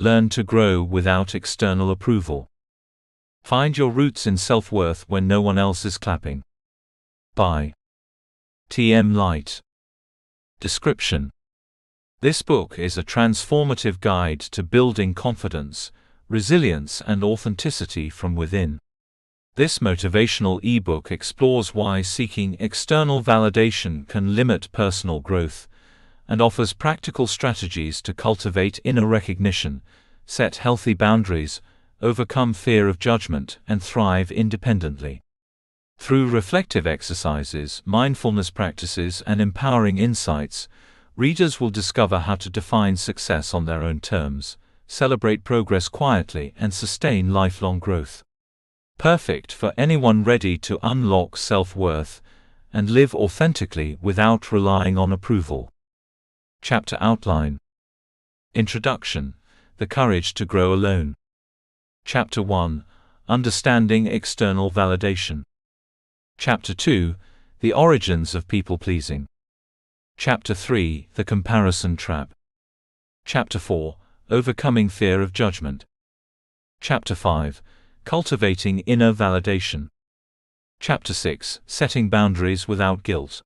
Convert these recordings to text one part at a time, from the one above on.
Learn to grow without external approval. Find your roots in self-worth when no one else is clapping. By T.M. Light. Description: This book is a transformative guide to building confidence, resilience, and authenticity from within. This motivational ebook explores why seeking external validation can limit personal growth, and offers practical strategies to cultivate inner recognition, set healthy boundaries, overcome fear of judgment, and thrive independently. Through reflective exercises, mindfulness practices, and empowering insights, readers will discover how to define success on their own terms, celebrate progress quietly, and sustain lifelong growth. Perfect for anyone ready to unlock self-worth and live authentically without relying on approval. Chapter Outline. Introduction: The Courage to Grow Alone. Chapter 1: Understanding External Validation. Chapter 2: The Origins of People-Pleasing. Chapter 3: The Comparison Trap. Chapter 4: Overcoming Fear of Judgment. Chapter 5: Cultivating Inner Validation. Chapter 6: Setting Boundaries Without Guilt.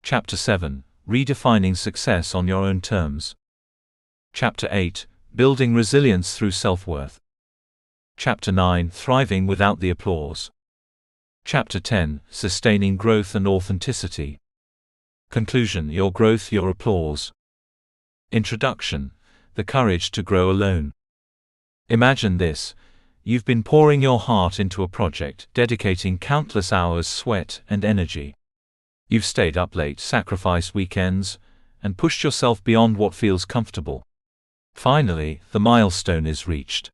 Chapter 7: Redefining Success on Your Own Terms. Chapter 8: Building Resilience Through Self-Worth. Chapter 9: Thriving Without the Applause. Chapter 10: Sustaining Growth and Authenticity. Conclusion: Your growth, your applause. Introduction: The Courage to Grow Alone. Imagine this: you've been pouring your heart into a project, dedicating countless hours, sweat, and energy. You've stayed up late, sacrificed weekends, and pushed yourself beyond what feels comfortable. Finally, the milestone is reached.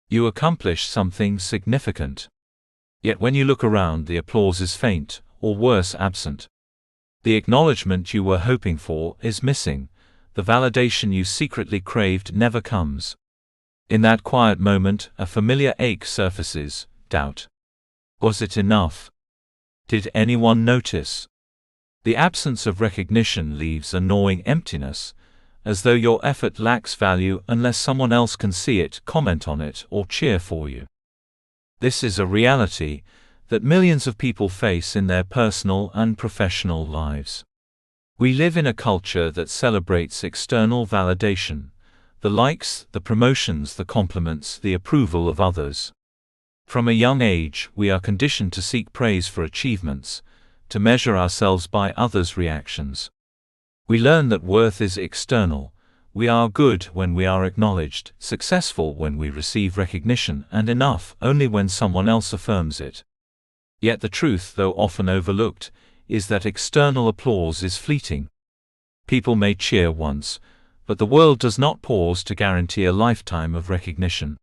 You accomplish something significant. Yet when you look around, the applause is faint, or worse, absent. The acknowledgement you were hoping for is missing. The validation you secretly craved never comes. In that quiet moment, a familiar ache surfaces: doubt. Was it enough? Did anyone notice? The absence of recognition leaves a gnawing emptiness, as though your effort lacks value unless someone else can see it, comment on it, or cheer for you. This is a reality that millions of people face in their personal and professional lives. We live in a culture that celebrates external validation: the likes, the promotions, the compliments, the approval of others. From a young age, we are conditioned to seek praise for achievements, to measure ourselves by others' reactions. We learn that worth is external. We are good when we are acknowledged, successful when we receive recognition, and enough only when someone else affirms it. Yet the truth, though often overlooked, is that external applause is fleeting. People may cheer once, but the world does not pause to guarantee a lifetime of recognition.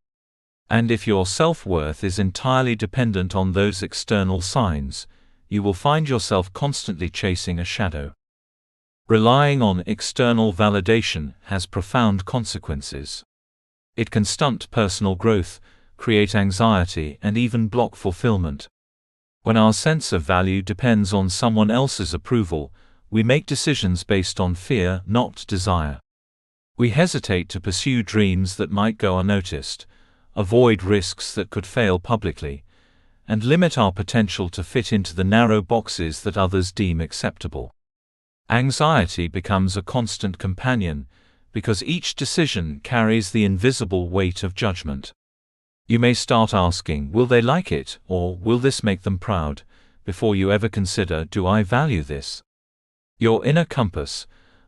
And if your self-worth is entirely dependent on those external signs, you will find yourself constantly chasing a shadow. Relying on external validation has profound consequences. It can stunt personal growth, create anxiety, and even block fulfillment. When our sense of value depends on someone else's approval, we make decisions based on fear, not desire. We hesitate to pursue dreams that might go unnoticed, avoid risks that could fail publicly, and limit our potential to fit into the narrow boxes that others deem acceptable. Anxiety becomes a constant companion, because each decision carries the invisible weight of judgment. You may start asking, will they like it, or will this make them proud, before you ever consider, do I value this? Your inner compass,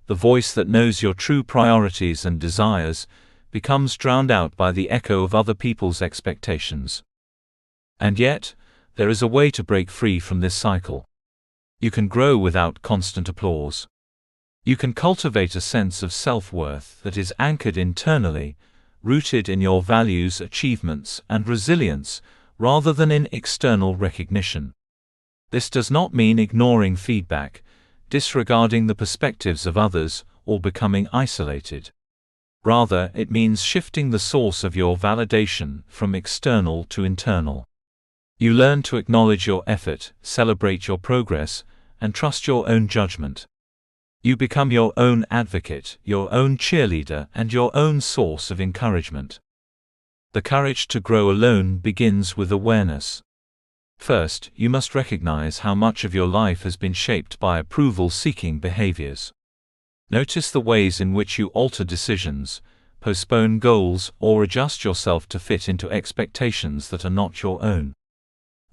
the voice that knows your true priorities and desires, becomes drowned out by the echo of other people's expectations. And yet, there is a way to break free from this cycle. You can grow without constant applause. You can cultivate a sense of self-worth that is anchored internally, rooted in your values, achievements, and resilience, rather than in external recognition. This does not mean ignoring feedback, disregarding the perspectives of others, or becoming isolated. Rather, it means shifting the source of your validation from external to internal. You learn to acknowledge your effort, celebrate your progress, and trust your own judgment. You become your own advocate, your own cheerleader, and your own source of encouragement. The courage to grow alone begins with awareness. First, you must recognize how much of your life has been shaped by approval-seeking behaviors. Notice the ways in which you alter decisions, postpone goals, or adjust yourself to fit into expectations that are not your own.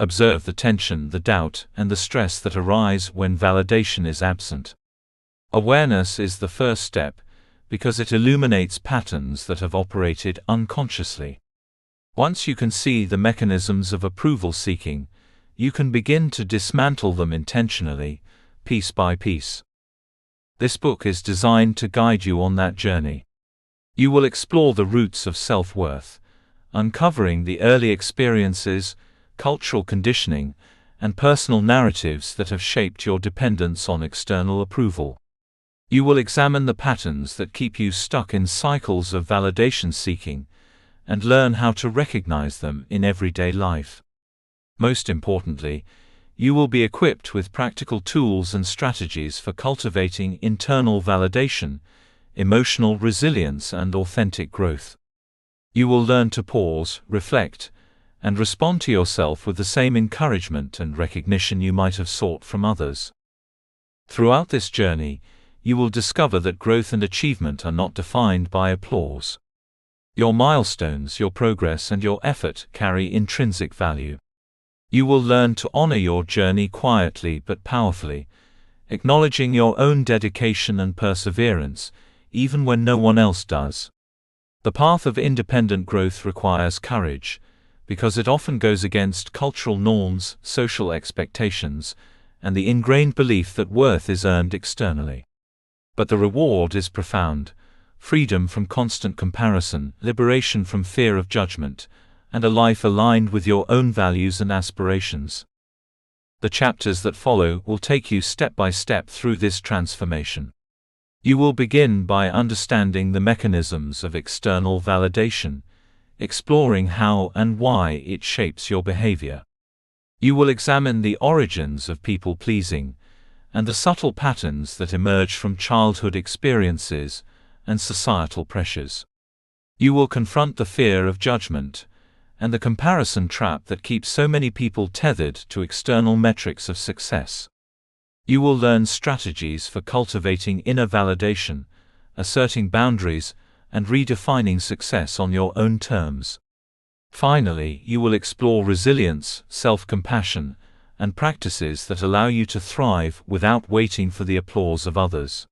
Observe the tension, the doubt, and the stress that arise when validation is absent. Awareness is the first step, because it illuminates patterns that have operated unconsciously. Once you can see the mechanisms of approval seeking, you can begin to dismantle them intentionally, piece by piece. This book is designed to guide you on that journey. You will explore the roots of self-worth, uncovering the early experiences, cultural conditioning, and personal narratives that have shaped your dependence on external approval. You will examine the patterns that keep you stuck in cycles of validation seeking, and learn how to recognize them in everyday life. Most importantly, you will be equipped with practical tools and strategies for cultivating internal validation, emotional resilience, and authentic growth. You will learn to pause, reflect, and respond to yourself with the same encouragement and recognition you might have sought from others. Throughout this journey, you will discover that growth and achievement are not defined by applause. Your milestones, your progress, and your effort carry intrinsic value. You will learn to honor your journey quietly but powerfully, acknowledging your own dedication and perseverance, even when no one else does. The path of independent growth requires courage, because it often goes against cultural norms, social expectations, and the ingrained belief that worth is earned externally. But the reward is profound: freedom from constant comparison, liberation from fear of judgment, and a life aligned with your own values and aspirations. The chapters that follow will take you step by step through this transformation. You will begin by understanding the mechanisms of external validation, exploring how and why it shapes your behavior. You will examine the origins of people-pleasing, and the subtle patterns that emerge from childhood experiences and societal pressures. You will confront the fear of judgment, and the comparison trap that keeps so many people tethered to external metrics of success. You will learn strategies for cultivating inner validation, asserting boundaries, and redefining success on your own terms. Finally, you will explore resilience, self-compassion, and practices that allow you to thrive without waiting for the applause of others.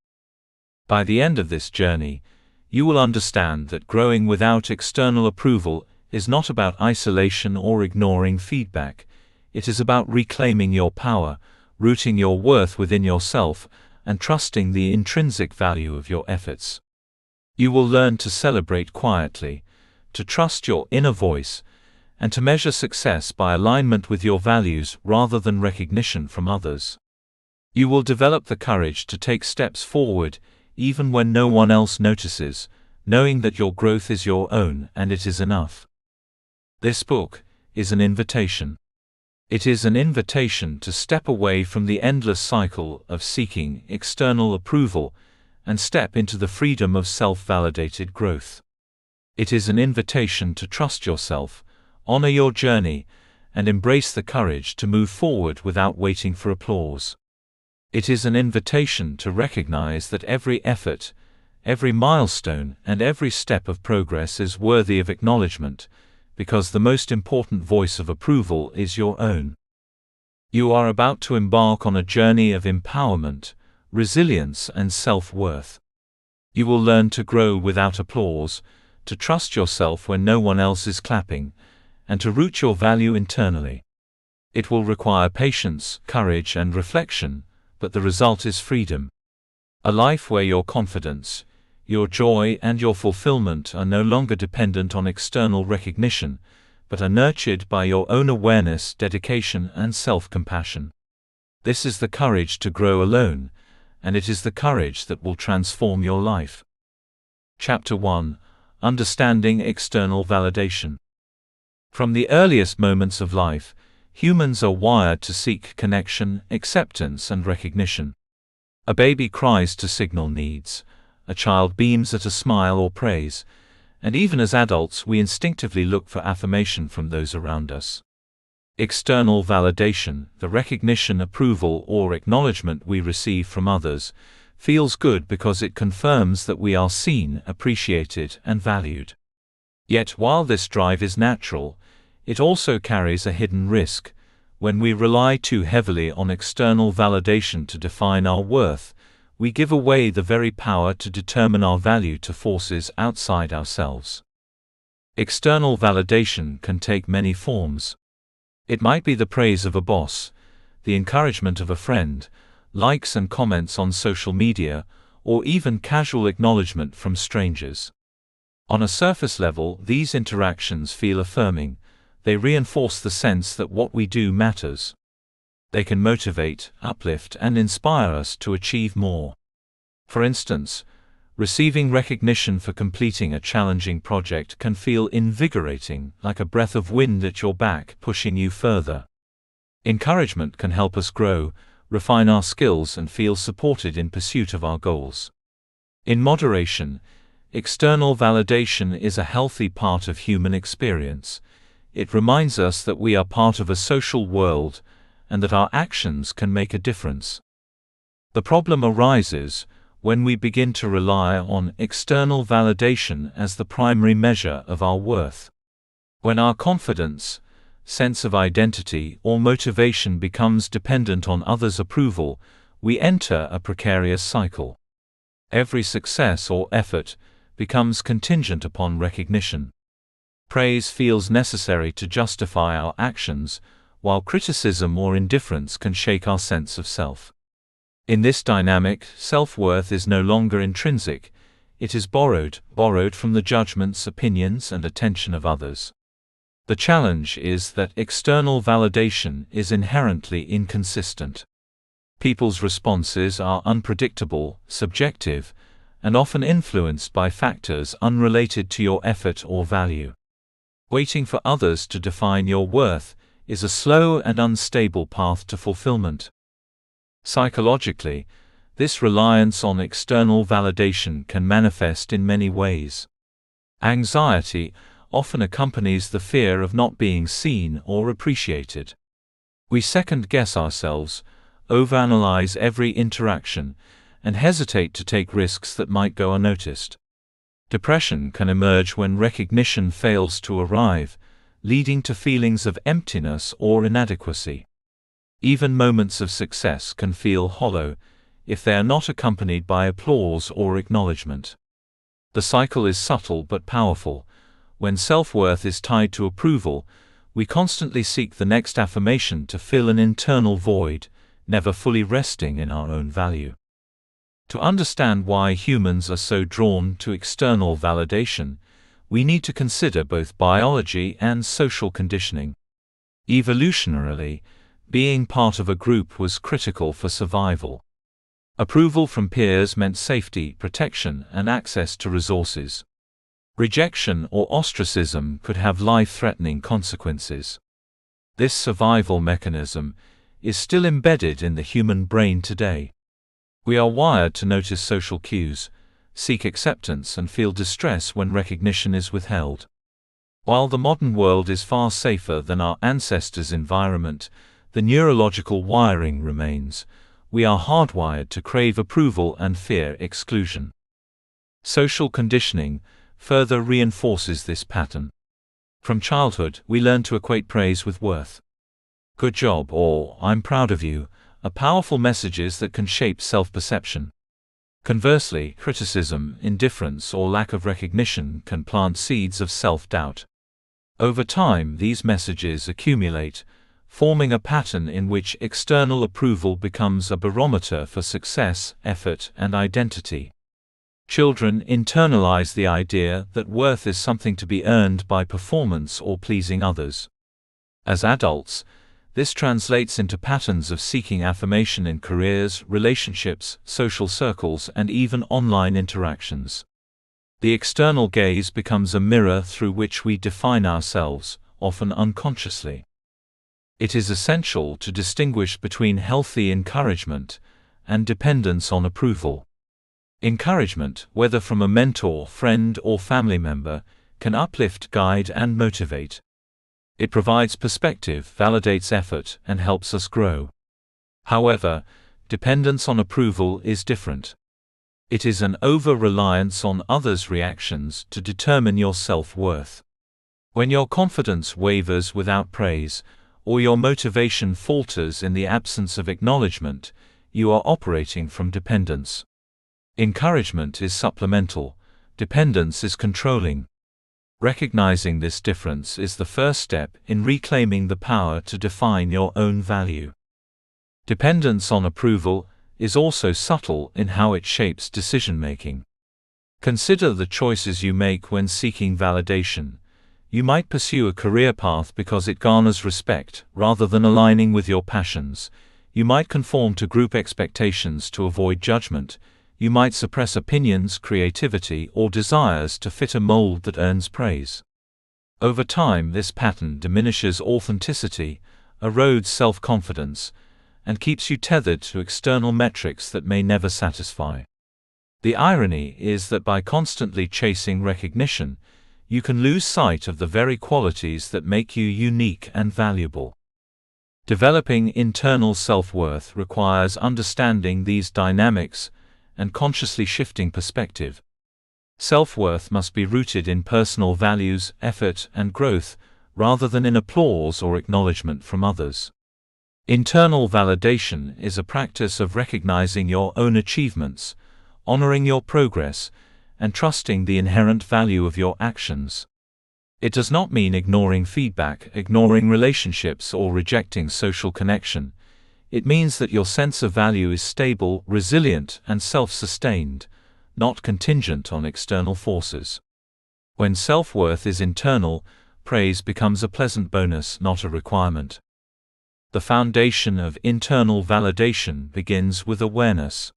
By the end of this journey, you will understand that growing without external approval is not about isolation or ignoring feedback. It is about reclaiming your power, rooting your worth within yourself, and trusting the intrinsic value of your efforts. You will learn to celebrate quietly, to trust your inner voice, and to measure success by alignment with your values rather than recognition from others. You will develop the courage to take steps forward, even when no one else notices, knowing that your growth is your own and it is enough. This book is an invitation. It is an invitation to step away from the endless cycle of seeking external approval and step into the freedom of self-validated growth. It is an invitation to trust yourself, honor your journey, and embrace the courage to move forward without waiting for applause. It is an invitation to recognize that every effort, every milestone, and every step of progress is worthy of acknowledgement, because the most important voice of approval is your own. You are about to embark on a journey of empowerment, resilience, and self-worth. You will learn to grow without applause, to trust yourself when no one else is clapping, and to root your value internally. It will require patience, courage, and reflection, but the result is freedom. A life where your confidence, your joy, and your fulfillment are no longer dependent on external recognition, but are nurtured by your own awareness, dedication, and self-compassion. This is the courage to grow alone, and it is the courage that will transform your life. Chapter 1: Understanding External Validation. From the earliest moments of life, humans are wired to seek connection, acceptance, and recognition. A baby cries to signal needs, a child beams at a smile or praise, and even as adults we instinctively look for affirmation from those around us. External validation, the recognition, approval, or acknowledgement we receive from others, feels good because it confirms that we are seen, appreciated, and valued. Yet while this drive is natural, it also carries a hidden risk. When we rely too heavily on external validation to define our worth, we give away the very power to determine our value to forces outside ourselves. External validation can take many forms. It might be the praise of a boss, the encouragement of a friend, likes and comments on social media, or even casual acknowledgement from strangers. On a surface level, these interactions feel affirming. They reinforce the sense that what we do matters. They can motivate, uplift, and inspire us to achieve more. For instance, receiving recognition for completing a challenging project can feel invigorating, like a breath of wind at your back, pushing you further. Encouragement can help us grow, refine our skills, and feel supported in pursuit of our goals. In moderation, external validation is a healthy part of human experience. It reminds us that we are part of a social world and that our actions can make a difference. The problem arises when we begin to rely on external validation as the primary measure of our worth. When our confidence, sense of identity, or motivation becomes dependent on others' approval, we enter a precarious cycle. Every success or effort becomes contingent upon recognition. Praise feels necessary to justify our actions, while criticism or indifference can shake our sense of self. In this dynamic, self-worth is no longer intrinsic, it is borrowed from the judgments, opinions, and attention of others. The challenge is that external validation is inherently inconsistent. People's responses are unpredictable, subjective, and often influenced by factors unrelated to your effort or value. Waiting for others to define your worth is a slow and unstable path to fulfillment. Psychologically, this reliance on external validation can manifest in many ways. Anxiety often accompanies the fear of not being seen or appreciated. We second-guess ourselves, overanalyze every interaction, and hesitate to take risks that might go unnoticed. Depression can emerge when recognition fails to arrive, leading to feelings of emptiness or inadequacy. Even moments of success can feel hollow if they are not accompanied by applause or acknowledgement. The cycle is subtle but powerful. When self-worth is tied to approval, we constantly seek the next affirmation to fill an internal void, never fully resting in our own value. To understand why humans are so drawn to external validation, we need to consider both biology and social conditioning. Evolutionarily, being part of a group was critical for survival. Approval from peers meant safety, protection, and access to resources. Rejection or ostracism could have life-threatening consequences. This survival mechanism is still embedded in the human brain today. We are wired to notice social cues, seek acceptance, and feel distress when recognition is withheld. While the modern world is far safer than our ancestors' environment, the neurological wiring remains. We are hardwired to crave approval and fear exclusion. Social conditioning further reinforces this pattern. From childhood, we learn to equate praise with worth. "Good job" or "I'm proud of you" are powerful messages that can shape self-perception. Conversely, criticism, indifference, or lack of recognition can plant seeds of self-doubt. Over time, these messages accumulate, forming a pattern in which external approval becomes a barometer for success, effort, and identity. Children internalize the idea that worth is something to be earned by performance or pleasing others. As adults, this translates into patterns of seeking affirmation in careers, relationships, social circles, and even online interactions. The external gaze becomes a mirror through which we define ourselves, often unconsciously. It is essential to distinguish between healthy encouragement and dependence on approval. Encouragement, whether from a mentor, friend, or family member, can uplift, guide, and motivate. It provides perspective, validates effort, and helps us grow. However, dependence on approval is different. It is an over-reliance on others' reactions to determine your self-worth. When your confidence wavers without praise, or your motivation falters in the absence of acknowledgement, you are operating from dependence. Encouragement is supplemental, dependence is controlling. Recognizing this difference is the first step in reclaiming the power to define your own value. Dependence on approval is also subtle in how it shapes decision-making. Consider the choices you make when seeking validation. You might pursue a career path because it garners respect, rather than aligning with your passions. You might conform to group expectations to avoid judgment. You might suppress opinions, creativity, or desires to fit a mold that earns praise. Over time, this pattern diminishes authenticity, erodes self-confidence, and keeps you tethered to external metrics that may never satisfy. The irony is that by constantly chasing recognition, you can lose sight of the very qualities that make you unique and valuable. Developing internal self-worth requires understanding these dynamics and consciously shifting perspective. Self-worth must be rooted in personal values, effort, and growth, rather than in applause or acknowledgement from others. Internal validation is a practice of recognizing your own achievements, honoring your progress, and trusting the inherent value of your actions. It does not mean ignoring feedback, ignoring relationships, or rejecting social connection. It means that your sense of value is stable, resilient, and self-sustained, not contingent on external forces. When self-worth is internal, praise becomes a pleasant bonus, not a requirement. The foundation of internal validation begins with awareness.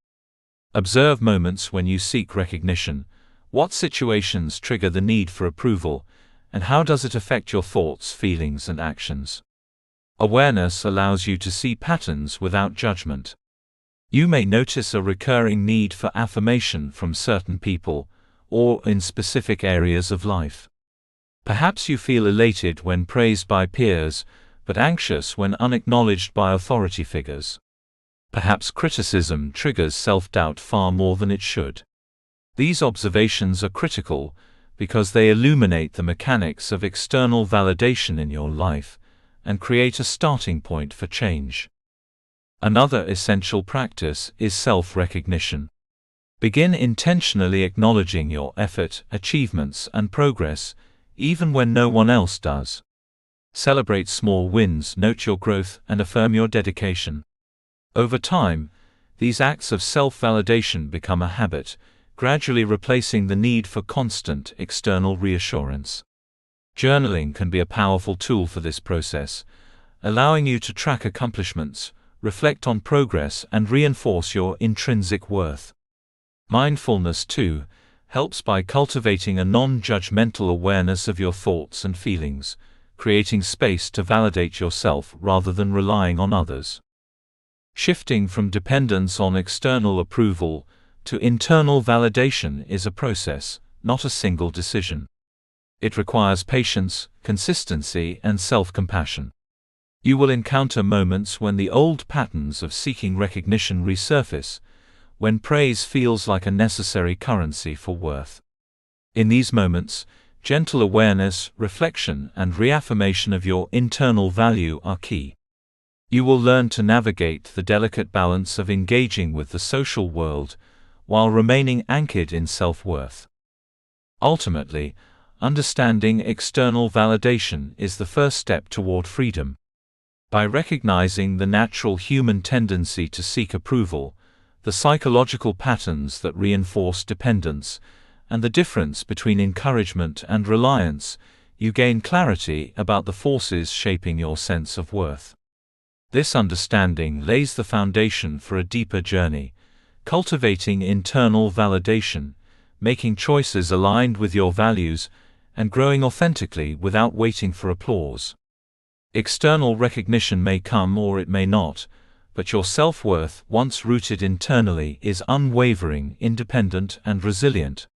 Observe moments when you seek recognition. What situations trigger the need for approval, and how does it affect your thoughts, feelings, and actions? Awareness allows you to see patterns without judgment. You may notice a recurring need for affirmation from certain people, or in specific areas of life. Perhaps you feel elated when praised by peers, but anxious when unacknowledged by authority figures. Perhaps criticism triggers self-doubt far more than it should. These observations are critical because they illuminate the mechanics of external validation in your life and create a starting point for change. Another essential practice is self-recognition. Begin intentionally acknowledging your effort, achievements, and progress, even when no one else does. Celebrate small wins, note your growth, and affirm your dedication. Over time, these acts of self-validation become a habit, gradually replacing the need for constant external reassurance. Journaling can be a powerful tool for this process, allowing you to track accomplishments, reflect on progress, and reinforce your intrinsic worth. Mindfulness, too, helps by cultivating a non-judgmental awareness of your thoughts and feelings, creating space to validate yourself rather than relying on others. Shifting from dependence on external approval to internal validation is a process, not a single decision. It requires patience, consistency, and self-compassion. You will encounter moments when the old patterns of seeking recognition resurface, when praise feels like a necessary currency for worth. In these moments, gentle awareness, reflection, and reaffirmation of your internal value are key. You will learn to navigate the delicate balance of engaging with the social world while remaining anchored in self-worth. Ultimately, understanding external validation is the first step toward freedom. By recognizing the natural human tendency to seek approval, the psychological patterns that reinforce dependence, and the difference between encouragement and reliance, you gain clarity about the forces shaping your sense of worth. This understanding lays the foundation for a deeper journey, cultivating internal validation, making choices aligned with your values, and growing authentically without waiting for applause. External recognition may come or it may not, but your self-worth, once rooted internally, is unwavering, independent, and resilient.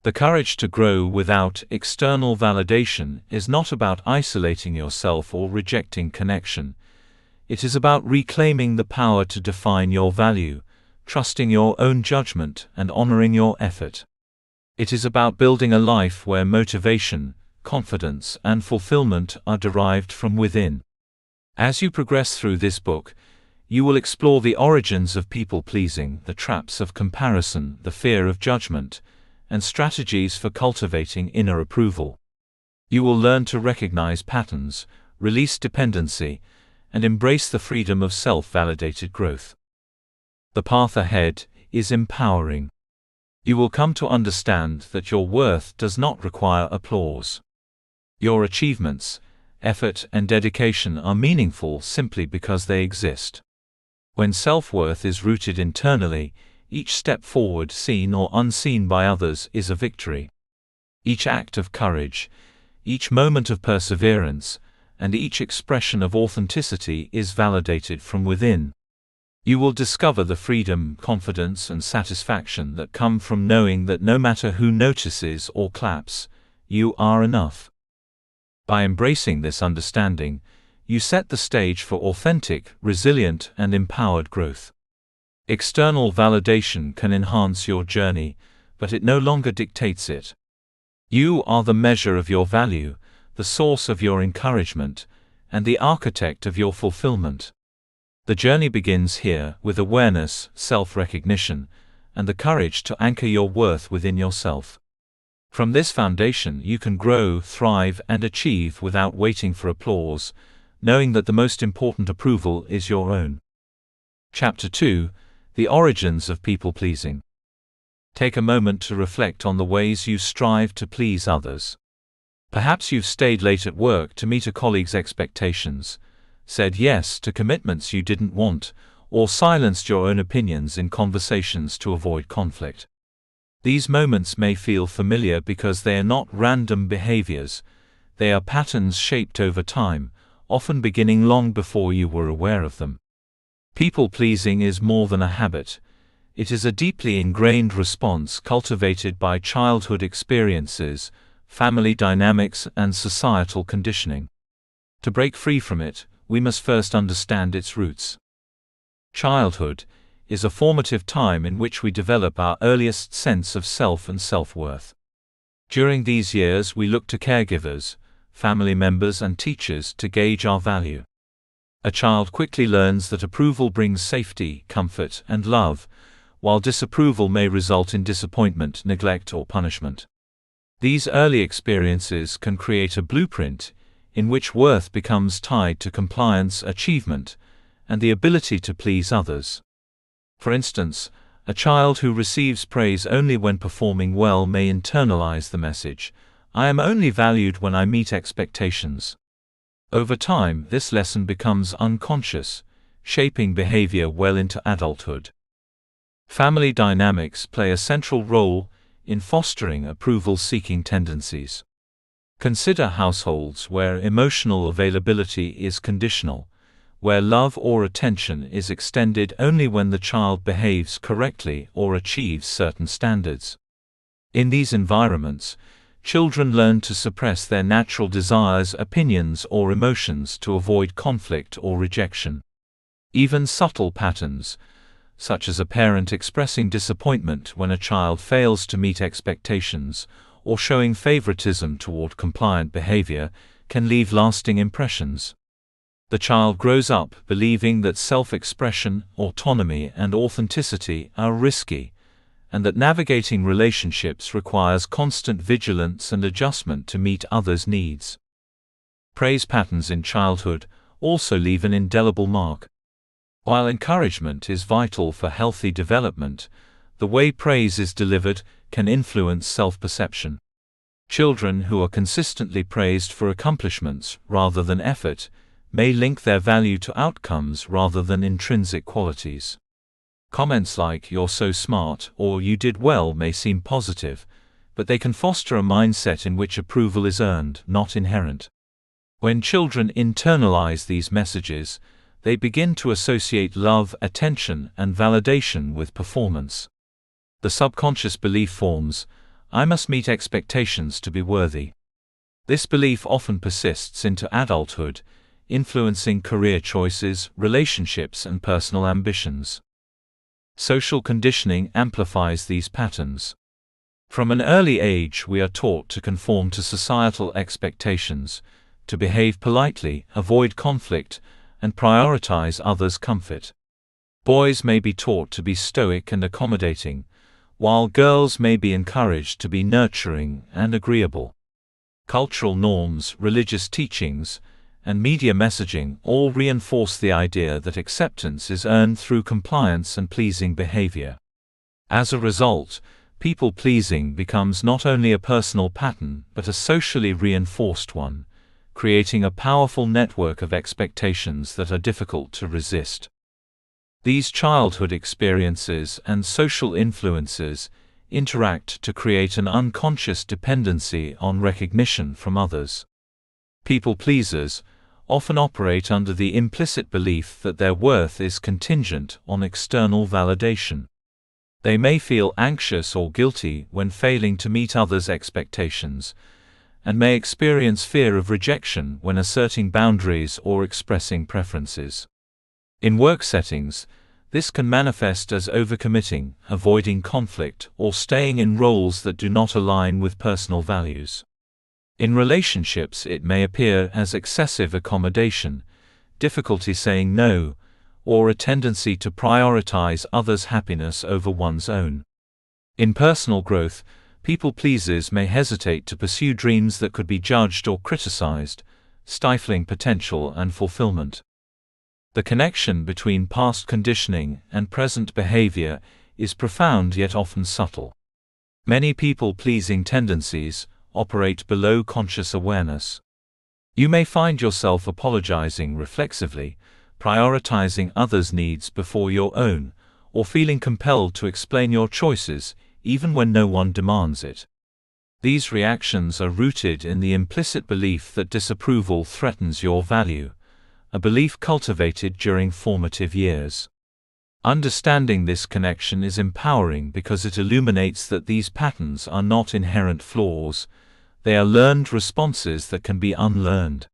The courage to grow without external validation is not about isolating yourself or rejecting connection. It is about reclaiming the power to define your value, trusting your own judgment, and honoring your effort. It is about building a life where motivation, confidence, and fulfillment are derived from within. As you progress through this book, you will explore the origins of people-pleasing, the traps of comparison, the fear of judgment, and strategies for cultivating inner approval. You will learn to recognize patterns, release dependency, and embrace the freedom of self-validated growth. The path ahead is empowering. You will come to understand that your worth does not require applause. Your achievements, effort, and dedication are meaningful simply because they exist. When self-worth is rooted internally, each step forward, seen or unseen by others, is a victory. Each act of courage, each moment of perseverance, and each expression of authenticity is validated from within. You will discover the freedom, confidence, and satisfaction that come from knowing that no matter who notices or claps, you are enough. By embracing this understanding, you set the stage for authentic, resilient, and empowered growth. External validation can enhance your journey, but it no longer dictates it. You are the measure of your value, the source of your encouragement, and the architect of your fulfillment. The journey begins here, with awareness, self-recognition, and the courage to anchor your worth within yourself. From this foundation you can grow, thrive, and achieve without waiting for applause, knowing that the most important approval is your own. Chapter 2: The Origins of People-Pleasing. Take a moment to reflect on the ways you strive to please others. Perhaps you've stayed late at work to meet a colleague's expectations, said yes to commitments you didn't want, or silenced your own opinions in conversations to avoid conflict. These moments may feel familiar because they are not random behaviors. They are patterns shaped over time, often beginning long before you were aware of them. People-pleasing is more than a habit. It is a deeply ingrained response cultivated by childhood experiences, family dynamics, and societal conditioning. To break free from it, we must first understand its roots. Childhood is a formative time in which we develop our earliest sense of self and self-worth. During these years we look to caregivers, family members, and teachers to gauge our value. A child quickly learns that approval brings safety, comfort, and love, while disapproval may result in disappointment, neglect, or punishment. These early experiences can create a blueprint in which worth becomes tied to compliance, achievement, and the ability to please others. For instance, a child who receives praise only when performing well may internalize the message, "I am only valued when I meet expectations." Over time, this lesson becomes unconscious, shaping behavior well into adulthood. Family dynamics play a central role in fostering approval-seeking tendencies. Consider households where emotional availability is conditional, where love or attention is extended only when the child behaves correctly or achieves certain standards. In these environments, children learn to suppress their natural desires, opinions, or emotions to avoid conflict or rejection. Even subtle patterns, such as a parent expressing disappointment when a child fails to meet expectations, or showing favoritism toward compliant behavior, can leave lasting impressions. The child grows up believing that self-expression, autonomy, and authenticity are risky, and that navigating relationships requires constant vigilance and adjustment to meet others' needs. Praise patterns in childhood also leave an indelible mark. While encouragement is vital for healthy development, the way praise is delivered can influence self-perception. Children who are consistently praised for accomplishments rather than effort may link their value to outcomes rather than intrinsic qualities. Comments like "you're so smart" or "you did well" may seem positive, but they can foster a mindset in which approval is earned, not inherent. When children internalize these messages, they begin to associate love, attention, and validation with performance. The subconscious belief forms, "I must meet expectations to be worthy." This belief often persists into adulthood, influencing career choices, relationships, and personal ambitions. Social conditioning amplifies these patterns. From an early age, we are taught to conform to societal expectations, to behave politely, avoid conflict, and prioritize others' comfort. Boys may be taught to be stoic and accommodating, while girls may be encouraged to be nurturing and agreeable. Cultural norms, religious teachings, and media messaging all reinforce the idea that acceptance is earned through compliance and pleasing behavior. As a result, people-pleasing becomes not only a personal pattern but a socially reinforced one, creating a powerful network of expectations that are difficult to resist. These childhood experiences and social influences interact to create an unconscious dependency on recognition from others. People-pleasers often operate under the implicit belief that their worth is contingent on external validation. They may feel anxious or guilty when failing to meet others' expectations, and may experience fear of rejection when asserting boundaries or expressing preferences. In work settings, this can manifest as overcommitting, avoiding conflict, or staying in roles that do not align with personal values. In relationships, it may appear as excessive accommodation, difficulty saying no, or a tendency to prioritize others' happiness over one's own. In personal growth, people-pleasers may hesitate to pursue dreams that could be judged or criticized, stifling potential and fulfillment. The connection between past conditioning and present behavior is profound yet often subtle. Many people-pleasing tendencies operate below conscious awareness. You may find yourself apologizing reflexively, prioritizing others' needs before your own, or feeling compelled to explain your choices, even when no one demands it. These reactions are rooted in the implicit belief that disapproval threatens your value, a belief cultivated during formative years. Understanding this connection is empowering because it illuminates that these patterns are not inherent flaws, they are learned responses that can be unlearned.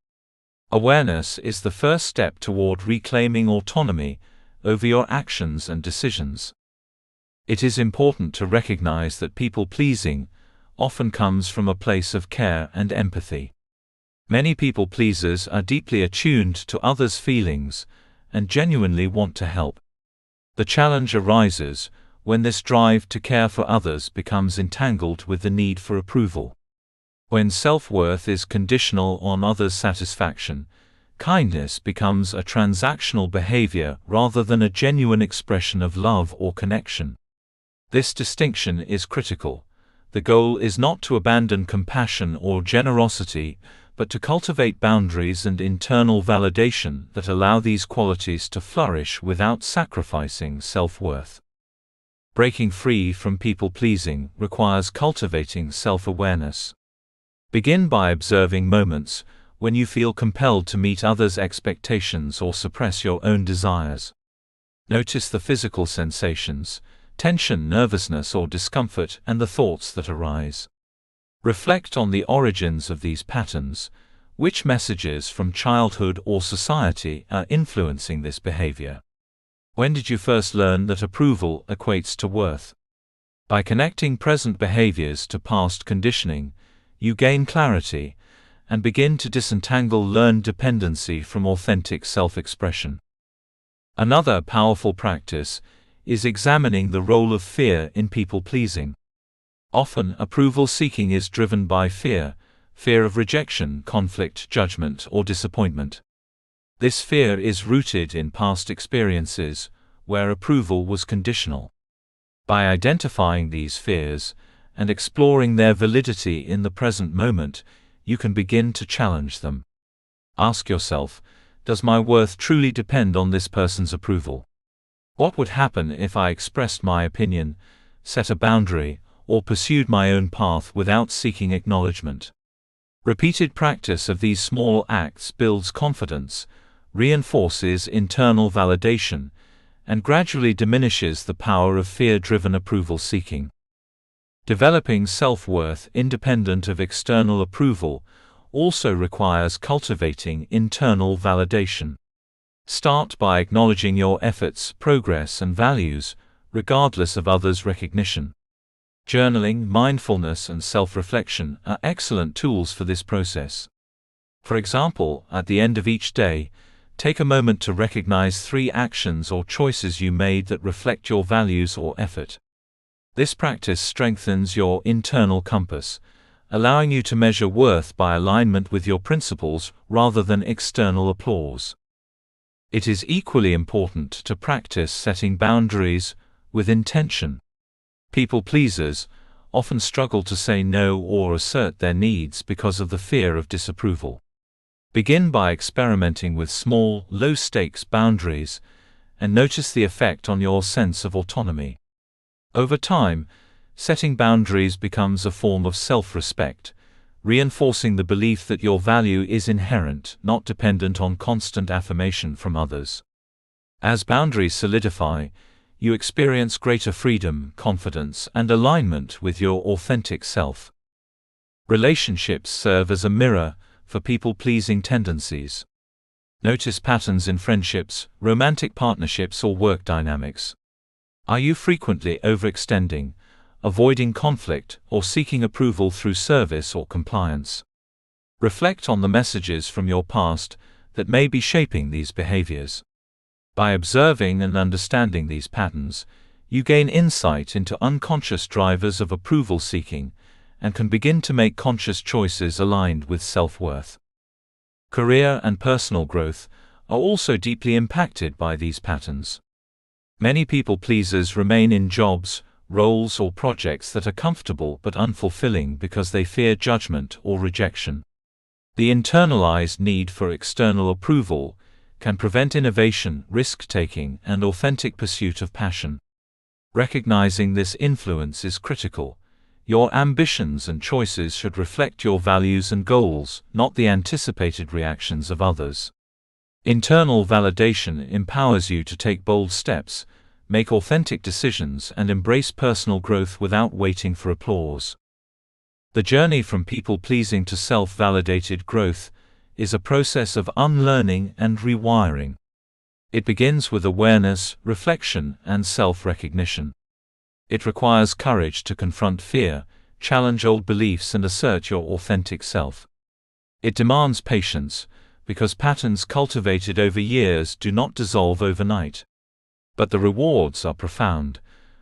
Awareness is the first step toward reclaiming autonomy over your actions and decisions. It is important to recognize that people-pleasing often comes from a place of care and empathy. Many people-pleasers are deeply attuned to others' feelings and genuinely want to help. The challenge arises when this drive to care for others becomes entangled with the need for approval. When self-worth is conditional on others' satisfaction, kindness becomes a transactional behavior rather than a genuine expression of love or connection. This distinction is critical. The goal is not to abandon compassion or generosity, but to cultivate boundaries and internal validation that allow these qualities to flourish without sacrificing self-worth. Breaking free from people-pleasing requires cultivating self-awareness. Begin by observing moments when you feel compelled to meet others' expectations or suppress your own desires. Notice the physical sensations, tension, nervousness, or discomfort, and the thoughts that arise. Reflect on the origins of these patterns. Which messages from childhood or society are influencing this behavior? When did you first learn that approval equates to worth? By connecting present behaviors to past conditioning, you gain clarity and begin to disentangle learned dependency from authentic self-expression. Another powerful practice is examining the role of fear in people-pleasing. Often, approval-seeking is driven by fear of rejection, conflict, judgment, or disappointment. This fear is rooted in past experiences, where approval was conditional. By identifying these fears and exploring their validity in the present moment, you can begin to challenge them. Ask yourself, does my worth truly depend on this person's approval? What would happen if I expressed my opinion, set a boundary, or pursued my own path without seeking acknowledgement? Repeated practice of these small acts builds confidence, reinforces internal validation, and gradually diminishes the power of fear-driven approval seeking. Developing self-worth independent of external approval also requires cultivating internal validation. Start by acknowledging your efforts, progress, and values, regardless of others' recognition. Journaling, mindfulness, and self-reflection are excellent tools for this process. For example, at the end of each day, take a moment to recognize 3 actions or choices you made that reflect your values or effort. This practice strengthens your internal compass, allowing you to measure worth by alignment with your principles rather than external applause. It is equally important to practice setting boundaries with intention. People pleasers often struggle to say no or assert their needs because of the fear of disapproval. Begin by experimenting with small, low-stakes boundaries and notice the effect on your sense of autonomy. Over time, setting boundaries becomes a form of self-respect, reinforcing the belief that your value is inherent, not dependent on constant affirmation from others. As boundaries solidify, you experience greater freedom, confidence, and alignment with your authentic self. Relationships serve as a mirror for people-pleasing tendencies. Notice patterns in friendships, romantic partnerships, or work dynamics. Are you frequently overextending, avoiding conflict, or seeking approval through service or compliance? Reflect on the messages from your past that may be shaping these behaviors. By observing and understanding these patterns, you gain insight into unconscious drivers of approval seeking and can begin to make conscious choices aligned with self-worth. Career and personal growth are also deeply impacted by these patterns. Many people pleasers remain in jobs, roles, or projects that are comfortable but unfulfilling because they fear judgment or rejection. The internalized need for external approval can prevent innovation, risk-taking, and authentic pursuit of passion. Recognizing this influence is critical. Your ambitions and choices should reflect your values and goals, not the anticipated reactions of others. Internal validation empowers you to take bold steps, make authentic decisions, and embrace personal growth without waiting for applause. The journey from people-pleasing to self-validated growth is a process of unlearning and rewiring. It begins with awareness, reflection, and self-recognition. It requires courage to confront fear, challenge old beliefs, and assert your authentic self. It demands patience, because patterns cultivated over years do not dissolve overnight. But the rewards are profound: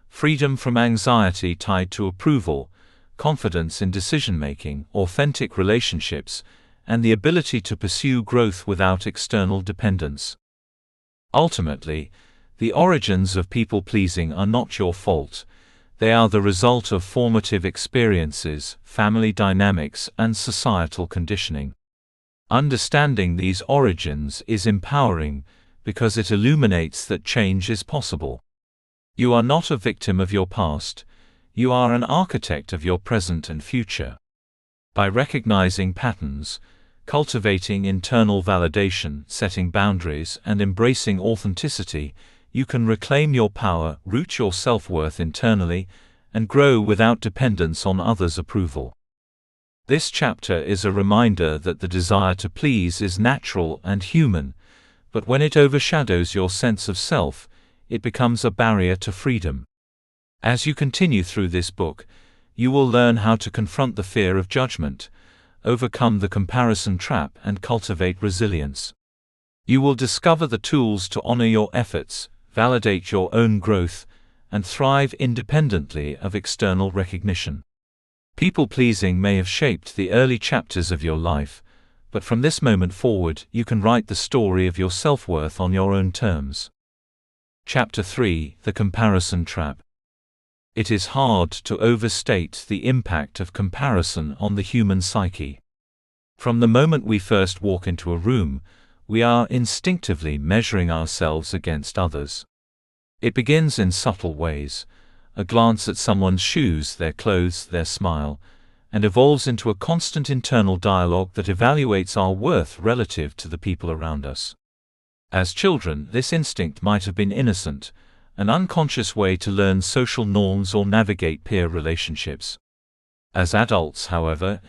freedom from anxiety tied to approval, confidence in decision-making, authentic relationships, and the ability to pursue growth without external dependence. Ultimately, the origins of people-pleasing are not your fault. They are the result of formative experiences, family dynamics, and societal conditioning. Understanding these origins is empowering because it illuminates that change is possible. You are not a victim of your past. You are an architect of your present and future. By recognizing patterns, cultivating internal validation, setting boundaries, and embracing authenticity, you can reclaim your power, root your self-worth internally, and grow without dependence on others' approval. This chapter is a reminder that the desire to please is natural and human, but when it overshadows your sense of self, it becomes a barrier to freedom. As you continue through this book, you will learn how to confront the fear of judgment, overcome the comparison trap, and cultivate resilience. You will discover the tools to honor your efforts, validate your own growth, and thrive independently of external recognition. People-pleasing may have shaped the early chapters of your life, but from this moment forward, you can write the story of your self-worth on your own terms. Chapter 3: The Comparison Trap. It is hard to overstate the impact of comparison on the human psyche. From the moment we first walk into a room, we are instinctively measuring ourselves against others. It begins in subtle ways: a glance at someone's shoes, their clothes, their smile, and evolves into a constant internal dialogue that evaluates our worth relative to the people around us. As children, this instinct might have been innocent, an unconscious way to learn social norms or navigate peer relationships. As adults, however,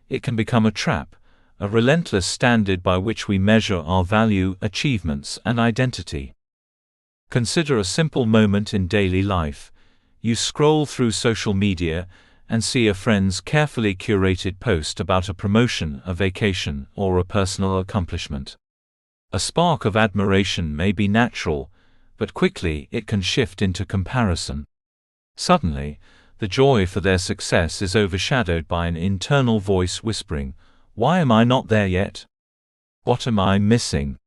it can become a trap, a relentless standard by which we measure our value, achievements, and identity. Consider a simple moment in daily life. You scroll through social media and see a friend's carefully curated post about a promotion, a vacation, or a personal accomplishment. A spark of admiration may be natural, but quickly it can shift into comparison. Suddenly, the joy for their success is overshadowed by an internal voice whispering, "Why am I not there yet? What am I missing?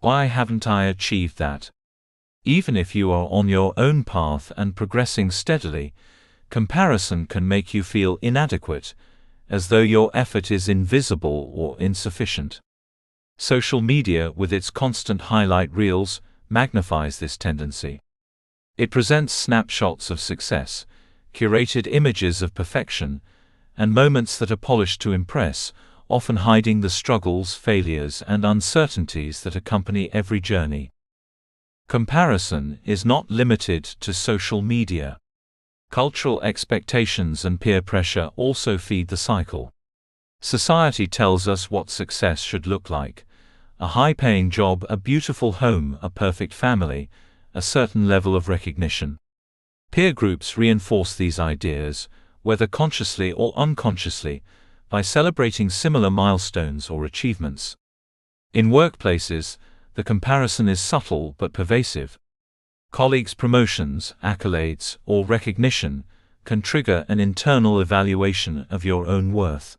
Why haven't I achieved that?" Even if you are on your own path and progressing steadily, comparison can make you feel inadequate, as though your effort is invisible or insufficient. Social media, with its constant highlight reels, magnifies this tendency. It presents snapshots of success, curated images of perfection, and moments that are polished to impress, often hiding the struggles, failures, and uncertainties that accompany every journey. Comparison is not limited to social media. Cultural expectations and peer pressure also feed the cycle. Society tells us what success should look like: a high-paying job, a beautiful home, a perfect family, a certain level of recognition. Peer groups reinforce these ideas, whether consciously or unconsciously, by celebrating similar milestones or achievements. In workplaces, the comparison is subtle but pervasive. Colleagues' promotions, accolades, or recognition can trigger an internal evaluation of your own worth.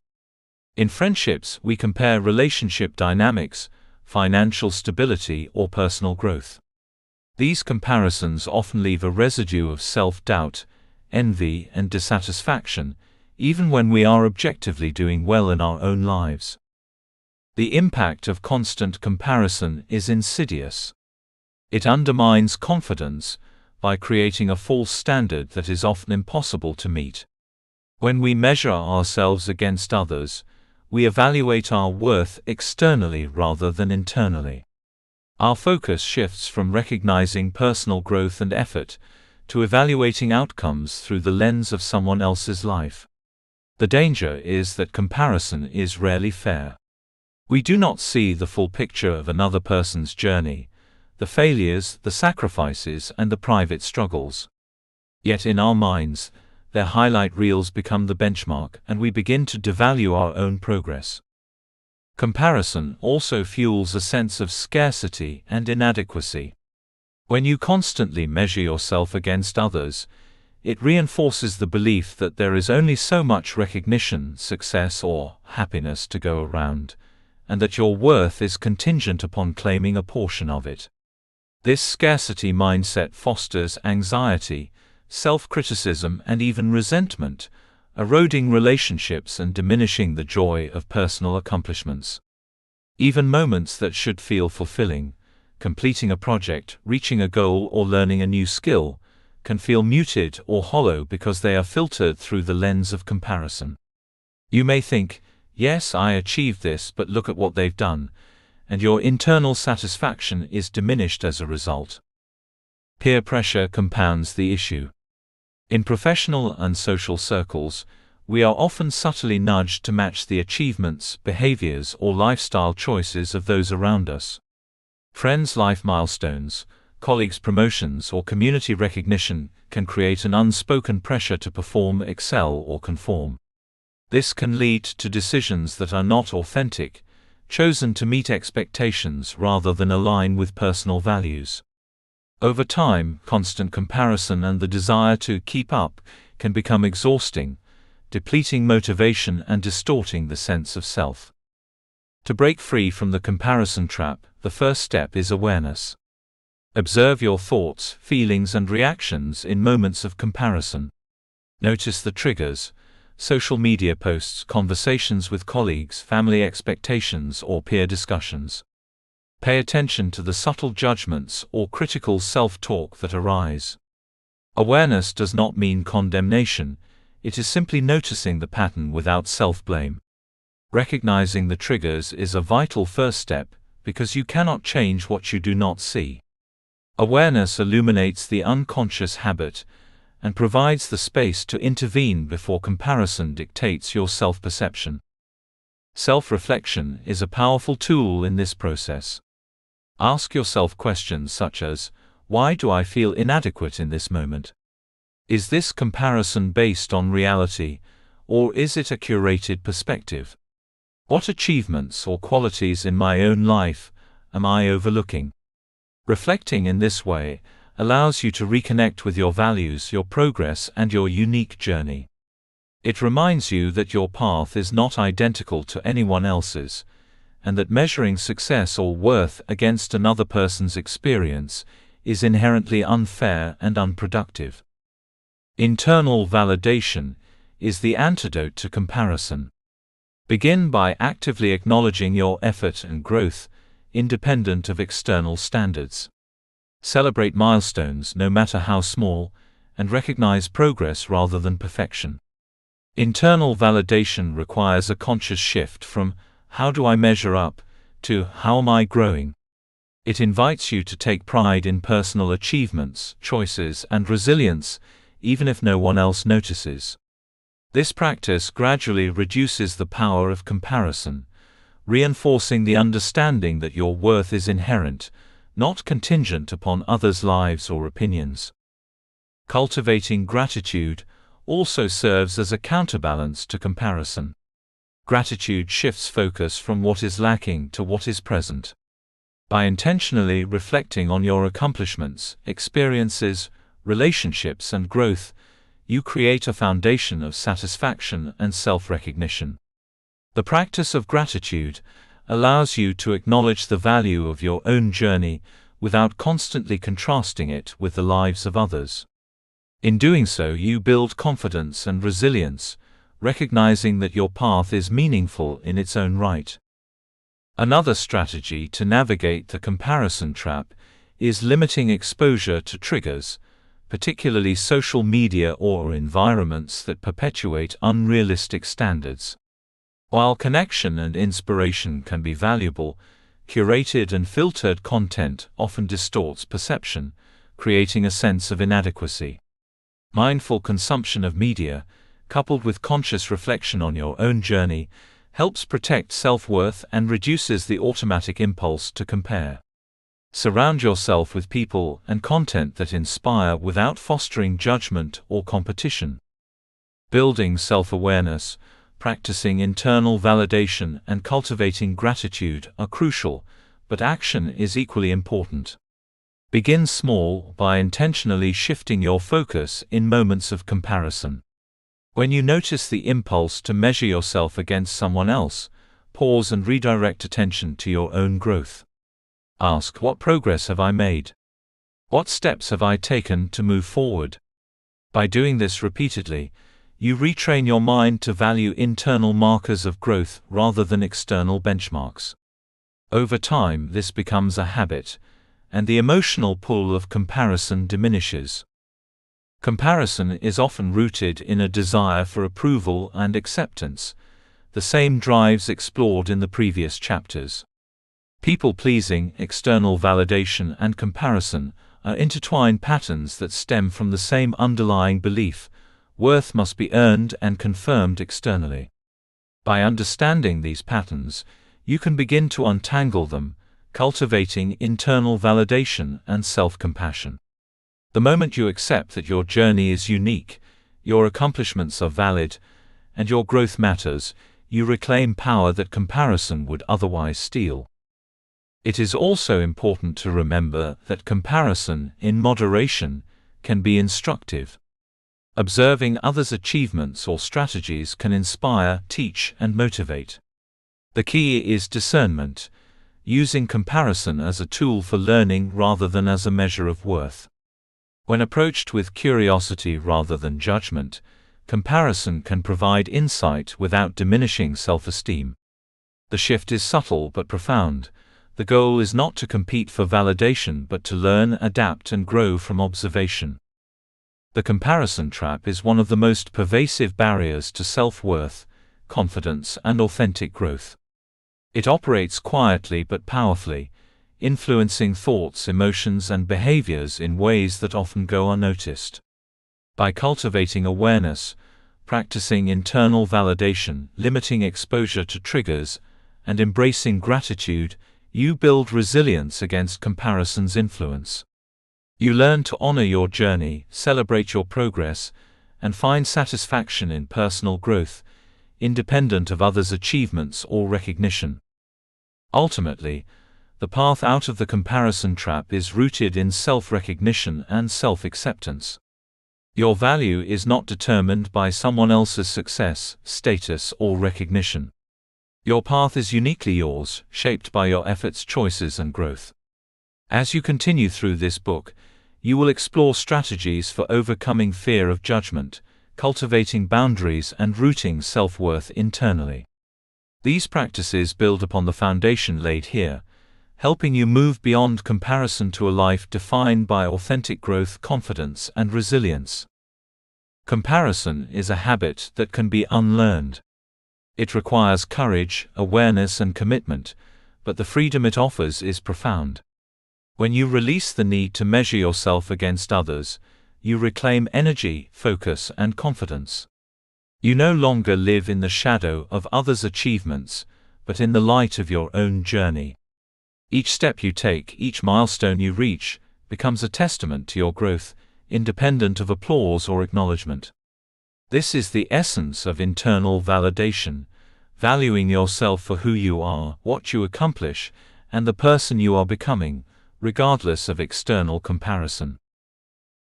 In friendships, we compare relationship dynamics, financial stability, or personal growth. These comparisons often leave a residue of self-doubt, envy, and dissatisfaction, even when we are objectively doing well in our own lives. The impact of constant comparison is insidious. It undermines confidence by creating a false standard that is often impossible to meet. When we measure ourselves against others, we evaluate our worth externally rather than internally. Our focus shifts from recognizing personal growth and effort to evaluating outcomes through the lens of someone else's life. The danger is that comparison is rarely fair. We do not see the full picture of another person's journey, the failures, the sacrifices, and the private struggles. Yet in our minds, their highlight reels become the benchmark, and we begin to devalue our own progress. Comparison also fuels a sense of scarcity and inadequacy. When you constantly measure yourself against others, it reinforces the belief that there is only so much recognition, success, or happiness to go around, and that your worth is contingent upon claiming a portion of it. This scarcity mindset fosters anxiety, self-criticism, and even resentment, eroding relationships and diminishing the joy of personal accomplishments. Even moments that should feel fulfilling, completing a project, reaching a goal, or learning a new skill, can feel muted or hollow because they are filtered through the lens of comparison. You may think, "Yes, I achieved this, but look at what they've done," and your internal satisfaction is diminished as a result. Peer pressure compounds the issue. In professional and social circles, we are often subtly nudged to match the achievements, behaviors, or lifestyle choices of those around us. Friends' life milestones, colleagues' promotions, or community recognition can create an unspoken pressure to perform, excel, or conform. This can lead to decisions that are not authentic, chosen to meet expectations rather than align with personal values. Over time, constant comparison and the desire to keep up can become exhausting, depleting motivation and distorting the sense of self. To break free from the comparison trap, the first step is awareness. Observe your thoughts, feelings, and reactions in moments of comparison. Notice the triggers: social media posts, conversations with colleagues, family expectations, or peer discussions. Pay attention to the subtle judgments or critical self-talk that arise. Awareness does not mean condemnation, it is simply noticing the pattern without self-blame. Recognizing the triggers is a vital first step, because you cannot change what you do not see. Awareness illuminates the unconscious habit and provides the space to intervene before comparison dictates your self-perception. Self-reflection is a powerful tool in this process. Ask yourself questions such as, why do I feel inadequate in this moment? Is this comparison based on reality, or is it a curated perspective? What achievements or qualities in my own life am I overlooking? Reflecting in this way allows you to reconnect with your values, your progress, and your unique journey. It reminds you that your path is not identical to anyone else's, and that measuring success or worth against another person's experience is inherently unfair and unproductive. Internal validation is the antidote to comparison. Begin by actively acknowledging your effort and growth, independent of external standards. Celebrate milestones, no matter how small, and recognize progress rather than perfection. Internal validation requires a conscious shift from, how do I measure up, to, how am I growing? It invites you to take pride in personal achievements, choices, and resilience, even if no one else notices. This practice gradually reduces the power of comparison, reinforcing the understanding that your worth is inherent, not contingent upon others' lives or opinions. Cultivating gratitude also serves as a counterbalance to comparison. Gratitude shifts focus from what is lacking to what is present. By intentionally reflecting on your accomplishments, experiences, relationships, and growth, you create a foundation of satisfaction and self-recognition. The practice of gratitude allows you to acknowledge the value of your own journey without constantly contrasting it with the lives of others. In doing so, you build confidence and resilience, recognizing that your path is meaningful in its own right. Another strategy to navigate the comparison trap is limiting exposure to triggers, particularly social media or environments that perpetuate unrealistic standards. While connection and inspiration can be valuable, curated and filtered content often distorts perception, creating a sense of inadequacy. Mindful consumption of media, coupled with conscious reflection on your own journey, helps protect self-worth and reduces the automatic impulse to compare. Surround yourself with people and content that inspire without fostering judgment or competition. Building self-awareness, practicing internal validation, and cultivating gratitude are crucial, but action is equally important. Begin small by intentionally shifting your focus in moments of comparison. When you notice the impulse to measure yourself against someone else, pause and redirect attention to your own growth. Ask, what progress have I made? What steps have I taken to move forward? By doing this repeatedly, you retrain your mind to value internal markers of growth rather than external benchmarks. Over time, this becomes a habit, and the emotional pull of comparison diminishes. Comparison is often rooted in a desire for approval and acceptance, the same drives explored in the previous chapters. People-pleasing, external validation, and comparison are intertwined patterns that stem from the same underlying belief: worth must be earned and confirmed externally. By understanding these patterns, you can begin to untangle them, cultivating internal validation and self-compassion. The moment you accept that your journey is unique, your accomplishments are valid, and your growth matters, you reclaim power that comparison would otherwise steal. It is also important to remember that comparison, in moderation, can be instructive. Observing others' achievements or strategies can inspire, teach, and motivate. The key is discernment, using comparison as a tool for learning rather than as a measure of worth. When approached with curiosity rather than judgment, comparison can provide insight without diminishing self-esteem. The shift is subtle but profound. The goal is not to compete for validation but to learn, adapt, and grow from observation. The comparison trap is one of the most pervasive barriers to self-worth, confidence, and authentic growth. It operates quietly but powerfully, influencing thoughts, emotions, and behaviors in ways that often go unnoticed. By cultivating awareness, practicing internal validation, limiting exposure to triggers, and embracing gratitude, you build resilience against comparison's influence. You learn to honor your journey, celebrate your progress, and find satisfaction in personal growth, independent of others' achievements or recognition. Ultimately, the path out of the comparison trap is rooted in self-recognition and self-acceptance. Your value is not determined by someone else's success, status, or recognition. Your path is uniquely yours, shaped by your efforts, choices, and growth. As you continue through this book, you will explore strategies for overcoming fear of judgment, cultivating boundaries, and rooting self-worth internally. These practices build upon the foundation laid here, helping you move beyond comparison to a life defined by authentic growth, confidence, and resilience. Comparison is a habit that can be unlearned. It requires courage, awareness, and commitment, but the freedom it offers is profound. When you release the need to measure yourself against others, you reclaim energy, focus, and confidence. You no longer live in the shadow of others' achievements, but in the light of your own journey. Each step you take, each milestone you reach, becomes a testament to your growth, independent of applause or acknowledgement. This is the essence of internal validation, valuing yourself for who you are, what you accomplish, and the person you are becoming, regardless of external comparison.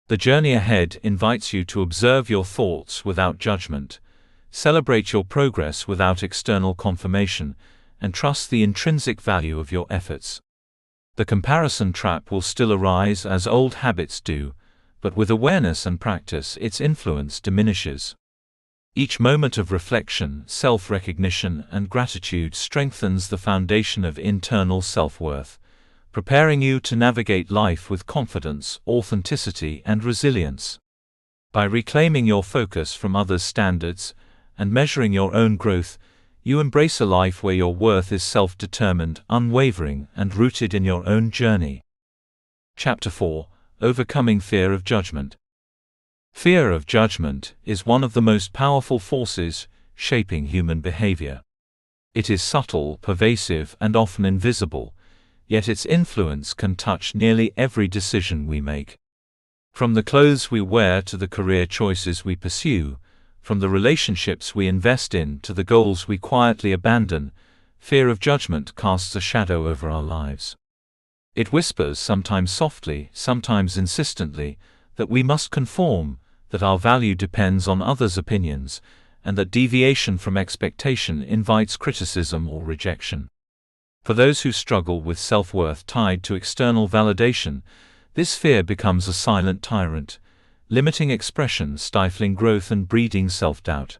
The journey ahead invites you to observe your thoughts without judgment, celebrate your progress without external confirmation, and trust the intrinsic value of your efforts. The comparison trap will still arise as old habits do, but with awareness and practice its influence diminishes. Each moment of reflection, self-recognition, and gratitude strengthens the foundation of internal self-worth, preparing you to navigate life with confidence, authenticity, and resilience. By reclaiming your focus from others' standards and measuring your own growth, you embrace a life where your worth is self-determined, unwavering, and rooted in your own journey. Chapter 4: Overcoming Fear of Judgment. Fear of judgment is one of the most powerful forces shaping human behavior. It is subtle, pervasive, and often invisible, yet its influence can touch nearly every decision we make. From the clothes we wear to the career choices we pursue, from the relationships we invest in to the goals we quietly abandon, fear of judgment casts a shadow over our lives. It whispers, sometimes softly, sometimes insistently, that we must conform, that our value depends on others' opinions, and that deviation from expectation invites criticism or rejection. For those who struggle with self-worth tied to external validation, this fear becomes a silent tyrant, limiting expression, stifling growth, and breeding self-doubt.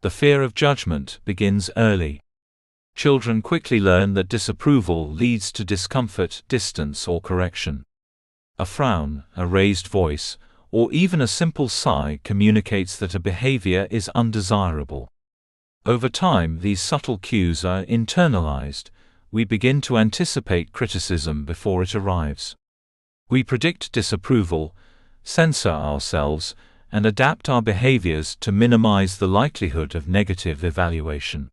The fear of judgment begins early. Children quickly learn that disapproval leads to discomfort, distance, or correction. A frown, a raised voice, or even a simple sigh communicates that a behavior is undesirable. Over time, these subtle cues are internalized. We begin to anticipate criticism before it arrives. We predict disapproval, censor ourselves, and adapt our behaviors to minimize the likelihood of negative evaluation.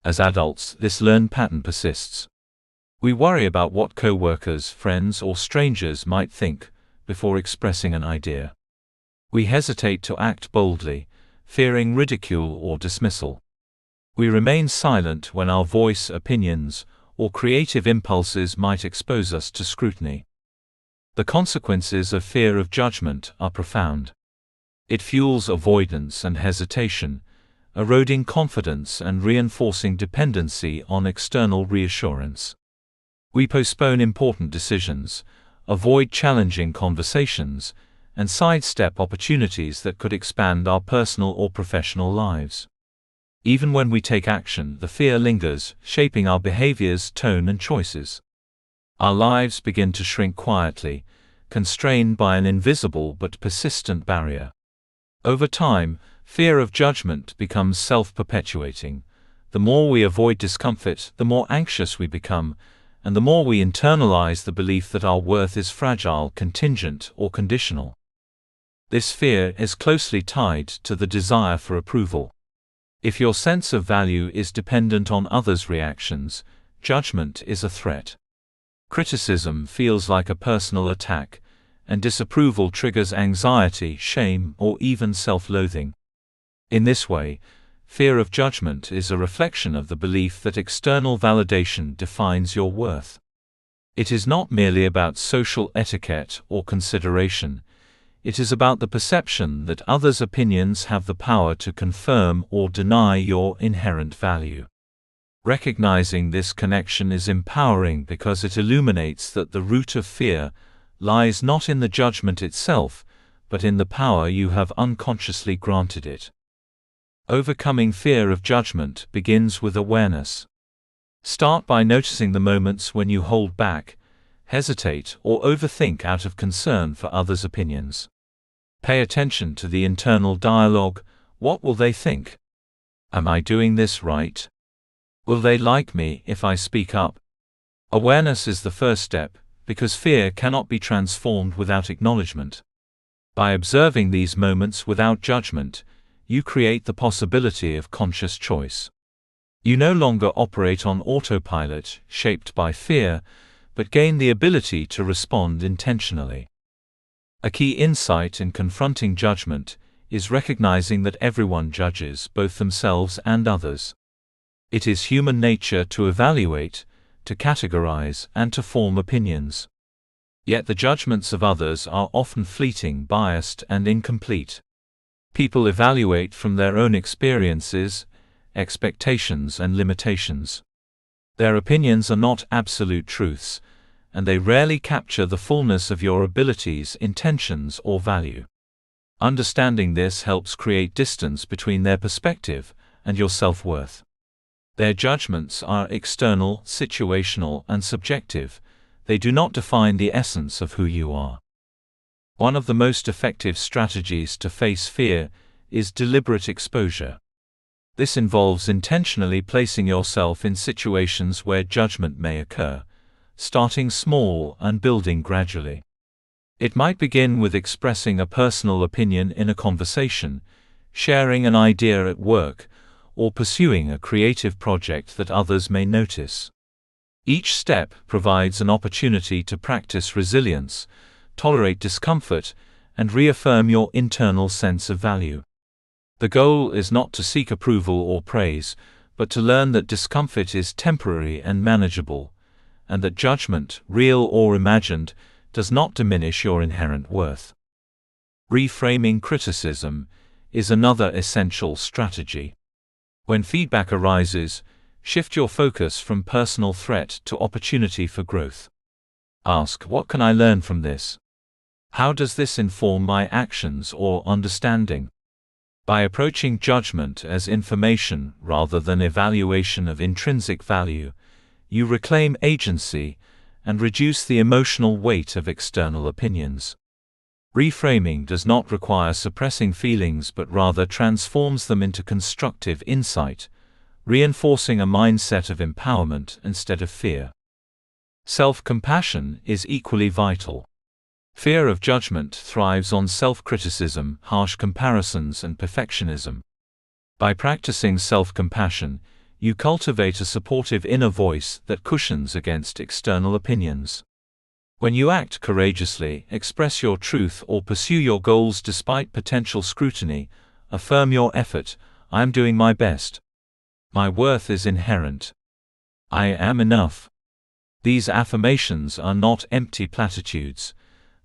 As adults, this learned pattern persists. We worry about what co-workers, friends, or strangers might think before expressing an idea. We hesitate to act boldly, fearing ridicule or dismissal. We remain silent when our voice, opinions, or creative impulses might expose us to scrutiny. The consequences of fear of judgment are profound. It fuels avoidance and hesitation, eroding confidence and reinforcing dependency on external reassurance. We postpone important decisions, avoid challenging conversations, and sidestep opportunities that could expand our personal or professional lives. Even when we take action, the fear lingers, shaping our behaviors, tone, and choices. Our lives begin to shrink quietly, constrained by an invisible but persistent barrier. Over time, fear of judgment becomes self-perpetuating, The more we avoid discomfort, the more anxious we become, and the more we internalize the belief that our worth is fragile, contingent, or conditional. This fear is closely tied to the desire for approval. If your sense of value is dependent on others' reactions, judgment is a threat. Criticism feels like a personal attack, and disapproval triggers anxiety, shame, or even self-loathing. In this way, fear of judgment is a reflection of the belief that external validation defines your worth. It is not merely about social etiquette or consideration. It is about the perception that others' opinions have the power to confirm or deny your inherent value. Recognizing this connection is empowering because it illuminates that the root of fear lies not in the judgment itself, but in the power you have unconsciously granted it. Overcoming fear of judgment begins with awareness. Start by noticing the moments when you hold back, hesitate, or overthink out of concern for others' opinions. Pay attention to the internal dialogue. What will they think? Am I doing this right? Will they like me if I speak up? Awareness is the first step, because fear cannot be transformed without acknowledgement. By observing these moments without judgment, you create the possibility of conscious choice. You no longer operate on autopilot, shaped by fear, but gain the ability to respond intentionally. A key insight in confronting judgment is recognizing that everyone judges both themselves and others. It is human nature to evaluate, to categorize, and to form opinions. Yet the judgments of others are often fleeting, biased, and incomplete. People evaluate from their own experiences, expectations, and limitations. Their opinions are not absolute truths, and they rarely capture the fullness of your abilities, intentions, or value. Understanding this helps create distance between their perspective and your self-worth. Their judgments are external, situational, and subjective. They do not define the essence of who you are. One of the most effective strategies to face fear is deliberate exposure. This involves intentionally placing yourself in situations where judgment may occur, starting small and building gradually. It might begin with expressing a personal opinion in a conversation, sharing an idea at work, or pursuing a creative project that others may notice. Each step provides an opportunity to practice resilience, tolerate discomfort, and reaffirm your internal sense of value. The goal is not to seek approval or praise, but to learn that discomfort is temporary and manageable, and that judgment, real or imagined, does not diminish your inherent worth. Reframing criticism is another essential strategy. When feedback arises, shift your focus from personal threat to opportunity for growth. Ask, what can I learn from this? How does this inform my actions or understanding? By approaching judgment as information rather than evaluation of intrinsic value, you reclaim agency and reduce the emotional weight of external opinions. Reframing does not require suppressing feelings but rather transforms them into constructive insight, reinforcing a mindset of empowerment instead of fear. Self-compassion is equally vital. Fear of judgment thrives on self-criticism, harsh comparisons, and perfectionism. By practicing self-compassion, you cultivate a supportive inner voice that cushions against external opinions. When you act courageously, express your truth, or pursue your goals despite potential scrutiny, affirm your effort. I am doing my best. My worth is inherent. I am enough. These affirmations are not empty platitudes.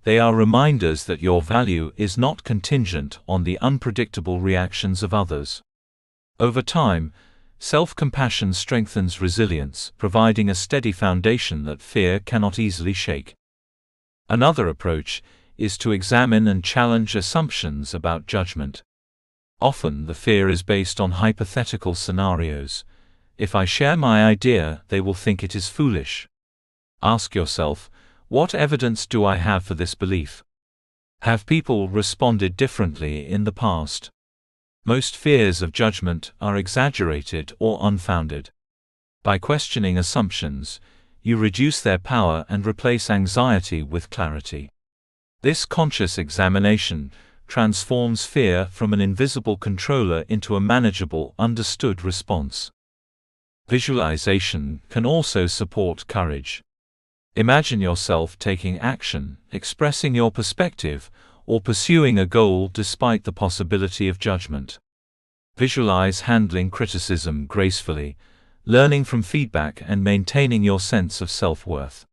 They are reminders that your value is not contingent on the unpredictable reactions of others. Over time, self-compassion strengthens resilience, providing a steady foundation that fear cannot easily shake. Another approach is to examine and challenge assumptions about judgment. Often the fear is based on hypothetical scenarios. If I share my idea, they will think it is foolish. Ask yourself, what evidence do I have for this belief? Have people responded differently in the past? Most fears of judgment are exaggerated or unfounded. By questioning assumptions, you reduce their power and replace anxiety with clarity. This conscious examination transforms fear from an invisible controller into a manageable, understood response. Visualization can also support courage. Imagine yourself taking action, expressing your perspective, or pursuing a goal despite the possibility of judgment. Visualize handling criticism gracefully, learning from feedback and maintaining your sense of self-worth.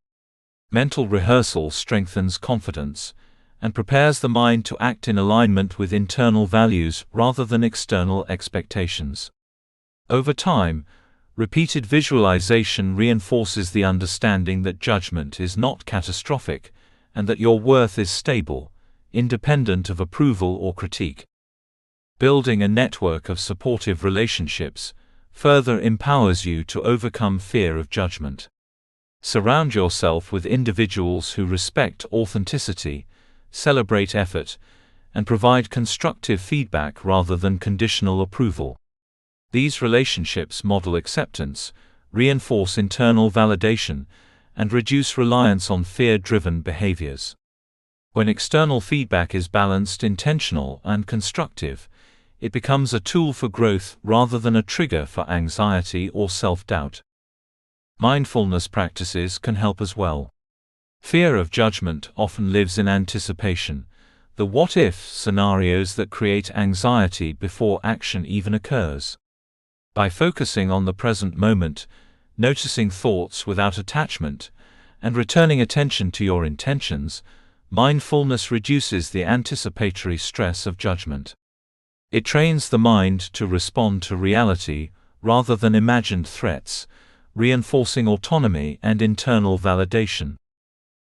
Mental rehearsal strengthens confidence and prepares the mind to act in alignment with internal values rather than external expectations. Over time, repeated visualization reinforces the understanding that judgment is not catastrophic and that your worth is stable, independent of approval or critique. Building a network of supportive relationships further empowers you to overcome fear of judgment. Surround yourself with individuals who respect authenticity, celebrate effort, and provide constructive feedback rather than conditional approval. These relationships model acceptance, reinforce internal validation, and reduce reliance on fear-driven behaviors. When external feedback is balanced, intentional, and constructive, it becomes a tool for growth rather than a trigger for anxiety or self-doubt. Mindfulness practices can help as well. Fear of judgment often lives in anticipation, the what-if scenarios that create anxiety before action even occurs. By focusing on the present moment, noticing thoughts without attachment, and returning attention to your intentions, mindfulness reduces the anticipatory stress of judgment. It trains the mind to respond to reality rather than imagined threats, reinforcing autonomy and internal validation.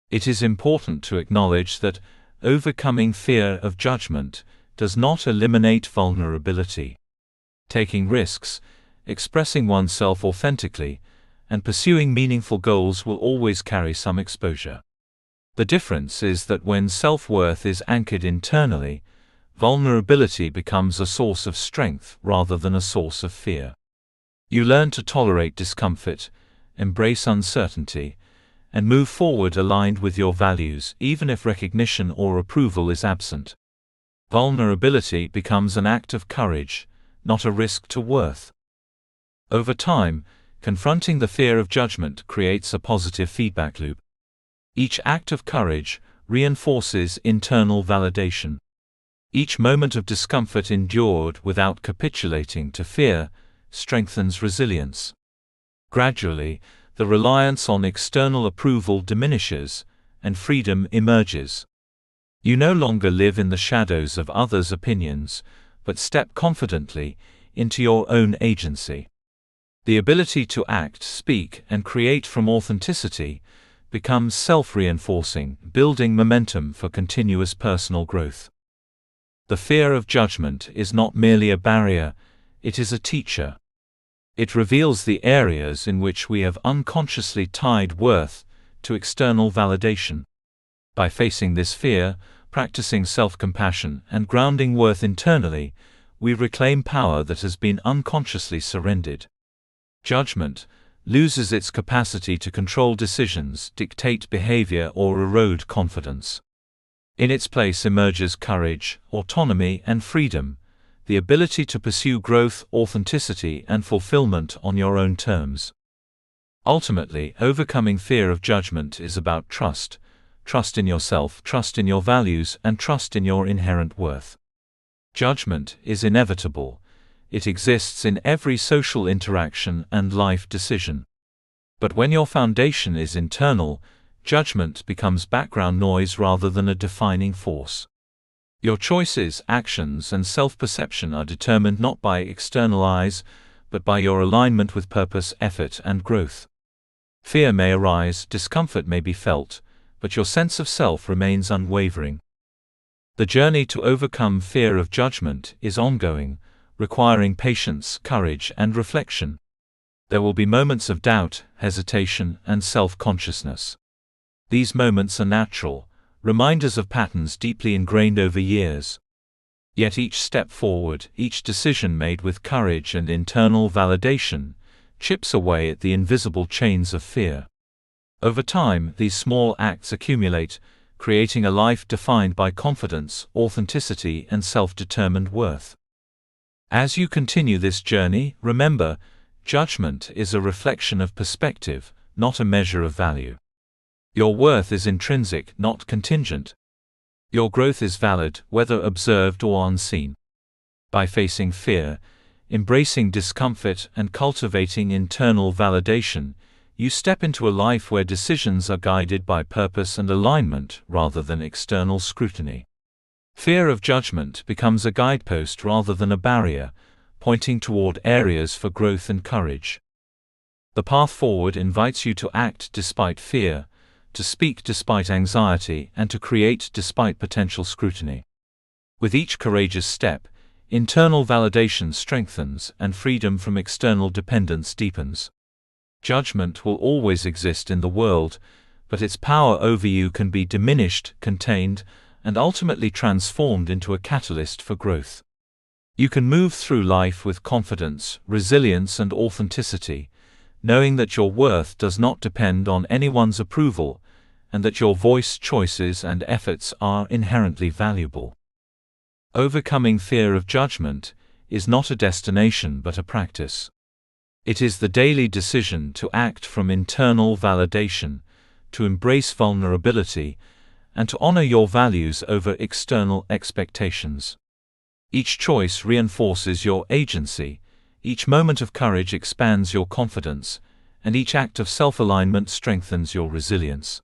It is important to acknowledge that overcoming fear of judgment does not eliminate vulnerability. Taking risks, expressing oneself authentically, and pursuing meaningful goals will always carry some exposure. The difference is that when self-worth is anchored internally, vulnerability becomes a source of strength rather than a source of fear. You learn to tolerate discomfort, embrace uncertainty, and move forward aligned with your values even if recognition or approval is absent. Vulnerability becomes an act of courage, not a risk to worth. Over time, confronting the fear of judgment creates a positive feedback loop. Each act of courage reinforces internal validation. Each moment of discomfort endured without capitulating to fear strengthens resilience. Gradually, the reliance on external approval diminishes, and freedom emerges. You no longer live in the shadows of others' opinions, but step confidently into your own agency. The ability to act, speak, and create from authenticity becomes self-reinforcing, building momentum for continuous personal growth. The fear of judgment is not merely a barrier, it is a teacher. It reveals the areas in which we have unconsciously tied worth to external validation. By facing this fear, practicing self-compassion, and grounding worth internally, we reclaim power that has been unconsciously surrendered. Judgment loses its capacity to control decisions, dictate behavior, or erode confidence. In its place emerges courage, autonomy, and freedom, the ability to pursue growth, authenticity, and fulfillment on your own terms. Ultimately, overcoming fear of judgment is about trust. Trust in yourself, trust in your values, and trust in your inherent worth. Judgment is inevitable. It exists in every social interaction and life decision. But when your foundation is internal, judgment becomes background noise rather than a defining force. Your choices, actions, and self-perception are determined not by external eyes, but by your alignment with purpose, effort, and growth. Fear may arise, discomfort may be felt, but your sense of self remains unwavering. The journey to overcome fear of judgment is ongoing, requiring patience, courage, and reflection. There will be moments of doubt, hesitation, and self-consciousness. These moments are natural, reminders of patterns deeply ingrained over years. Yet each step forward, each decision made with courage and internal validation, chips away at the invisible chains of fear. Over time, these small acts accumulate, creating a life defined by confidence, authenticity, and self-determined worth. As you continue this journey, remember, judgment is a reflection of perspective, not a measure of value. Your worth is intrinsic, not contingent. Your growth is valid, whether observed or unseen. By facing fear, embracing discomfort, and cultivating internal validation, you step into a life where decisions are guided by purpose and alignment rather than external scrutiny. Fear of judgment becomes a guidepost rather than a barrier, pointing toward areas for growth and courage. The path forward invites you to act despite fear, to speak despite anxiety, and to create despite potential scrutiny. With each courageous step, internal validation strengthens and freedom from external dependence deepens. Judgment will always exist in the world, but its power over you can be diminished, contained, and ultimately transformed into a catalyst for growth. You can move through life with confidence, resilience, and authenticity, knowing that your worth does not depend on anyone's approval, and that your voice, choices, and efforts are inherently valuable. Overcoming fear of judgment is not a destination but a practice. It is the daily decision to act from internal validation, to embrace vulnerability, and to honor your values over external expectations. Each choice reinforces your agency, each moment of courage expands your confidence, and each act of self-alignment strengthens your resilience.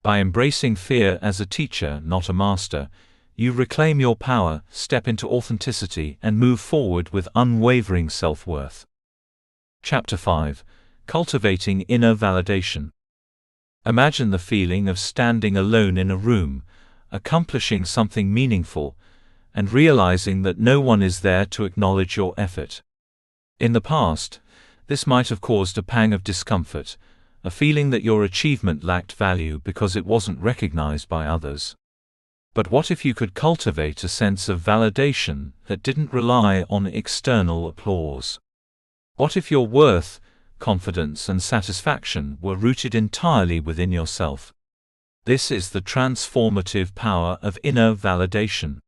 By embracing fear as a teacher, not a master, you reclaim your power, step into authenticity, and move forward with unwavering self-worth. Chapter 5: Cultivating Inner Validation. Imagine the feeling of standing alone in a room, accomplishing something meaningful, and realizing that no one is there to acknowledge your effort. In the past, this might have caused a pang of discomfort, a feeling that your achievement lacked value because it wasn't recognized by others. But what if you could cultivate a sense of validation that didn't rely on external applause? What if your worth, confidence, and satisfaction were rooted entirely within yourself? This is the transformative power of inner validation.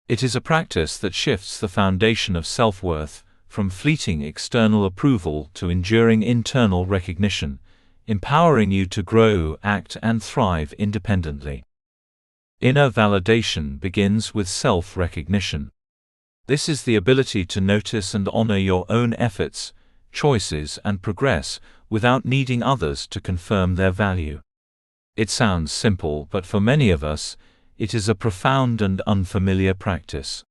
It is a practice that shifts the foundation of self-worth from fleeting external approval to enduring internal recognition, empowering you to grow, act, and thrive independently. Inner validation begins with self-recognition. This is the ability to notice and honor your own efforts, choices, and progress without needing others to confirm their value. It sounds simple, but for many of us, it is a profound and unfamiliar practice.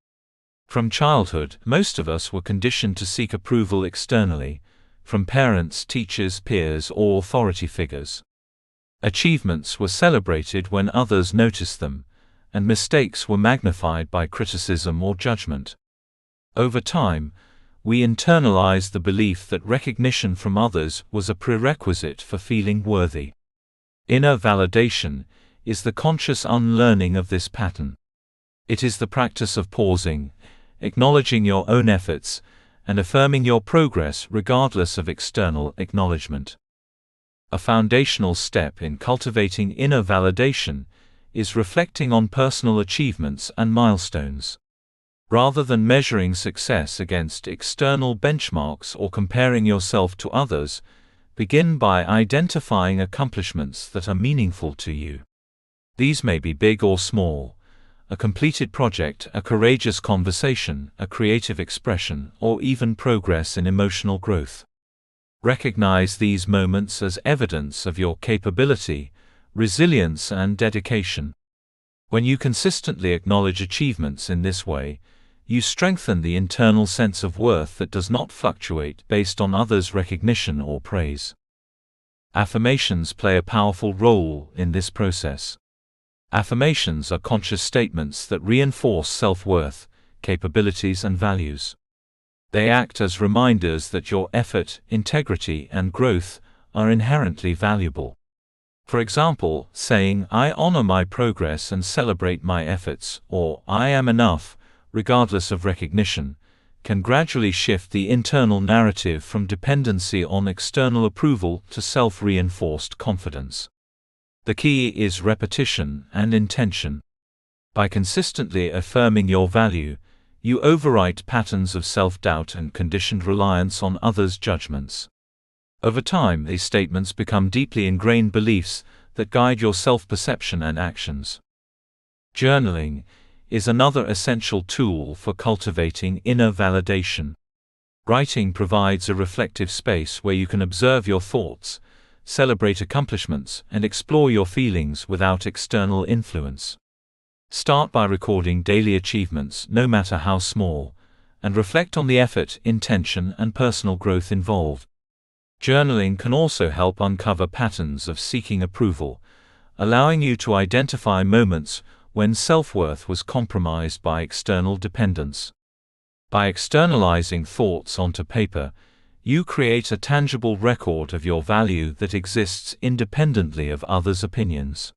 From childhood, most of us were conditioned to seek approval externally, from parents, teachers, peers, or authority figures. Achievements were celebrated when others noticed them, and mistakes were magnified by criticism or judgment. Over time, we internalized the belief that recognition from others was a prerequisite for feeling worthy. Inner validation is the conscious unlearning of this pattern. It is the practice of pausing, acknowledging your own efforts, and affirming your progress regardless of external acknowledgement. A foundational step in cultivating inner validation is reflecting on personal achievements and milestones. Rather than measuring success against external benchmarks or comparing yourself to others, begin by identifying accomplishments that are meaningful to you. These may be big or small: a completed project, a courageous conversation, a creative expression, or even progress in emotional growth. Recognize these moments as evidence of your capability, resilience, and dedication. When you consistently acknowledge achievements in this way, you strengthen the internal sense of worth that does not fluctuate based on others' recognition or praise. Affirmations play a powerful role in this process. Affirmations are conscious statements that reinforce self-worth, capabilities, and values. They act as reminders that your effort, integrity, and growth are inherently valuable. For example, saying, "I honor my progress and celebrate my efforts," or "I am enough," regardless of recognition, can gradually shift the internal narrative from dependency on external approval to self-reinforced confidence. The key is repetition and intention. By consistently affirming your value, you overwrite patterns of self-doubt and conditioned reliance on others' judgments. Over time, these statements become deeply ingrained beliefs that guide your self-perception and actions. Journaling is another essential tool for cultivating inner validation. Writing provides a reflective space where you can observe your thoughts, celebrate accomplishments, and explore your feelings without external influence. Start by recording daily achievements, no matter how small, and reflect on the effort, intention, and personal growth involved. Journaling can also help uncover patterns of seeking approval, allowing you to identify moments when self-worth was compromised by external dependence. By externalizing thoughts onto paper, you create a tangible record of your value that exists independently of others' opinions.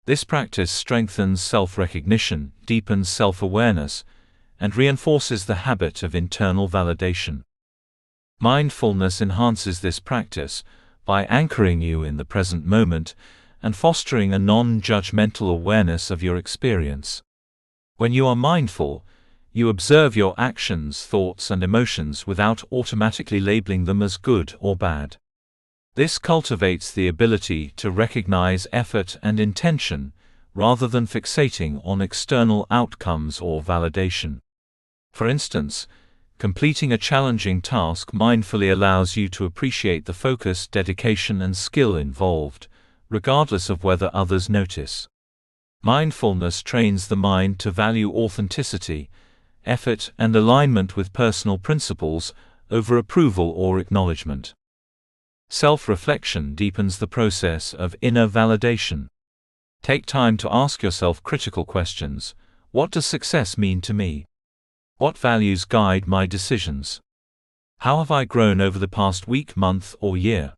This practice strengthens self-recognition, deepens self-awareness, and reinforces the habit of internal validation. Mindfulness enhances this practice by anchoring you in the present moment and fostering a non-judgmental awareness of your experience. When you are mindful, you observe your actions, thoughts, and emotions without automatically labeling them as good or bad. This cultivates the ability to recognize effort and intention, rather than fixating on external outcomes or validation. For instance, completing a challenging task mindfully allows you to appreciate the focus, dedication, and skill involved, regardless of whether others notice. Mindfulness trains the mind to value authenticity, effort, and alignment with personal principles over approval or acknowledgement. Self-reflection deepens the process of inner validation. Take time to ask yourself critical questions. What does success mean to me? What values guide my decisions? How have I grown over the past week, month, or year?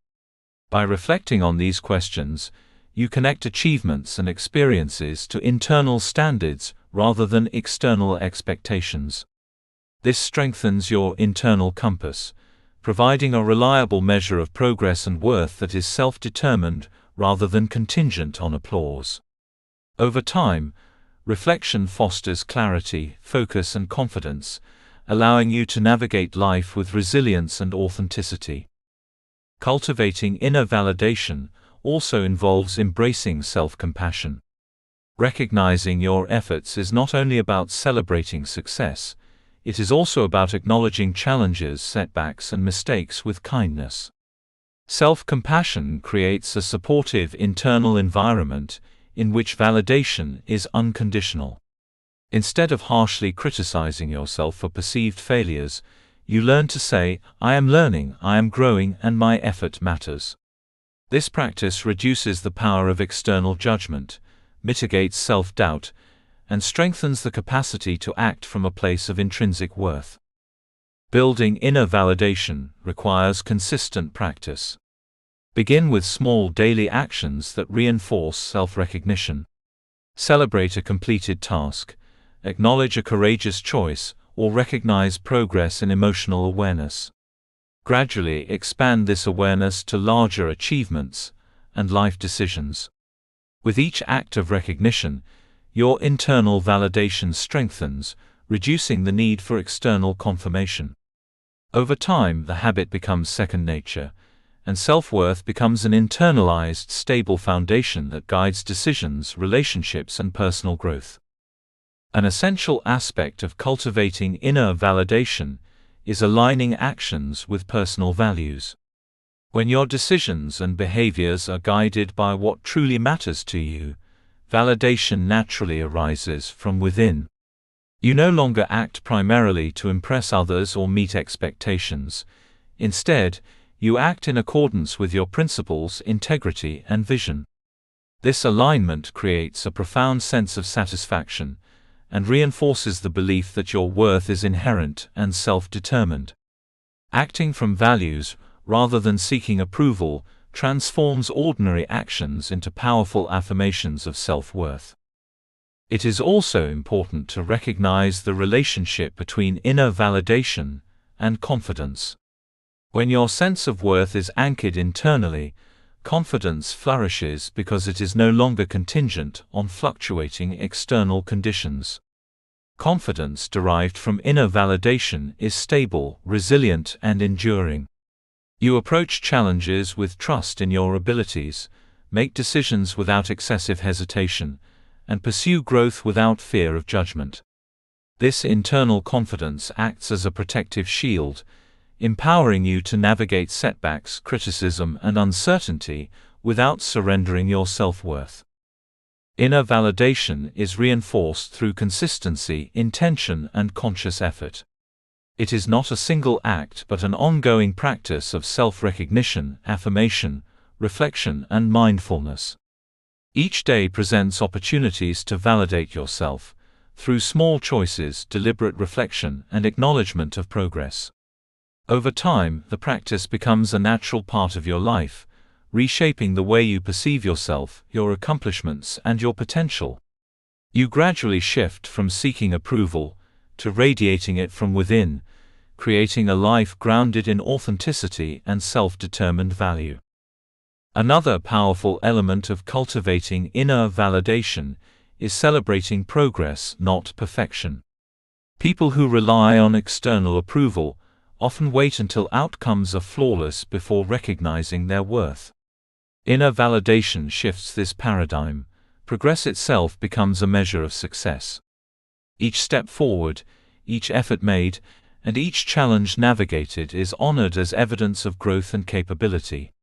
By reflecting on these questions, you connect achievements and experiences to internal standards rather than external expectations. This strengthens your internal compass, providing a reliable measure of progress and worth that is self-determined rather than contingent on applause. Over time, reflection fosters clarity, focus, and confidence, allowing you to navigate life with resilience and authenticity. Cultivating inner validation also involves embracing self-compassion. Recognizing your efforts is not only about celebrating success, it is also about acknowledging challenges, setbacks, and mistakes with kindness. Self-compassion creates a supportive internal environment in which validation is unconditional. Instead of harshly criticizing yourself for perceived failures, you learn to say, "I am learning, I am growing, and my effort matters." This practice reduces the power of external judgment, mitigates self-doubt, and strengthens the capacity to act from a place of intrinsic worth. Building inner validation requires consistent practice. Begin with small daily actions that reinforce self-recognition. Celebrate a completed task, acknowledge a courageous choice, or recognize progress in emotional awareness. Gradually expand this awareness to larger achievements and life decisions. With each act of recognition, your internal validation strengthens, reducing the need for external confirmation. Over time, the habit becomes second nature, and self-worth becomes an internalized, stable foundation that guides decisions, relationships, and personal growth. An essential aspect of cultivating inner validation is aligning actions with personal values. When your decisions and behaviors are guided by what truly matters to you, validation naturally arises from within. You no longer act primarily to impress others or meet expectations. Instead, you act in accordance with your principles, integrity, and vision. This alignment creates a profound sense of satisfaction and reinforces the belief that your worth is inherent and self-determined. Acting from values, rather than seeking approval, transforms ordinary actions into powerful affirmations of self-worth. It is also important to recognize the relationship between inner validation and confidence. When your sense of worth is anchored internally, confidence flourishes because it is no longer contingent on fluctuating external conditions. Confidence derived from inner validation is stable, resilient, and enduring. You approach challenges with trust in your abilities, make decisions without excessive hesitation, and pursue growth without fear of judgment. This internal confidence acts as a protective shield, empowering you to navigate setbacks, criticism, and uncertainty without surrendering your self-worth. Inner validation is reinforced through consistency, intention, and conscious effort. It is not a single act but an ongoing practice of self-recognition, affirmation, reflection, and mindfulness. Each day presents opportunities to validate yourself, through small choices, deliberate reflection, and acknowledgement of progress. Over time, the practice becomes a natural part of your life, reshaping the way you perceive yourself, your accomplishments, and your potential. You gradually shift from seeking approval to radiating it from within, creating a life grounded in authenticity and self-determined value. Another powerful element of cultivating inner validation is celebrating progress, not perfection. People who rely on external approval often wait until outcomes are flawless before recognizing their worth. Inner validation shifts this paradigm. Progress itself becomes a measure of success. Each step forward, each effort made, and each challenge navigated is honored as evidence of growth and capability.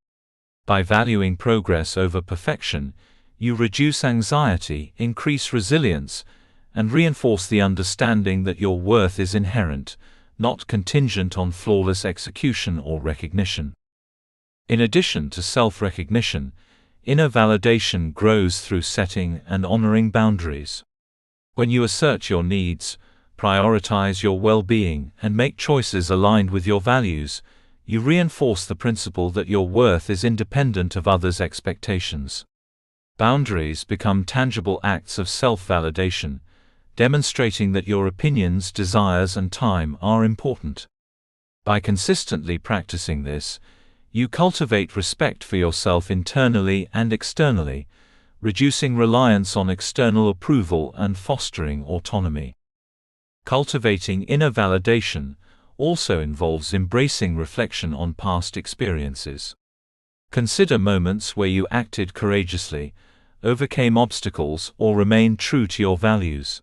By valuing progress over perfection, you reduce anxiety, increase resilience, and reinforce the understanding that your worth is inherent, not contingent on flawless execution or recognition. In addition to self-recognition, inner validation grows through setting and honoring boundaries. When you assert your needs, prioritize your well-being, and make choices aligned with your values, you reinforce the principle that your worth is independent of others' expectations. Boundaries become tangible acts of self-validation, demonstrating that your opinions, desires, and time are important. By consistently practicing this, you cultivate respect for yourself internally and externally, reducing reliance on external approval and fostering autonomy. Cultivating inner validation also involves embracing reflection on past experiences. Consider moments where you acted courageously, overcame obstacles, or remained true to your values.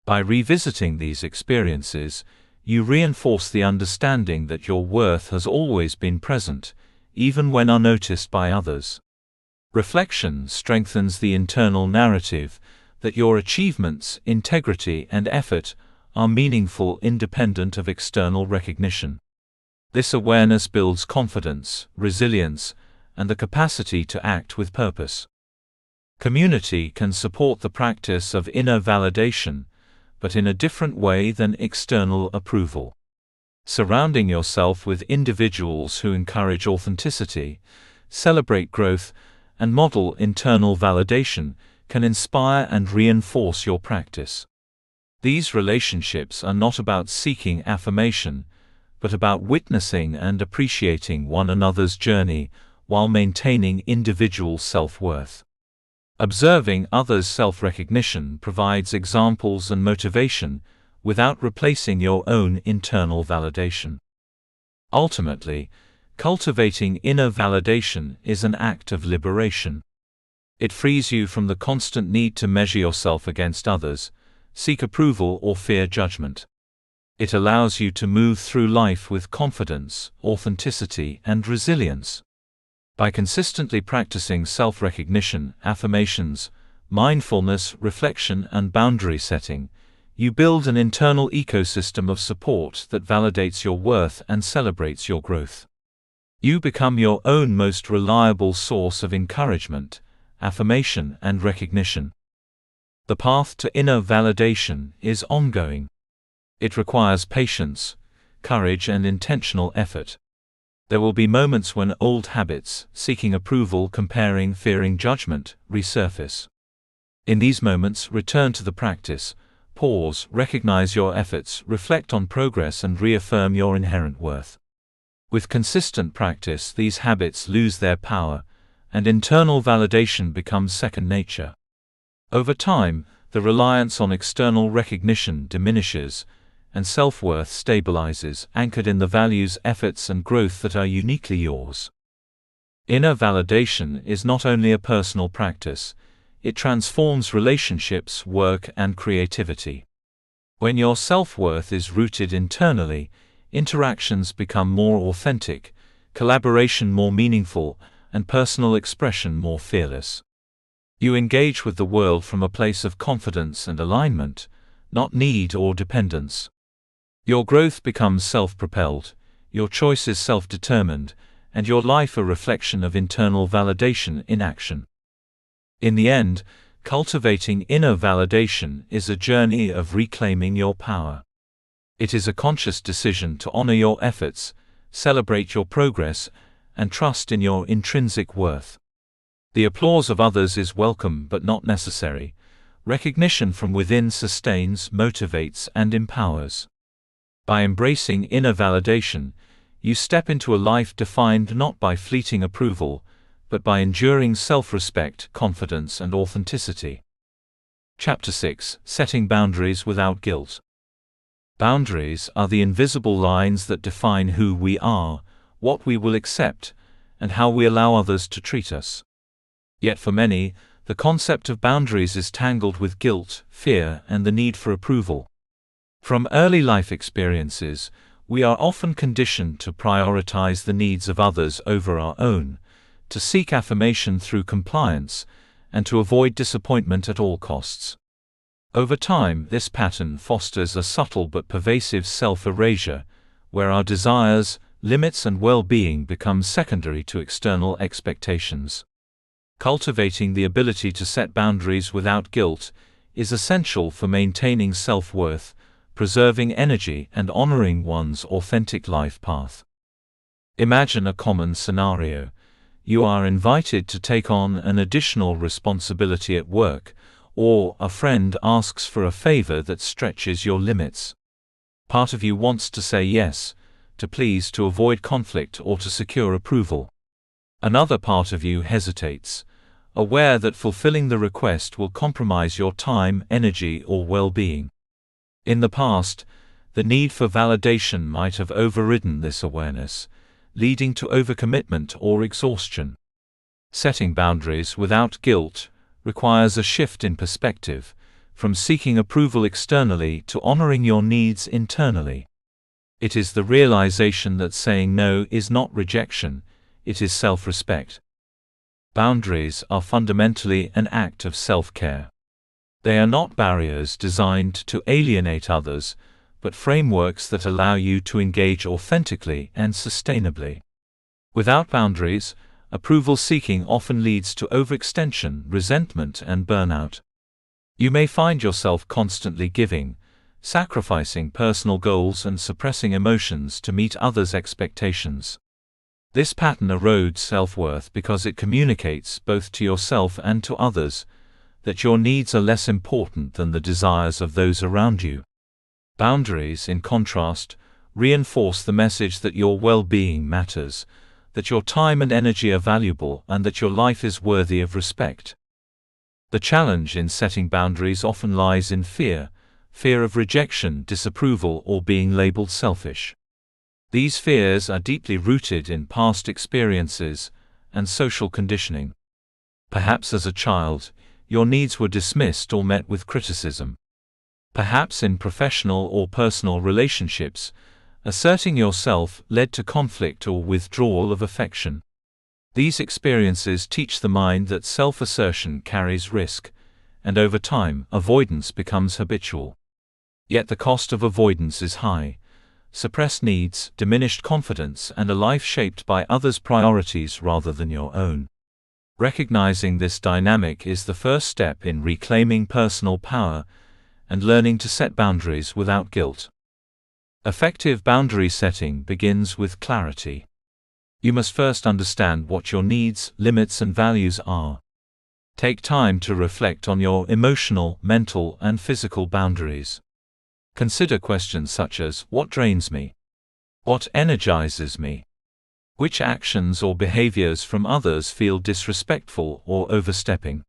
By revisiting these experiences, you reinforce the understanding that your worth has always been present, even when unnoticed by others. Reflection strengthens the internal narrative that your achievements, integrity, and effort are meaningful independent of external recognition. This awareness builds confidence, resilience, and the capacity to act with purpose. Community can support the practice of inner validation, but in a different way than external approval. Surrounding yourself with individuals who encourage authenticity, celebrate growth, and model internal validation can inspire and reinforce your practice. These relationships are not about seeking affirmation, but about witnessing and appreciating one another's journey while maintaining individual self-worth. Observing others' self-recognition provides examples and motivation without replacing your own internal validation. Ultimately, cultivating inner validation is an act of liberation. It frees you from the constant need to measure yourself against others, seek approval, or fear judgment. It allows you to move through life with confidence, authenticity, and resilience. By consistently practicing self-recognition, affirmations, mindfulness, reflection, and boundary setting, you build an internal ecosystem of support that validates your worth and celebrates your growth. You become your own most reliable source of encouragement, affirmation, and recognition. The path to inner validation is ongoing. It requires patience, courage, and intentional effort. There will be moments when old habits, seeking approval, comparing, fearing judgment, resurface. In these moments, return to the practice, pause, recognize your efforts, reflect on progress, and reaffirm your inherent worth. With consistent practice, these habits lose their power, and internal validation becomes second nature. Over time, the reliance on external recognition diminishes, and self-worth stabilizes, anchored in the values, efforts, and growth that are uniquely yours. Inner validation is not only a personal practice, it transforms relationships, work, and creativity. When your self-worth is rooted internally, interactions become more authentic, collaboration more meaningful, and personal expression more fearless. You engage with the world from a place of confidence and alignment, not need or dependence. Your growth becomes self-propelled, your choices self-determined, and your life a reflection of internal validation in action. In the end, cultivating inner validation is a journey of reclaiming your power. It is a conscious decision to honor your efforts, celebrate your progress, and trust in your intrinsic worth. The applause of others is welcome but not necessary. Recognition from within sustains, motivates, and empowers. By embracing inner validation, you step into a life defined not by fleeting approval, but by enduring self-respect, confidence, and authenticity. Chapter 6: Setting Boundaries Without Guilt. Boundaries are the invisible lines that define who we are, what we will accept, and how we allow others to treat us. Yet for many, the concept of boundaries is tangled with guilt, fear, and the need for approval. From early life experiences, we are often conditioned to prioritize the needs of others over our own, to seek affirmation through compliance, and to avoid disappointment at all costs. Over time, this pattern fosters a subtle but pervasive self-erasure, where our desires, limits, and well-being become secondary to external expectations. Cultivating the ability to set boundaries without guilt is essential for maintaining self-worth, preserving energy, and honoring one's authentic life path. Imagine a common scenario. You are invited to take on an additional responsibility at work, or a friend asks for a favor that stretches your limits. Part of you wants to say yes, to please, to avoid conflict, or to secure approval. Another part of you hesitates, aware that fulfilling the request will compromise your time, energy, or well-being. In the past, the need for validation might have overridden this awareness, leading to overcommitment or exhaustion. Setting boundaries without guilt requires a shift in perspective, from seeking approval externally to honoring your needs internally. It is the realization that saying no is not rejection, it is self-respect. Boundaries are fundamentally an act of self-care. They are not barriers designed to alienate others, but frameworks that allow you to engage authentically and sustainably. Without boundaries, approval-seeking often leads to overextension, resentment, and burnout. You may find yourself constantly giving, sacrificing personal goals and suppressing emotions to meet others' expectations. This pattern erodes self-worth because it communicates, both to yourself and to others, that your needs are less important than the desires of those around you. Boundaries, in contrast, reinforce the message that your well-being matters, that your time and energy are valuable, and that your life is worthy of respect. The challenge in setting boundaries often lies in fear of rejection, disapproval, or being labeled selfish. These fears are deeply rooted in past experiences and social conditioning. Perhaps as a child, your needs were dismissed or met with criticism. Perhaps in professional or personal relationships, asserting yourself led to conflict or withdrawal of affection. These experiences teach the mind that self-assertion carries risk, and over time, avoidance becomes habitual. Yet the cost of avoidance is high: suppressed needs, diminished confidence, and a life shaped by others' priorities rather than your own. Recognizing this dynamic is the first step in reclaiming personal power and learning to set boundaries without guilt. Effective boundary setting begins with clarity. You must first understand what your needs, limits, and values are. Take time to reflect on your emotional, mental, and physical boundaries. Consider questions such as, what drains me? What energizes me? Which actions or behaviors from others feel disrespectful or overstepping?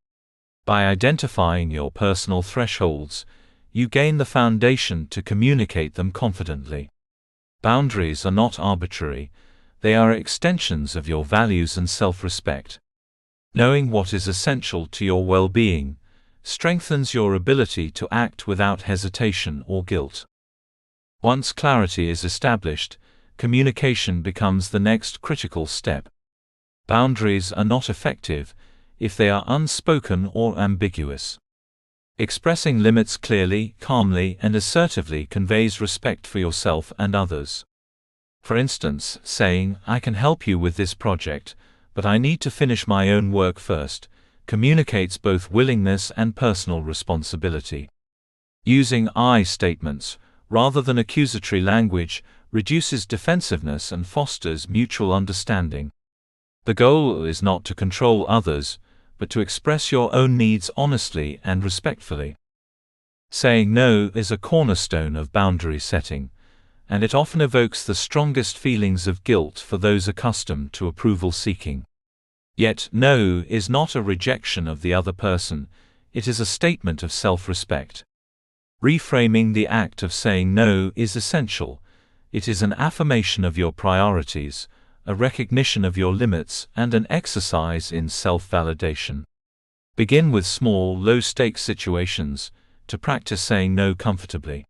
By identifying your personal thresholds, you gain the foundation to communicate them confidently. Boundaries are not arbitrary, they are extensions of your values and self-respect. Knowing what is essential to your well-being strengthens your ability to act without hesitation or guilt. Once clarity is established, communication becomes the next critical step. Boundaries are not effective if they are unspoken or ambiguous. Expressing limits clearly, calmly, and assertively conveys respect for yourself and others. For instance, saying, "I can help you with this project, but I need to finish my own work first," communicates both willingness and personal responsibility. Using "I" statements, rather than accusatory language, reduces defensiveness and fosters mutual understanding. The goal is not to control others, but to express your own needs honestly and respectfully. Saying no is a cornerstone of boundary setting, and it often evokes the strongest feelings of guilt for those accustomed to approval seeking. Yet, no is not a rejection of the other person, it is a statement of self-respect. Reframing the act of saying no is essential. It is an affirmation of your priorities, a recognition of your limits, and an exercise in self-validation. Begin with small, low-stakes situations to practice saying no comfortably.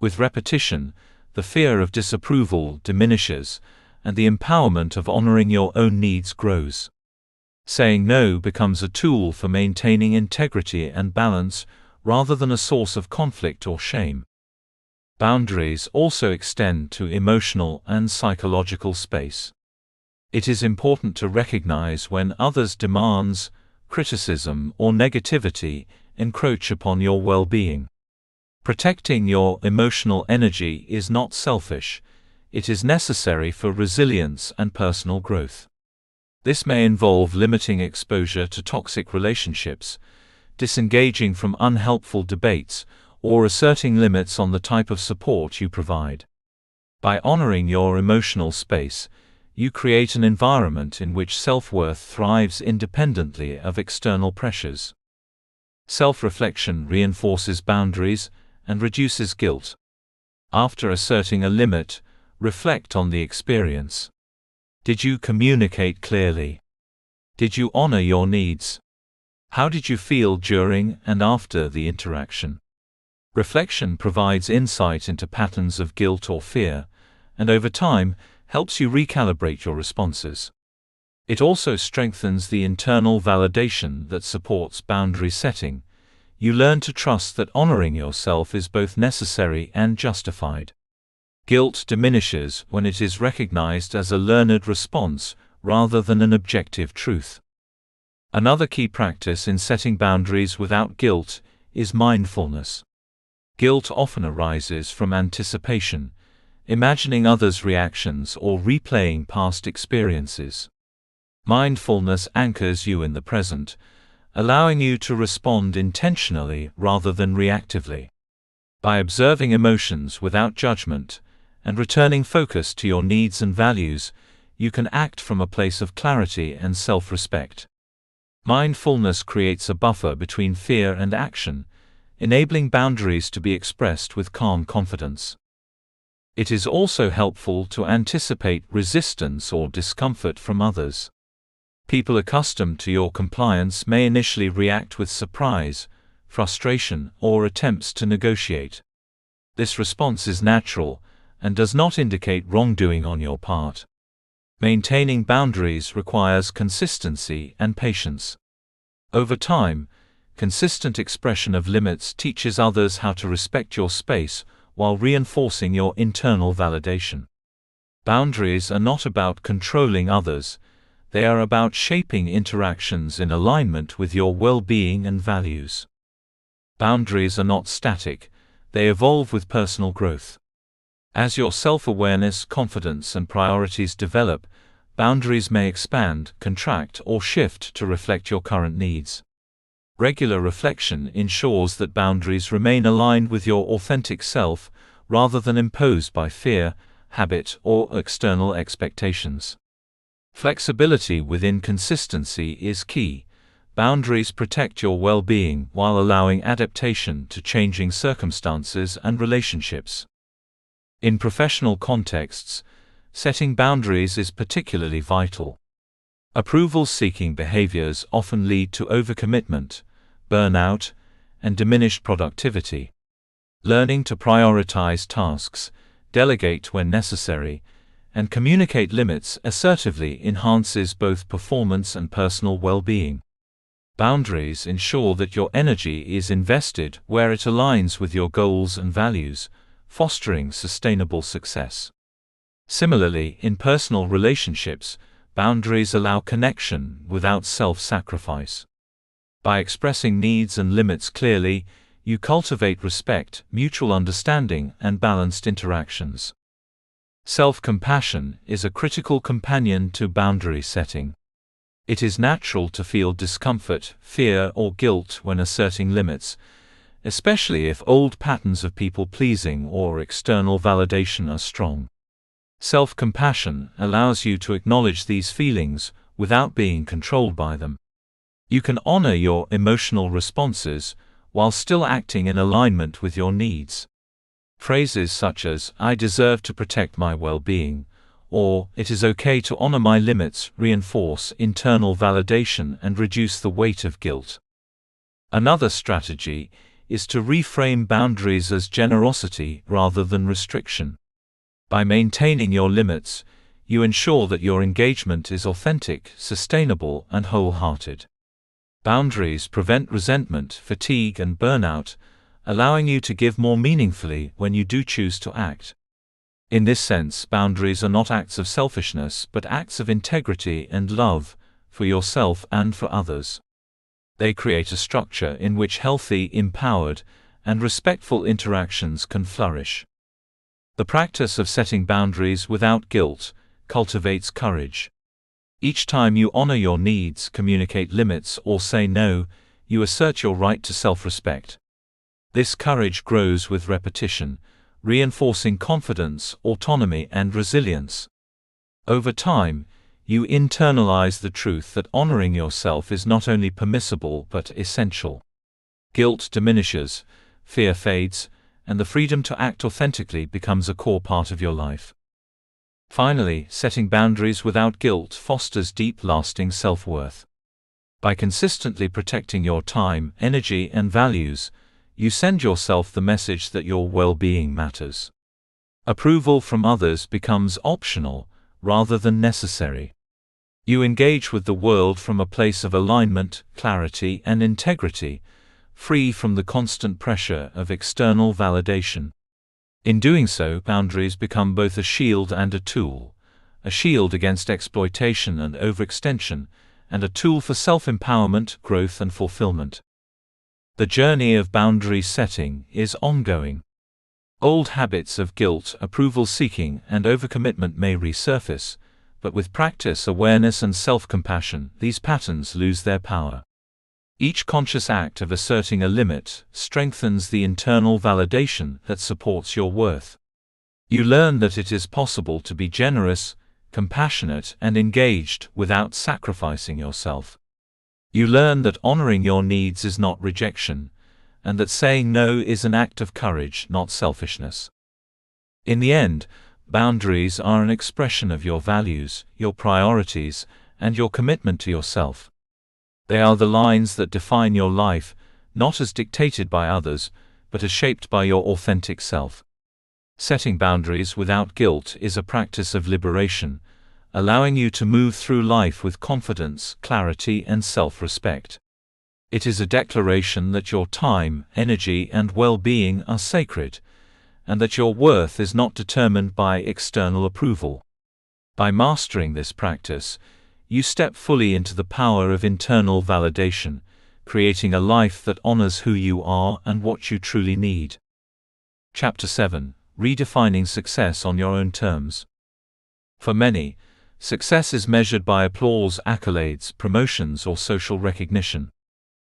With repetition, the fear of disapproval diminishes, and the empowerment of honoring your own needs grows. Saying no becomes a tool for maintaining integrity and balance, rather than a source of conflict or shame. Boundaries also extend to emotional and psychological space. It is important to recognize when others' demands, criticism, or negativity encroach upon your well-being. Protecting your emotional energy is not selfish, it is necessary for resilience and personal growth. This may involve limiting exposure to toxic relationships, disengaging from unhelpful debates, or asserting limits on the type of support you provide. By honoring your emotional space, you create an environment in which self-worth thrives independently of external pressures. Self-reflection reinforces boundaries and reduces guilt. After asserting a limit, reflect on the experience. Did you communicate clearly? Did you honor your needs? How did you feel during and after the interaction? Reflection provides insight into patterns of guilt or fear, and over time, helps you recalibrate your responses. It also strengthens the internal validation that supports boundary setting. You learn to trust that honoring yourself is both necessary and justified. Guilt diminishes when it is recognized as a learned response rather than an objective truth. Another key practice in setting boundaries without guilt is mindfulness. Guilt often arises from anticipation, imagining others' reactions or replaying past experiences. Mindfulness anchors you in the present, allowing you to respond intentionally rather than reactively. By observing emotions without judgment and returning focus to your needs and values, you can act from a place of clarity and self-respect. Mindfulness creates a buffer between fear and action, enabling boundaries to be expressed with calm confidence. It is also helpful to anticipate resistance or discomfort from others. People accustomed to your compliance may initially react with surprise, frustration, or attempts to negotiate. This response is natural and does not indicate wrongdoing on your part. Maintaining boundaries requires consistency and patience. Over time, consistent expression of limits teaches others how to respect your space while reinforcing your internal validation. Boundaries are not about controlling others, they are about shaping interactions in alignment with your well-being and values. Boundaries are not static, they evolve with personal growth. As your self-awareness, confidence, and priorities develop, boundaries may expand, contract, or shift to reflect your current needs. Regular reflection ensures that boundaries remain aligned with your authentic self, rather than imposed by fear, habit, or external expectations. Flexibility within consistency is key. Boundaries protect your well-being while allowing adaptation to changing circumstances and relationships. In professional contexts, setting boundaries is particularly vital. Approval-seeking behaviors often lead to overcommitment, burnout, and diminished productivity. Learning to prioritize tasks, delegate when necessary, and communicate limits assertively enhances both performance and personal well-being. Boundaries ensure that your energy is invested where it aligns with your goals and values, fostering sustainable success. Similarly, in personal relationships, boundaries allow connection without self-sacrifice. By expressing needs and limits clearly, you cultivate respect, mutual understanding, and balanced interactions. Self-compassion is a critical companion to boundary setting. It is natural to feel discomfort, fear, or guilt when asserting limits, especially if old patterns of people-pleasing or external validation are strong. Self-compassion allows you to acknowledge these feelings without being controlled by them. You can honor your emotional responses while still acting in alignment with your needs. Phrases such as, "I deserve to protect my well-being," or "it is okay to honor my limits" reinforce internal validation and reduce the weight of guilt. Another strategy is to reframe boundaries as generosity rather than restriction. By maintaining your limits, you ensure that your engagement is authentic, sustainable, and wholehearted. Boundaries prevent resentment, fatigue, and burnout, allowing you to give more meaningfully when you do choose to act. In this sense, boundaries are not acts of selfishness but acts of integrity and love, for yourself and for others. They create a structure in which healthy, empowered, and respectful interactions can flourish. The practice of setting boundaries without guilt cultivates courage. Each time you honor your needs, communicate limits, or say no, you assert your right to self-respect. This courage grows with repetition, reinforcing confidence, autonomy, and resilience. Over time, you internalize the truth that honoring yourself is not only permissible but essential. Guilt diminishes, fear fades, and the freedom to act authentically becomes a core part of your life. Finally, setting boundaries without guilt fosters deep, lasting self-worth. By consistently protecting your time, energy, and values, you send yourself the message that your well-being matters. Approval from others becomes optional, rather than necessary. You engage with the world from a place of alignment, clarity, and integrity, free from the constant pressure of external validation. In doing so, boundaries become both a shield and a tool. A shield against exploitation and overextension, and a tool for self-empowerment, growth, and fulfillment. The journey of boundary setting is ongoing. Old habits of guilt, approval-seeking, and overcommitment may resurface, but with practice, awareness, and self-compassion, these patterns lose their power. Each conscious act of asserting a limit strengthens the internal validation that supports your worth. You learn that it is possible to be generous, compassionate, and engaged without sacrificing yourself. You learn that honoring your needs is not rejection, and that saying no is an act of courage, not selfishness. In the end, boundaries are an expression of your values, your priorities, and your commitment to yourself. They are the lines that define your life, not as dictated by others, but as shaped by your authentic self. Setting boundaries without guilt is a practice of liberation, allowing you to move through life with confidence, clarity, and self-respect. It is a declaration that your time, energy, and well-being are sacred, and that your worth is not determined by external approval. By mastering this practice, you step fully into the power of internal validation, creating a life that honors who you are and what you truly need. Chapter 7: Redefining Success on Your Own Terms. For many, success is measured by applause, accolades, promotions, or social recognition.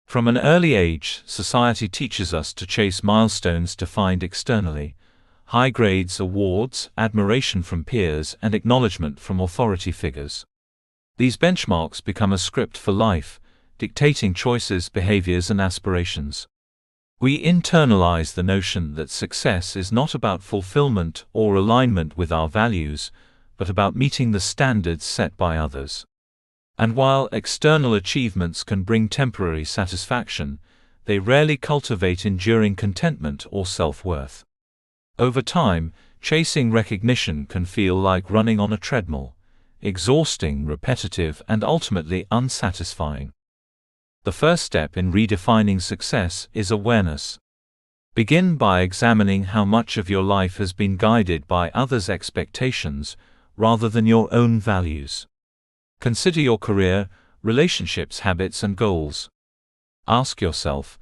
From an early age, society teaches us to chase milestones defined externally: high grades, awards, admiration from peers, and acknowledgement from authority figures. These benchmarks become a script for life, dictating choices, behaviors, and aspirations. We internalize the notion that success is not about fulfillment or alignment with our values, but about meeting the standards set by others. And while external achievements can bring temporary satisfaction, they rarely cultivate enduring contentment or self-worth. Over time, chasing recognition can feel like running on a treadmill, exhausting, repetitive, and ultimately unsatisfying. The first step in redefining success is awareness. Begin by examining how much of your life has been guided by others' expectations rather than your own values. Consider your career, relationships, habits, and goals. Ask yourself,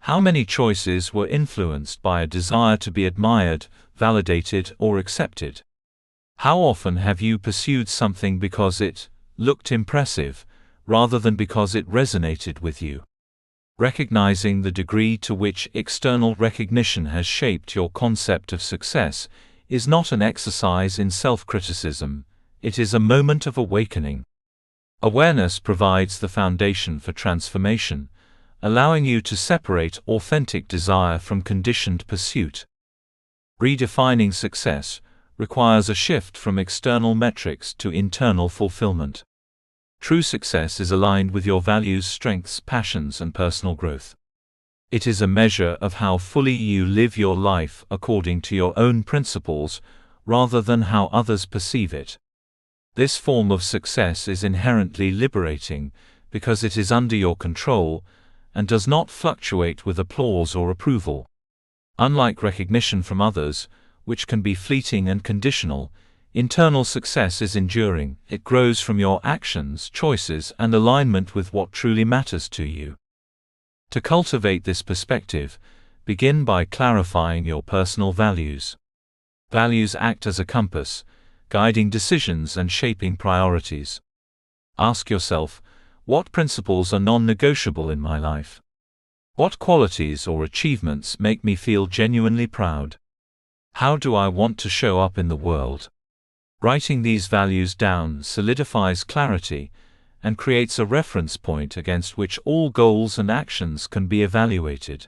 how many choices were influenced by a desire to be admired, validated, or accepted? How often have you pursued something because it looked impressive, rather than because it resonated with you? Recognizing the degree to which external recognition has shaped your concept of success is not an exercise in self-criticism, it is a moment of awakening. Awareness provides the foundation for transformation, allowing you to separate authentic desire from conditioned pursuit. Redefining success requires a shift from external metrics to internal fulfillment. True success is aligned with your values, strengths, passions, and personal growth. It is a measure of how fully you live your life according to your own principles, rather than how others perceive it. This form of success is inherently liberating because it is under your control and does not fluctuate with applause or approval. Unlike recognition from others, which can be fleeting and conditional, internal success is enduring. It grows from your actions, choices, and alignment with what truly matters to you. To cultivate this perspective, begin by clarifying your personal values. Values act as a compass, guiding decisions and shaping priorities. Ask yourself, what principles are non-negotiable in my life? What qualities or achievements make me feel genuinely proud? How do I want to show up in the world? Writing these values down solidifies clarity and creates a reference point against which all goals and actions can be evaluated.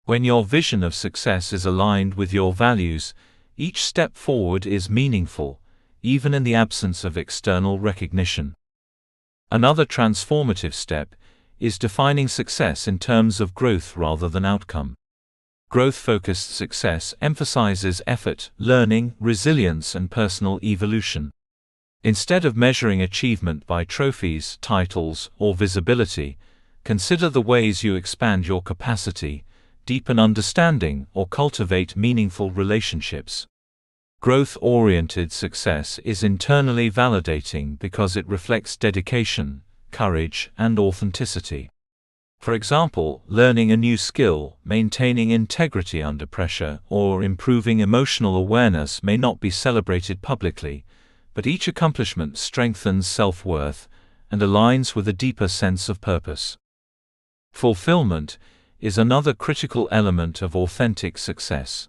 When your vision of success is aligned with your values, each step forward is meaningful, even in the absence of external recognition. Another transformative step is defining success in terms of growth rather than outcome. Growth-focused success emphasizes effort, learning, resilience, and personal evolution. Instead of measuring achievement by trophies, titles, or visibility, consider the ways you expand your capacity, deepen understanding, or cultivate meaningful relationships. Growth-oriented success is internally validating because it reflects dedication, courage, and authenticity. For example, learning a new skill, maintaining integrity under pressure, or improving emotional awareness may not be celebrated publicly, but each accomplishment strengthens self-worth and aligns with a deeper sense of purpose. Fulfillment is another critical element of authentic success.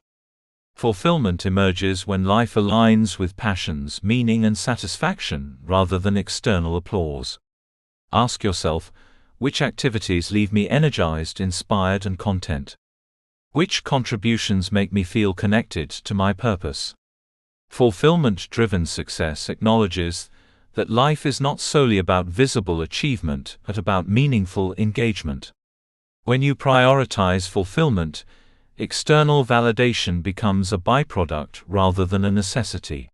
Fulfillment emerges when life aligns with passions, meaning, and satisfaction rather than external applause. Ask yourself, which activities leave me energized, inspired, and content? Which contributions make me feel connected to my purpose? Fulfillment-driven success acknowledges that life is not solely about visible achievement, but about meaningful engagement. When you prioritize fulfillment, external validation becomes a byproduct rather than a necessity.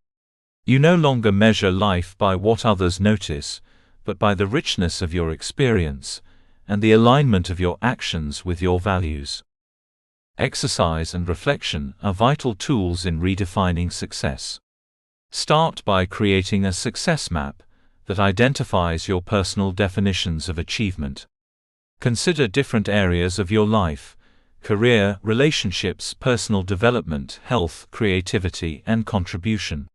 You no longer measure life by what others notice, but by the richness of your experience and the alignment of your actions with your values. Exercise and reflection are vital tools in redefining success. Start by creating a success map that identifies your personal definitions of achievement. Consider different areas of your life: career, relationships, personal development, health, creativity, and contribution.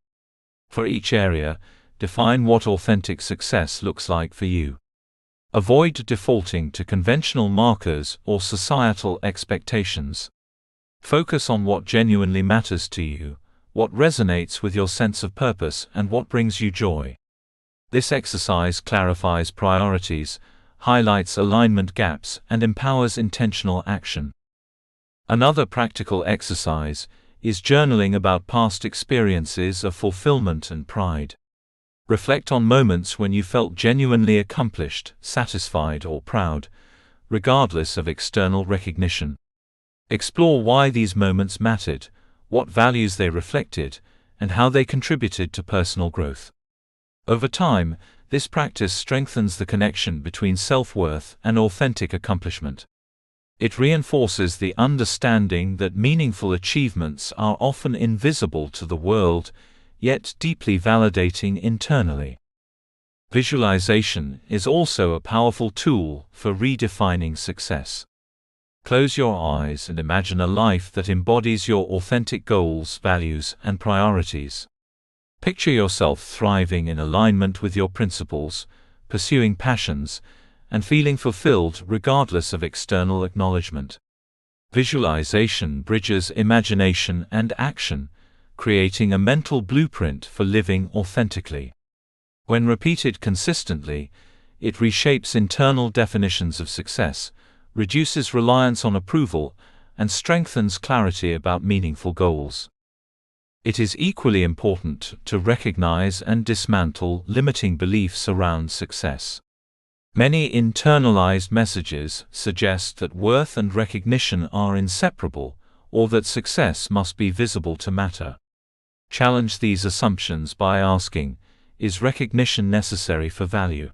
For each area, define what authentic success looks like for you. Avoid defaulting to conventional markers or societal expectations. Focus on what genuinely matters to you, what resonates with your sense of purpose, and what brings you joy. This exercise clarifies priorities, highlights alignment gaps, and empowers intentional action. Another practical exercise is journaling about past experiences of fulfillment and pride. Reflect on moments when you felt genuinely accomplished, satisfied, or proud, regardless of external recognition. Explore why these moments mattered, what values they reflected, and how they contributed to personal growth. Over time, this practice strengthens the connection between self-worth and authentic accomplishment. It reinforces the understanding that meaningful achievements are often invisible to the world, yet deeply validating internally. Visualization is also a powerful tool for redefining success. Close your eyes and imagine a life that embodies your authentic goals, values, and priorities. Picture yourself thriving in alignment with your principles, pursuing passions, and feeling fulfilled regardless of external acknowledgement. Visualization bridges imagination and action, creating a mental blueprint for living authentically. When repeated consistently, it reshapes internal definitions of success, reduces reliance on approval, and strengthens clarity about meaningful goals. It is equally important to recognize and dismantle limiting beliefs around success. Many internalized messages suggest that worth and recognition are inseparable, or that success must be visible to matter. Challenge these assumptions by asking, is recognition necessary for value?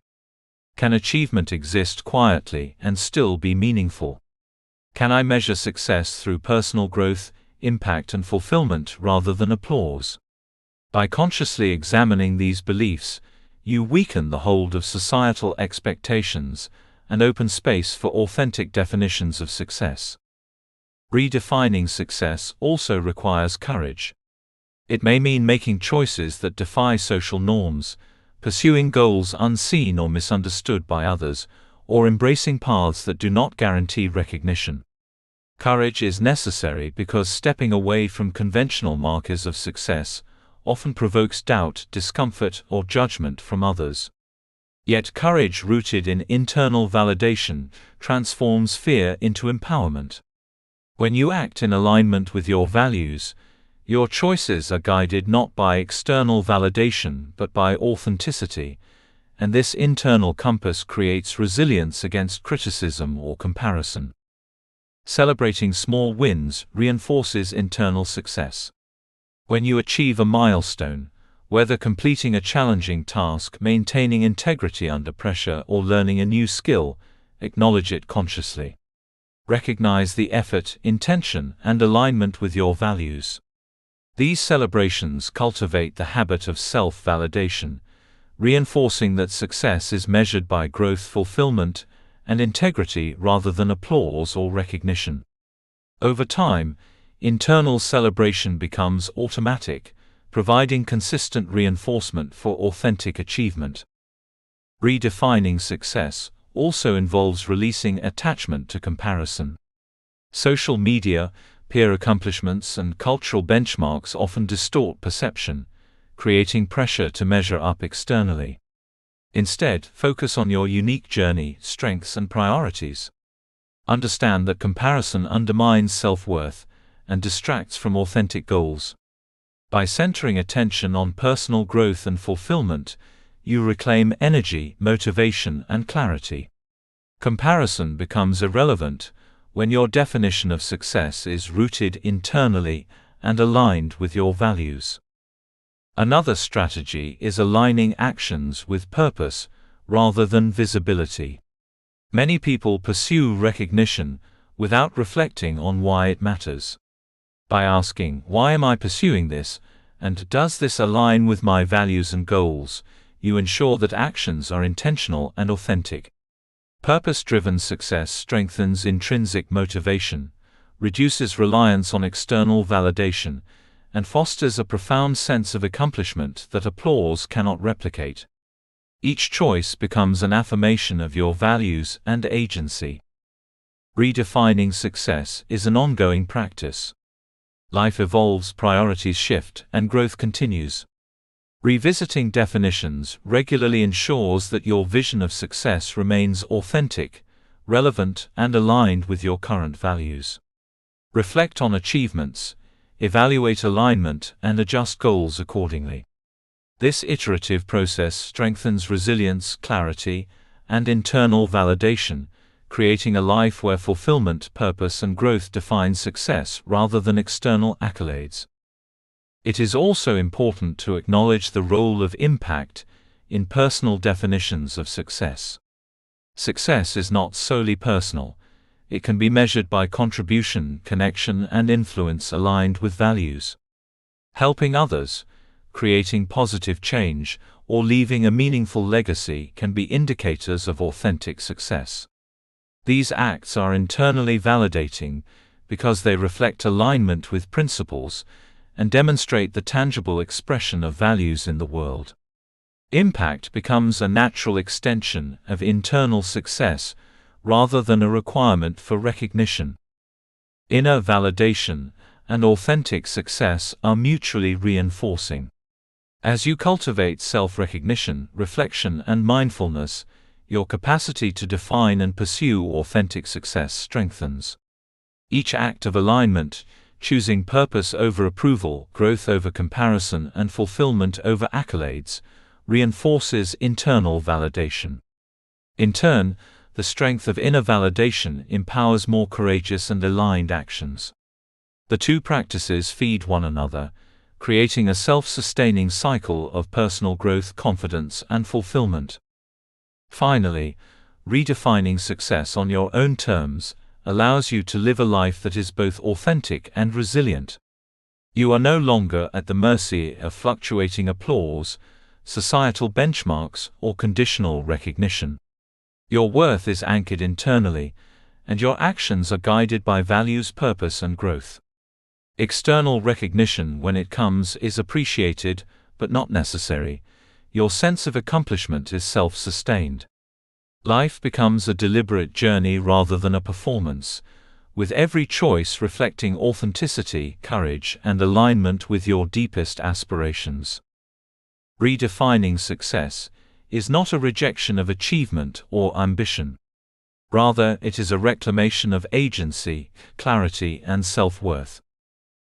Can achievement exist quietly and still be meaningful? Can I measure success through personal growth, impact, and fulfillment rather than applause? By consciously examining these beliefs, you weaken the hold of societal expectations and open space for authentic definitions of success. Redefining success also requires courage. It may mean making choices that defy social norms, pursuing goals unseen or misunderstood by others, or embracing paths that do not guarantee recognition. Courage is necessary because stepping away from conventional markers of success often provokes doubt, discomfort, or judgment from others. Yet courage rooted in internal validation transforms fear into empowerment. When you act in alignment with your values, your choices are guided not by external validation but by authenticity, and this internal compass creates resilience against criticism or comparison. Celebrating small wins reinforces internal success. When you achieve a milestone, whether completing a challenging task, maintaining integrity under pressure, or learning a new skill, acknowledge it consciously. Recognize the effort, intention, and alignment with your values. These celebrations cultivate the habit of self-validation, reinforcing that success is measured by growth, fulfillment, and integrity rather than applause or recognition. Over time, internal celebration becomes automatic, providing consistent reinforcement for authentic achievement. Redefining success also involves releasing attachment to comparison. Social media, peer accomplishments, and cultural benchmarks often distort perception, creating pressure to measure up externally. Instead, focus on your unique journey, strengths, and priorities. Understand that comparison undermines self-worth and distracts from authentic goals. By centering attention on personal growth and fulfillment, you reclaim energy, motivation, and clarity. Comparison becomes irrelevant when your definition of success is rooted internally and aligned with your values. Another strategy is aligning actions with purpose rather than visibility. Many people pursue recognition without reflecting on why it matters. By asking, "Why am I pursuing this?" and "Does this align with my values and goals?" you ensure that actions are intentional and authentic. Purpose-driven success strengthens intrinsic motivation, reduces reliance on external validation, and fosters a profound sense of accomplishment that applause cannot replicate. Each choice becomes an affirmation of your values and agency. Redefining success is an ongoing practice. Life evolves, priorities shift, and growth continues. Revisiting definitions regularly ensures that your vision of success remains authentic, relevant, and aligned with your current values. Reflect on achievements, evaluate alignment, and adjust goals accordingly. This iterative process strengthens resilience, clarity, and internal validation, creating a life where fulfillment, purpose, and growth define success rather than external accolades. It is also important to acknowledge the role of impact in personal definitions of success. Success is not solely personal. It can be measured by contribution, connection, and influence aligned with values. Helping others, creating positive change, or leaving a meaningful legacy can be indicators of authentic success. These acts are internally validating because they reflect alignment with principles and demonstrate the tangible expression of values in the world. Impact becomes a natural extension of internal success rather than a requirement for recognition. Inner validation and authentic success are mutually reinforcing. As you cultivate self-recognition, reflection, and mindfulness, your capacity to define and pursue authentic success strengthens. Each act of alignment, choosing purpose over approval, growth over comparison, and fulfillment over accolades, reinforces internal validation. In turn, the strength of inner validation empowers more courageous and aligned actions. The two practices feed one another, creating a self-sustaining cycle of personal growth, confidence, and fulfillment. Finally, redefining success on your own terms allows you to live a life that is both authentic and resilient. You are no longer at the mercy of fluctuating applause, societal benchmarks, or conditional recognition. Your worth is anchored internally, and your actions are guided by values, purpose, and growth. External recognition, when it comes, is appreciated, but not necessary. Your sense of accomplishment is self-sustained. Life becomes a deliberate journey rather than a performance, with every choice reflecting authenticity, courage, and alignment with your deepest aspirations. Redefining success is not a rejection of achievement or ambition. Rather, it is a reclamation of agency, clarity, and self-worth.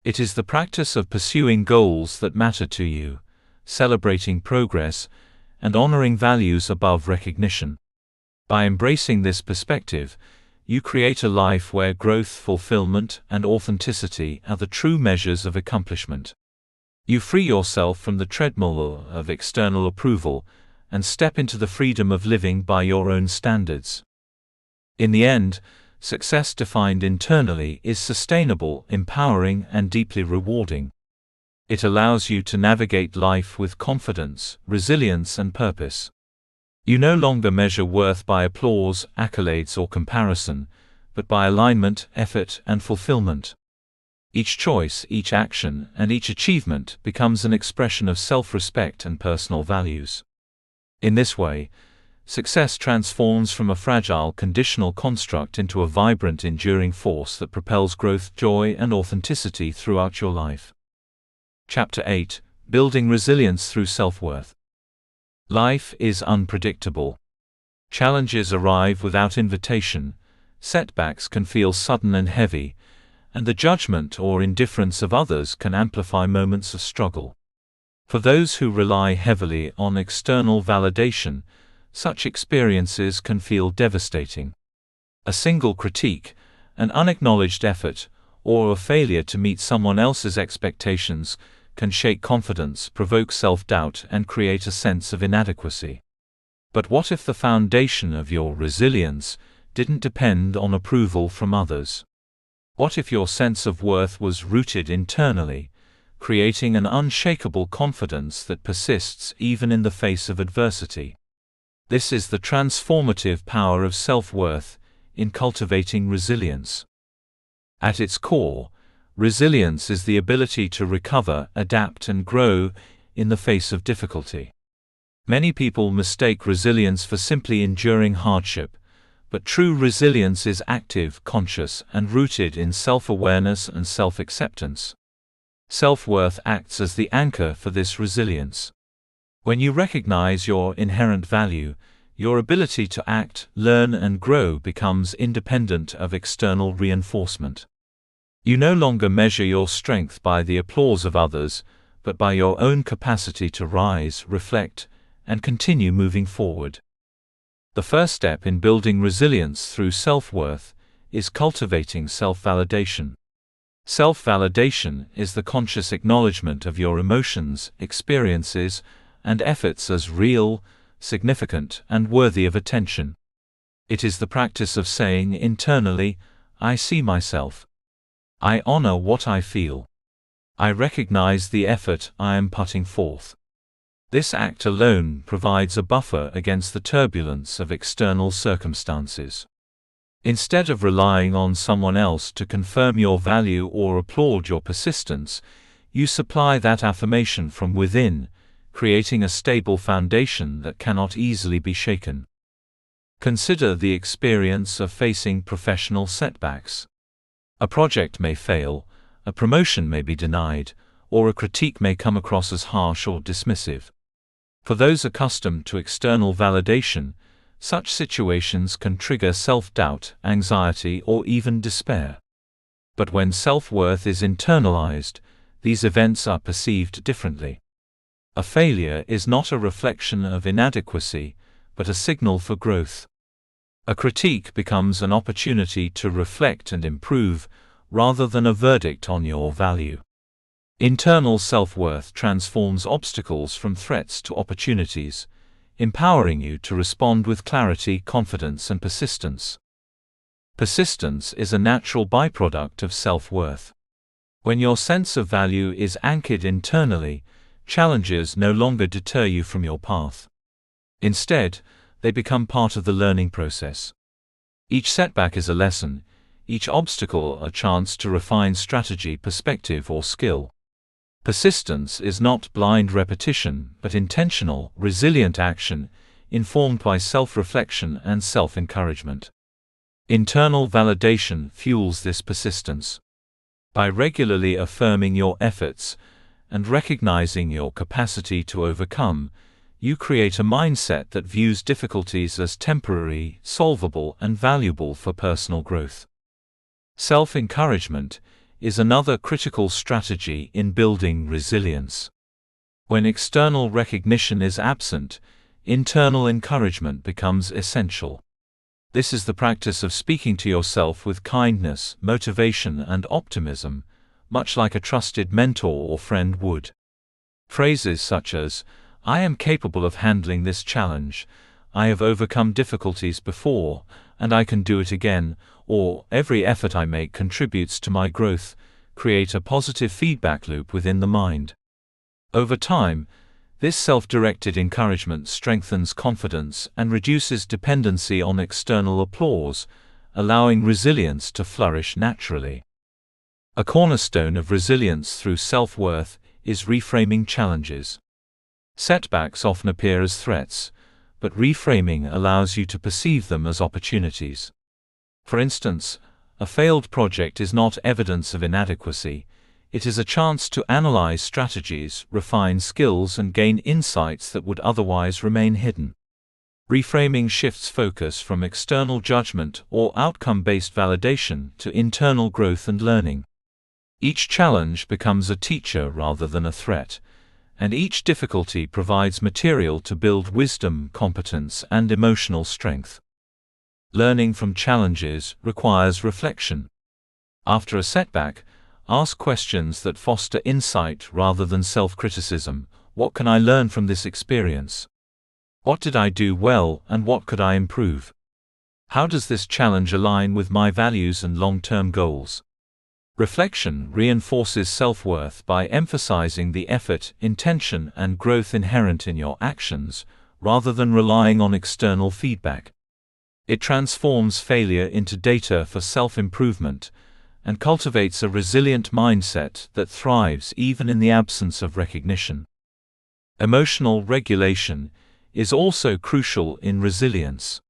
It is the practice of pursuing goals that matter to you, celebrating progress, and honoring values above recognition. By embracing this perspective, you create a life where growth, fulfillment, and authenticity are the true measures of accomplishment. You free yourself from the treadmill of external approval and step into the freedom of living by your own standards. In the end, success defined internally is sustainable, empowering, and deeply rewarding. It allows you to navigate life with confidence, resilience, and purpose. You no longer measure worth by applause, accolades, or comparison, but by alignment, effort, and fulfillment. Each choice, each action, and each achievement becomes an expression of self-respect and personal values. In this way, success transforms from a fragile, conditional construct into a vibrant, enduring force that propels growth, joy, and authenticity throughout your life. Chapter 8: Building Resilience Through Self-Worth. Life is unpredictable. Challenges arrive without invitation, setbacks can feel sudden and heavy, and the judgment or indifference of others can amplify moments of struggle. For those who rely heavily on external validation, such experiences can feel devastating. A single critique, an unacknowledged effort, or a failure to meet someone else's expectations can shake confidence, provoke self-doubt, and create a sense of inadequacy. But what if the foundation of your resilience didn't depend on approval from others? What if your sense of worth was rooted internally, creating an unshakable confidence that persists even in the face of adversity? This is the transformative power of self-worth in cultivating resilience. At its core, resilience is the ability to recover, adapt, and grow in the face of difficulty. Many people mistake resilience for simply enduring hardship, but true resilience is active, conscious, and rooted in self-awareness and self-acceptance. Self-worth acts as the anchor for this resilience. When you recognize your inherent value, your ability to act, learn, and grow becomes independent of external reinforcement. You no longer measure your strength by the applause of others, but by your own capacity to rise, reflect, and continue moving forward. The first step in building resilience through self-worth is cultivating self-validation. Self-validation is the conscious acknowledgement of your emotions, experiences, and efforts as real, significant, and worthy of attention. It is the practice of saying internally, "I see myself. I honor what I feel. I recognize the effort I am putting forth." This act alone provides a buffer against the turbulence of external circumstances. Instead of relying on someone else to confirm your value or applaud your persistence, you supply that affirmation from within, creating a stable foundation that cannot easily be shaken. Consider the experience of facing professional setbacks. A project may fail, a promotion may be denied, or a critique may come across as harsh or dismissive. For those accustomed to external validation, such situations can trigger self-doubt, anxiety, or even despair. But when self-worth is internalized, these events are perceived differently. A failure is not a reflection of inadequacy, but a signal for growth. A critique becomes an opportunity to reflect and improve, rather than a verdict on your value. Internal self-worth transforms obstacles from threats to opportunities, empowering you to respond with clarity, confidence, and persistence. Persistence is a natural byproduct of self-worth. When your sense of value is anchored internally, challenges no longer deter you from your path. Instead, they become part of the learning process. Each setback is a lesson, each obstacle a chance to refine strategy, perspective, or skill. Persistence is not blind repetition, but intentional, resilient action, informed by self-reflection and self-encouragement. Internal validation fuels this persistence. By regularly affirming your efforts and recognizing your capacity to overcome, you create a mindset that views difficulties as temporary, solvable, and valuable for personal growth. Self-encouragement is another critical strategy in building resilience. When external recognition is absent, internal encouragement becomes essential. This is the practice of speaking to yourself with kindness, motivation, and optimism, much like a trusted mentor or friend would. Phrases such as, "I am capable of handling this challenge," "I have overcome difficulties before, and I can do it again," or "every effort I make contributes to my growth," create a positive feedback loop within the mind. Over time, this self-directed encouragement strengthens confidence and reduces dependency on external applause, allowing resilience to flourish naturally. A cornerstone of resilience through self-worth is reframing challenges. Setbacks often appear as threats, but reframing allows you to perceive them as opportunities. For instance, a failed project is not evidence of inadequacy, it is a chance to analyze strategies, refine skills, and gain insights that would otherwise remain hidden. Reframing shifts focus from external judgment or outcome-based validation to internal growth and learning. Each challenge becomes a teacher rather than a threat, and each difficulty provides material to build wisdom, competence, and emotional strength. Learning from challenges requires reflection. After a setback, ask questions that foster insight rather than self-criticism. What can I learn from this experience? What did I do well, and what could I improve? How does this challenge align with my values and long-term goals? Reflection reinforces self-worth by emphasizing the effort, intention, and growth inherent in your actions, rather than relying on external feedback. It transforms failure into data for self-improvement, and cultivates a resilient mindset that thrives even in the absence of recognition. Emotional regulation is also crucial in resilience.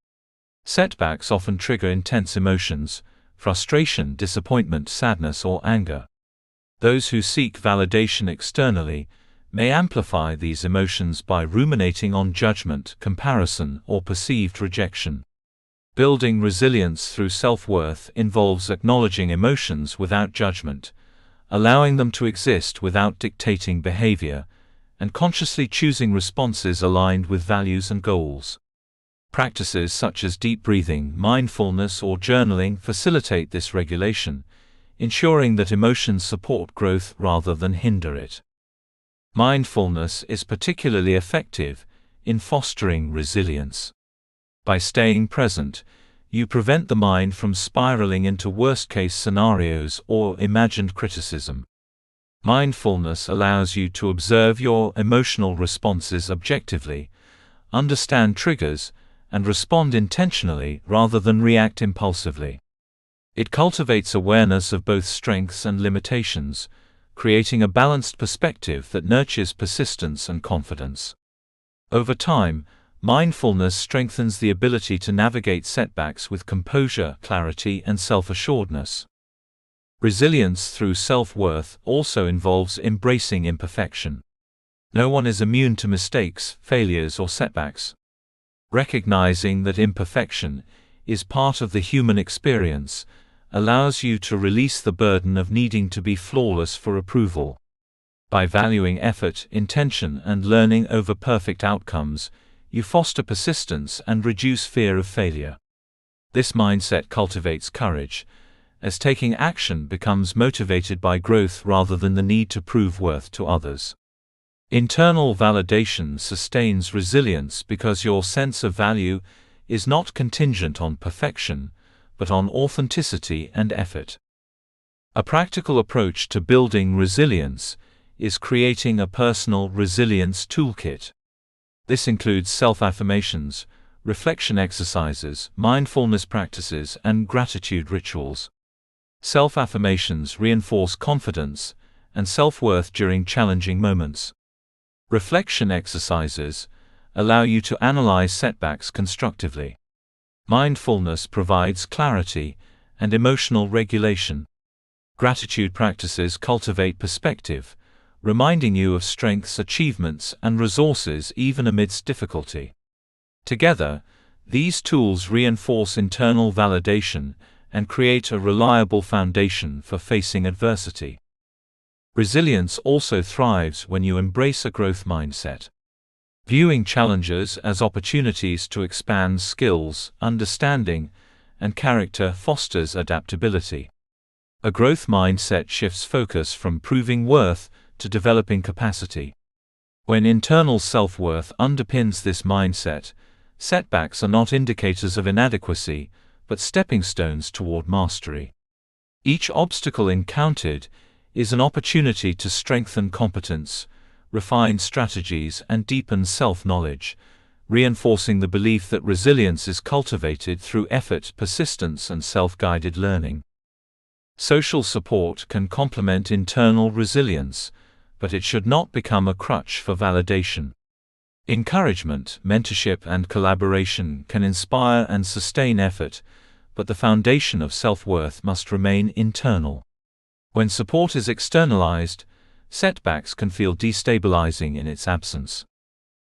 Setbacks often trigger intense emotions: frustration, disappointment, sadness, or anger. Those who seek validation externally may amplify these emotions by ruminating on judgment, comparison, or perceived rejection. Building resilience through self-worth involves acknowledging emotions without judgment, allowing them to exist without dictating behavior, and consciously choosing responses aligned with values and goals. Practices such as deep breathing, mindfulness, or journaling facilitate this regulation, ensuring that emotions support growth rather than hinder it. Mindfulness is particularly effective in fostering resilience. By staying present, you prevent the mind from spiraling into worst-case scenarios or imagined criticism. Mindfulness allows you to observe your emotional responses objectively, understand triggers, and respond intentionally rather than react impulsively. It cultivates awareness of both strengths and limitations, creating a balanced perspective that nurtures persistence and confidence. Over time, mindfulness strengthens the ability to navigate setbacks with composure, clarity, and self-assuredness. Resilience through self-worth also involves embracing imperfection. No one is immune to mistakes, failures, or setbacks. Recognizing that imperfection is part of the human experience allows you to release the burden of needing to be flawless for approval. By valuing effort, intention, and learning over perfect outcomes, you foster persistence and reduce fear of failure. This mindset cultivates courage, as taking action becomes motivated by growth rather than the need to prove worth to others. Internal validation sustains resilience because your sense of value is not contingent on perfection, but on authenticity and effort. A practical approach to building resilience is creating a personal resilience toolkit. This includes self-affirmations, reflection exercises, mindfulness practices, and gratitude rituals. Self-affirmations reinforce confidence and self-worth during challenging moments. Reflection exercises allow you to analyze setbacks constructively. Mindfulness provides clarity and emotional regulation. Gratitude practices cultivate perspective, reminding you of strengths, achievements, and resources even amidst difficulty. Together, these tools reinforce internal validation and create a reliable foundation for facing adversity. Resilience also thrives when you embrace a growth mindset. Viewing challenges as opportunities to expand skills, understanding, and character fosters adaptability. A growth mindset shifts focus from proving worth to developing capacity. When internal self-worth underpins this mindset, setbacks are not indicators of inadequacy, but stepping stones toward mastery. Each obstacle encountered is an opportunity to strengthen competence, refine strategies, and deepen self-knowledge, reinforcing the belief that resilience is cultivated through effort, persistence, and self-guided learning. Social support can complement internal resilience, but it should not become a crutch for validation. Encouragement, mentorship, and collaboration can inspire and sustain effort, but the foundation of self-worth must remain internal. When support is externalized, setbacks can feel destabilizing in its absence.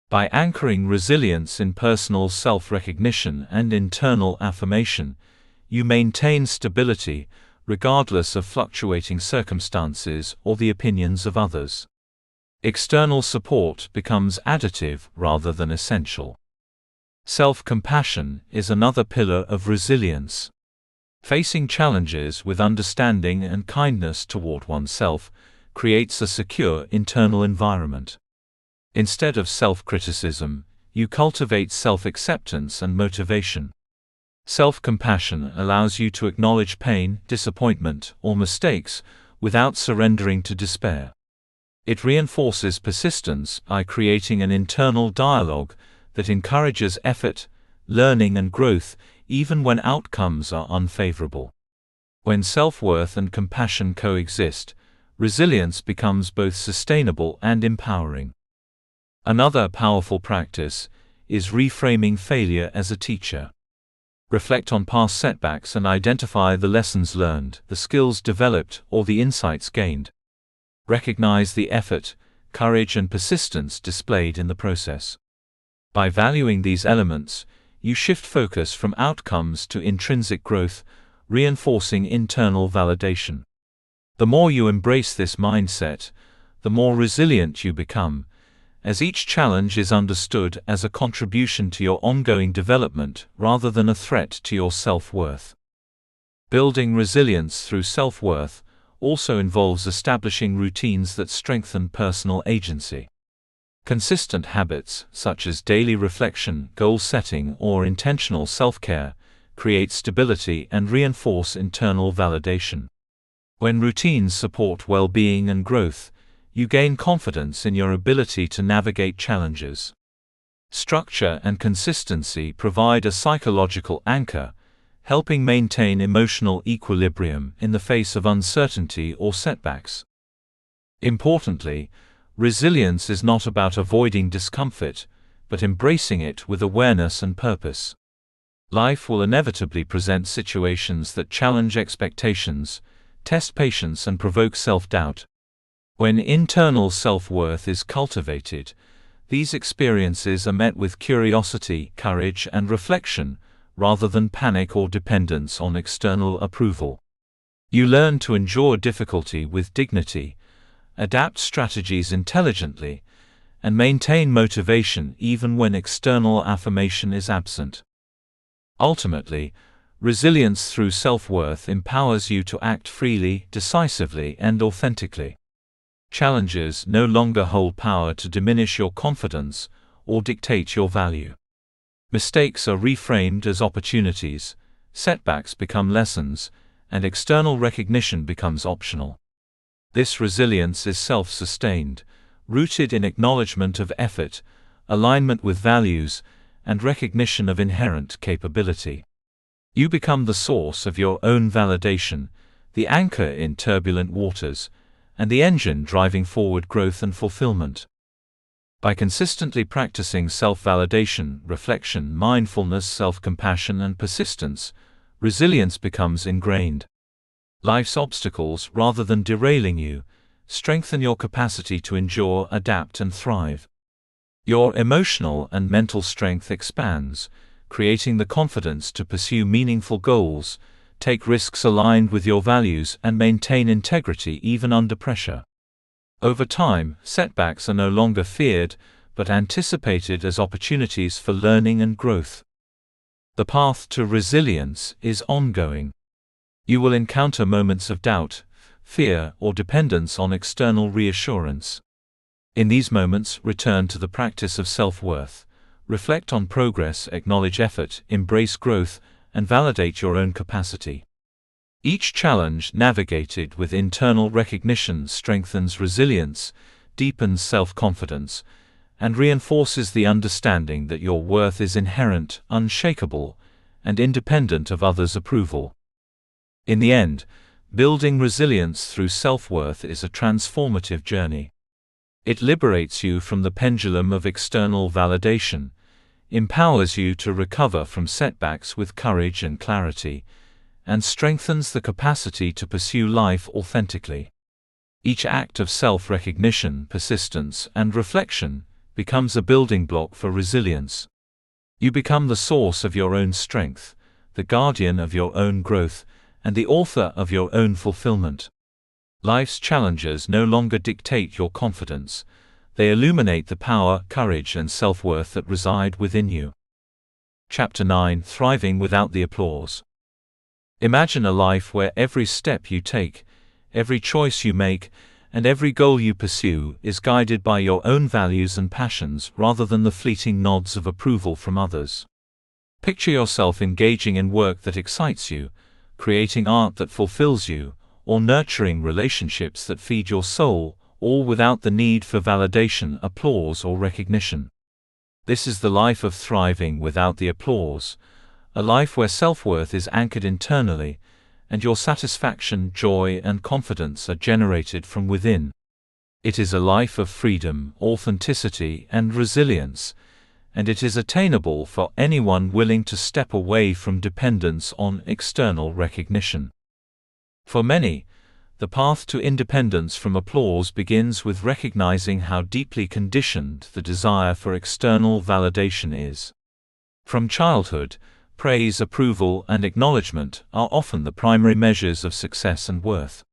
By anchoring resilience in personal self-recognition and internal affirmation, you maintain stability, regardless of fluctuating circumstances or the opinions of others. External support becomes additive rather than essential. Self-compassion is another pillar of resilience. Facing challenges with understanding and kindness toward oneself creates a secure internal environment. Instead of self-criticism, you cultivate self-acceptance and motivation. Self-compassion allows you to acknowledge pain, disappointment, or mistakes without surrendering to despair. It reinforces persistence by creating an internal dialogue that encourages effort, learning, and growth, even when outcomes are unfavorable. When self-worth and compassion coexist, resilience becomes both sustainable and empowering. Another powerful practice is reframing failure as a teacher. Reflect on past setbacks and identify the lessons learned, the skills developed, or the insights gained. Recognize the effort, courage, and persistence displayed in the process. By valuing these elements, you shift focus from outcomes to intrinsic growth, reinforcing internal validation. The more you embrace this mindset, the more resilient you become, as each challenge is understood as a contribution to your ongoing development rather than a threat to your self-worth. Building resilience through self-worth also involves establishing routines that strengthen personal agency. Consistent habits, such as daily reflection, goal setting, or intentional self-care, create stability and reinforce internal validation. When routines support well-being and growth, you gain confidence in your ability to navigate challenges. Structure and consistency provide a psychological anchor, helping maintain emotional equilibrium in the face of uncertainty or setbacks. Importantly, resilience is not about avoiding discomfort, but embracing it with awareness and purpose. Life will inevitably present situations that challenge expectations, test patience, and provoke self-doubt. When internal self-worth is cultivated, these experiences are met with curiosity, courage, and reflection, rather than panic or dependence on external approval. You learn to endure difficulty with dignity, adapt strategies intelligently, and maintain motivation even when external affirmation is absent. Ultimately, resilience through self-worth empowers you to act freely, decisively, and authentically. Challenges no longer hold power to diminish your confidence or dictate your value. Mistakes are reframed as opportunities, setbacks become lessons, and external recognition becomes optional. This resilience is self-sustained, rooted in acknowledgement of effort, alignment with values, and recognition of inherent capability. You become the source of your own validation, the anchor in turbulent waters, and the engine driving forward growth and fulfillment. By consistently practicing self-validation, reflection, mindfulness, self-compassion, and persistence, resilience becomes ingrained. Life's obstacles, rather than derailing you, strengthen your capacity to endure, adapt, and thrive. Your emotional and mental strength expands, creating the confidence to pursue meaningful goals, take risks aligned with your values, and maintain integrity even under pressure. Over time, setbacks are no longer feared, but anticipated as opportunities for learning and growth. The path to resilience is ongoing. You will encounter moments of doubt, fear, or dependence on external reassurance. In these moments, return to the practice of self-worth. Reflect on progress, acknowledge effort, embrace growth, and validate your own capacity. Each challenge navigated with internal recognition strengthens resilience, deepens self-confidence, and reinforces the understanding that your worth is inherent, unshakable, and independent of others' approval. In the end, building resilience through self-worth is a transformative journey. It liberates you from the pendulum of external validation, empowers you to recover from setbacks with courage and clarity, and strengthens the capacity to pursue life authentically. Each act of self-recognition, persistence, and reflection becomes a building block for resilience. You become the source of your own strength, the guardian of your own growth, and the author of your own fulfillment. Life's challenges no longer dictate your confidence. They illuminate the power, courage, and self-worth that reside within you. Chapter 9: Thriving Without the Applause. Imagine a life where every step you take, every choice you make, and every goal you pursue is guided by your own values and passions rather than the fleeting nods of approval from others. Picture yourself engaging in work that excites you, creating art that fulfills you, or nurturing relationships that feed your soul, all without the need for validation, applause, or recognition. This is the life of thriving without the applause, a life where self-worth is anchored internally, and your satisfaction, joy, and confidence are generated from within. It is a life of freedom, authenticity, and resilience, and it is attainable for anyone willing to step away from dependence on external recognition. For many, the path to independence from applause begins with recognizing how deeply conditioned the desire for external validation is. From childhood, praise, approval, and acknowledgement are often the primary measures of success and worth.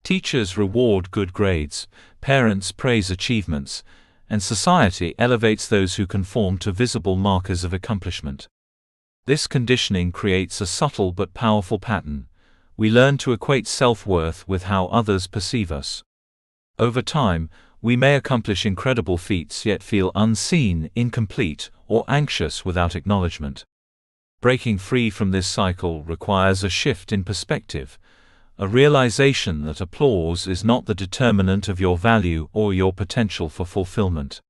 Teachers reward good grades, parents praise achievements, and society elevates those who conform to visible markers of accomplishment. This conditioning creates a subtle but powerful pattern. We learn to equate self-worth with how others perceive us. Over time, we may accomplish incredible feats yet feel unseen, incomplete, or anxious without acknowledgement. Breaking free from this cycle requires a shift in perspective, a realization that applause is not the determinant of your value or your potential for fulfillment.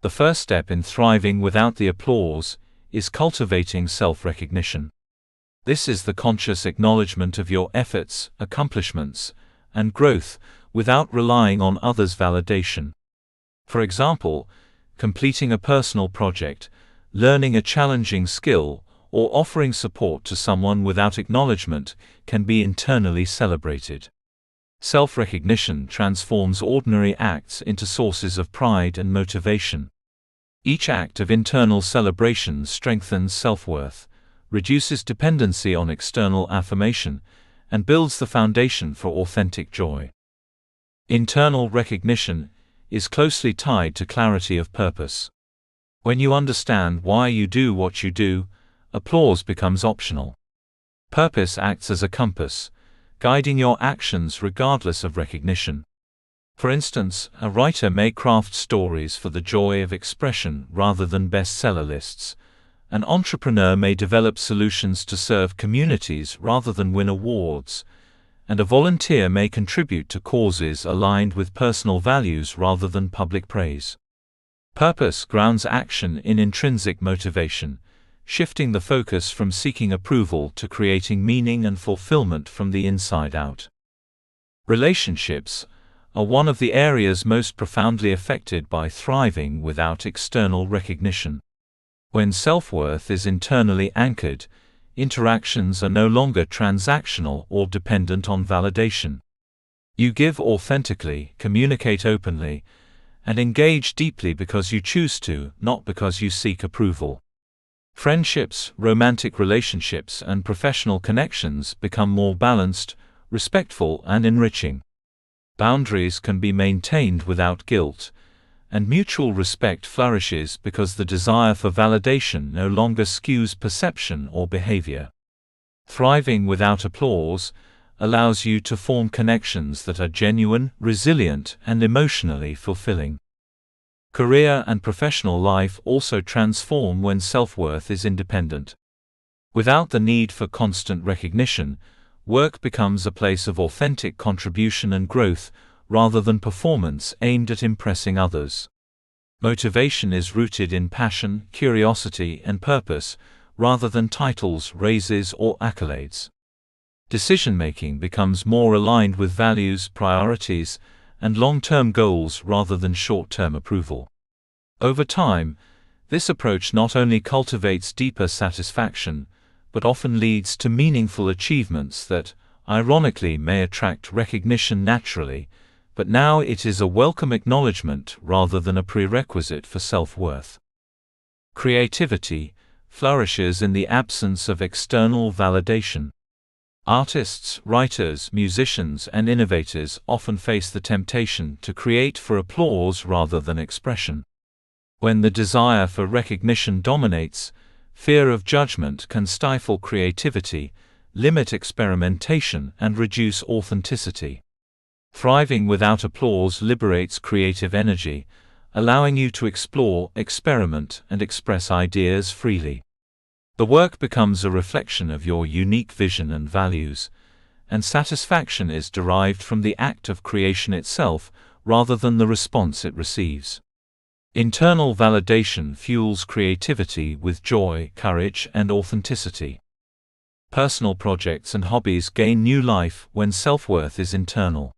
The first step in thriving without the applause is cultivating self-recognition. This is the conscious acknowledgement of your efforts, accomplishments, and growth without relying on others' validation. For example, completing a personal project, learning a challenging skill, or offering support to someone without acknowledgement can be internally celebrated. Self-recognition transforms ordinary acts into sources of pride and motivation. Each act of internal celebration strengthens self-worth, reduces dependency on external affirmation, and builds the foundation for authentic joy. Internal recognition is closely tied to clarity of purpose. When you understand why you do what you do, applause becomes optional. Purpose acts as a compass, guiding your actions regardless of recognition. For instance, a writer may craft stories for the joy of expression rather than bestseller lists. An entrepreneur may develop solutions to serve communities rather than win awards. And a volunteer may contribute to causes aligned with personal values rather than public praise. Purpose grounds action in intrinsic motivation, shifting the focus from seeking approval to creating meaning and fulfillment from the inside out. Relationships are one of the areas most profoundly affected by thriving without external recognition. When self-worth is internally anchored, interactions are no longer transactional or dependent on validation. You give authentically, communicate openly, and engage deeply because you choose to, not because you seek approval. Friendships, romantic relationships, and professional connections become more balanced, respectful, and enriching. Boundaries can be maintained without guilt, and mutual respect flourishes because the desire for validation no longer skews perception or behavior. Thriving without applause allows you to form connections that are genuine, resilient, and emotionally fulfilling. Career and professional life also transform when self-worth is independent. Without the need for constant recognition, work becomes a place of authentic contribution and growth, rather than performance aimed at impressing others. Motivation is rooted in passion, curiosity, and purpose, rather than titles, raises, or accolades. Decision-making becomes more aligned with values, priorities, and long-term goals rather than short-term approval. Over time, this approach not only cultivates deeper satisfaction, but often leads to meaningful achievements that, ironically, may attract recognition naturally, but now it is a welcome acknowledgement rather than a prerequisite for self-worth. Creativity flourishes in the absence of external validation. Artists, writers, musicians, and innovators often face the temptation to create for applause rather than expression. When the desire for recognition dominates, fear of judgment can stifle creativity, limit experimentation, and reduce authenticity. Thriving without applause liberates creative energy, allowing you to explore, experiment, and express ideas freely. The work becomes a reflection of your unique vision and values, and satisfaction is derived from the act of creation itself, rather than the response it receives. Internal validation fuels creativity with joy, courage, and authenticity. Personal projects and hobbies gain new life when self-worth is internal.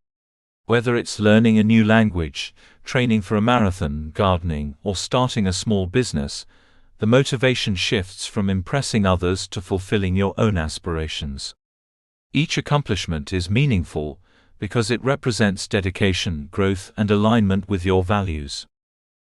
Whether it's learning a new language, training for a marathon, gardening, or starting a small business, the motivation shifts from impressing others to fulfilling your own aspirations. Each accomplishment is meaningful because it represents dedication, growth, and alignment with your values.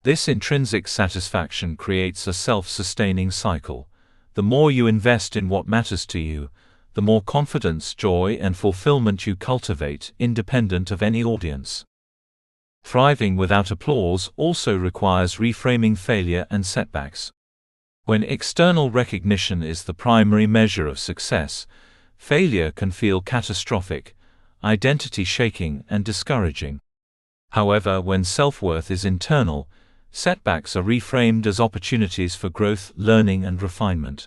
This intrinsic satisfaction creates a self-sustaining cycle. The more you invest in what matters to you, the more confidence, joy, and fulfillment you cultivate, independent of any audience. Thriving without applause also requires reframing failure and setbacks. When external recognition is the primary measure of success, failure can feel catastrophic, identity-shaking, and discouraging. However, when self-worth is internal, setbacks are reframed as opportunities for growth, learning, and refinement.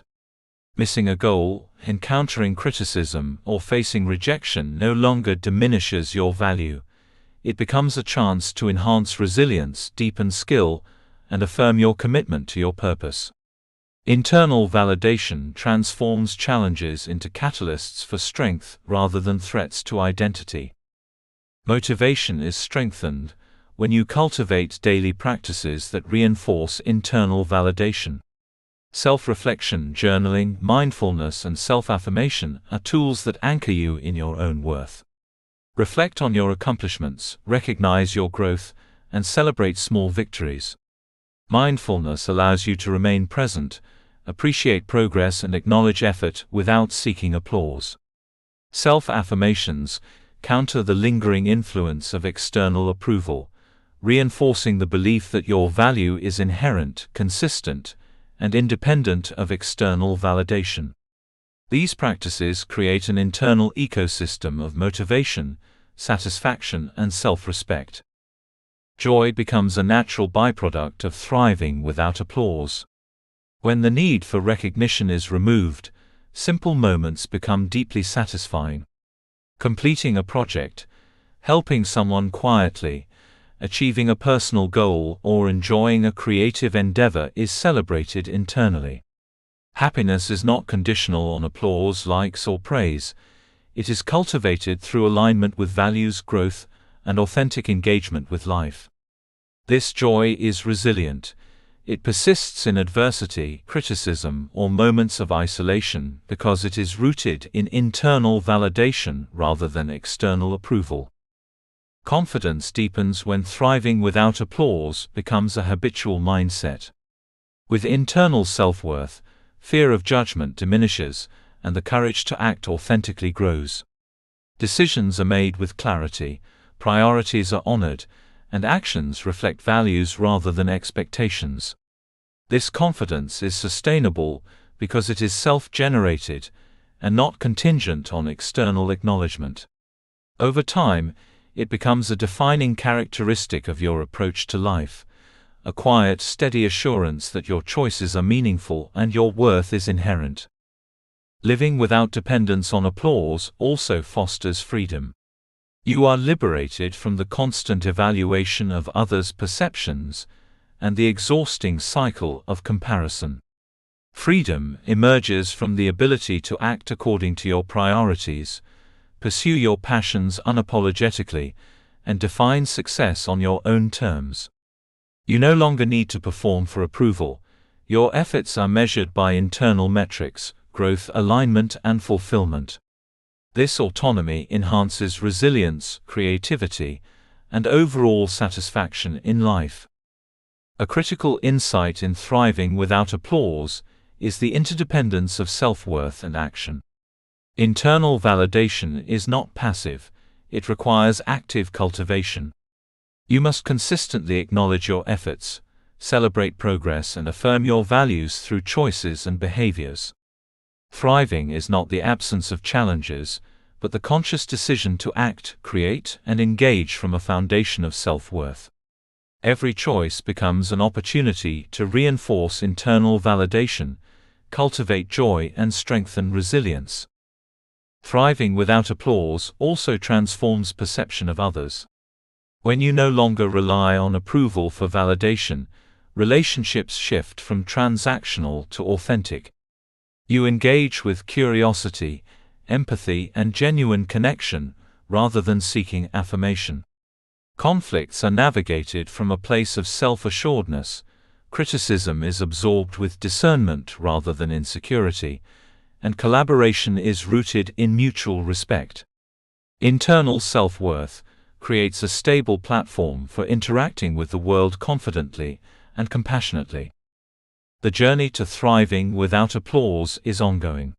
Missing a goal, encountering criticism, or facing rejection no longer diminishes your value. It becomes a chance to enhance resilience, deepen skill, and affirm your commitment to your purpose. Internal validation transforms challenges into catalysts for strength rather than threats to identity. Motivation is strengthened when you cultivate daily practices that reinforce internal validation. Self-reflection, journaling, mindfulness, and self-affirmation are tools that anchor you in your own worth. Reflect on your accomplishments, recognize your growth, and celebrate small victories. Mindfulness allows you to remain present, appreciate progress, and acknowledge effort without seeking applause. Self-affirmations counter the lingering influence of external approval, reinforcing the belief that your value is inherent, consistent, and independent of external validation. These practices create an internal ecosystem of motivation, satisfaction, and self-respect. Joy becomes a natural byproduct of thriving without applause. When the need for recognition is removed, simple moments become deeply satisfying. Completing a project, helping someone quietly, achieving a personal goal, or enjoying a creative endeavor is celebrated internally. Happiness is not conditional on applause, likes, or praise. It is cultivated through alignment with values, growth, and authentic engagement with life. This joy is resilient. It persists in adversity, criticism, or moments of isolation because it is rooted in internal validation rather than external approval. Confidence deepens when thriving without applause becomes a habitual mindset. With internal self-worth, fear of judgment diminishes, and the courage to act authentically grows. Decisions are made with clarity, priorities are honored, and actions reflect values rather than expectations. This confidence is sustainable because it is self-generated and not contingent on external acknowledgement. Over time, it becomes a defining characteristic of your approach to life, a quiet, steady assurance that your choices are meaningful and your worth is inherent. Living without dependence on applause also fosters freedom. You are liberated from the constant evaluation of others' perceptions and the exhausting cycle of comparison. Freedom emerges from the ability to act according to your priorities, pursue your passions unapologetically, and define success on your own terms. You no longer need to perform for approval. Your efforts are measured by internal metrics, growth, alignment, and fulfillment. This autonomy enhances resilience, creativity, and overall satisfaction in life. A critical insight in thriving without applause is the interdependence of self-worth and action. Internal validation is not passive, it requires active cultivation. You must consistently acknowledge your efforts, celebrate progress, and affirm your values through choices and behaviors. Thriving is not the absence of challenges, but the conscious decision to act, create, and engage from a foundation of self-worth. Every choice becomes an opportunity to reinforce internal validation, cultivate joy, and strengthen resilience. Thriving without applause also transforms perception of others. When you no longer rely on approval for validation, relationships shift from transactional to authentic. You engage with curiosity, empathy, and genuine connection, rather than seeking affirmation. Conflicts are navigated from a place of self-assuredness, criticism is absorbed with discernment rather than insecurity, and collaboration is rooted in mutual respect. Internal self-worth creates a stable platform for interacting with the world confidently and compassionately. The journey to thriving without applause is ongoing.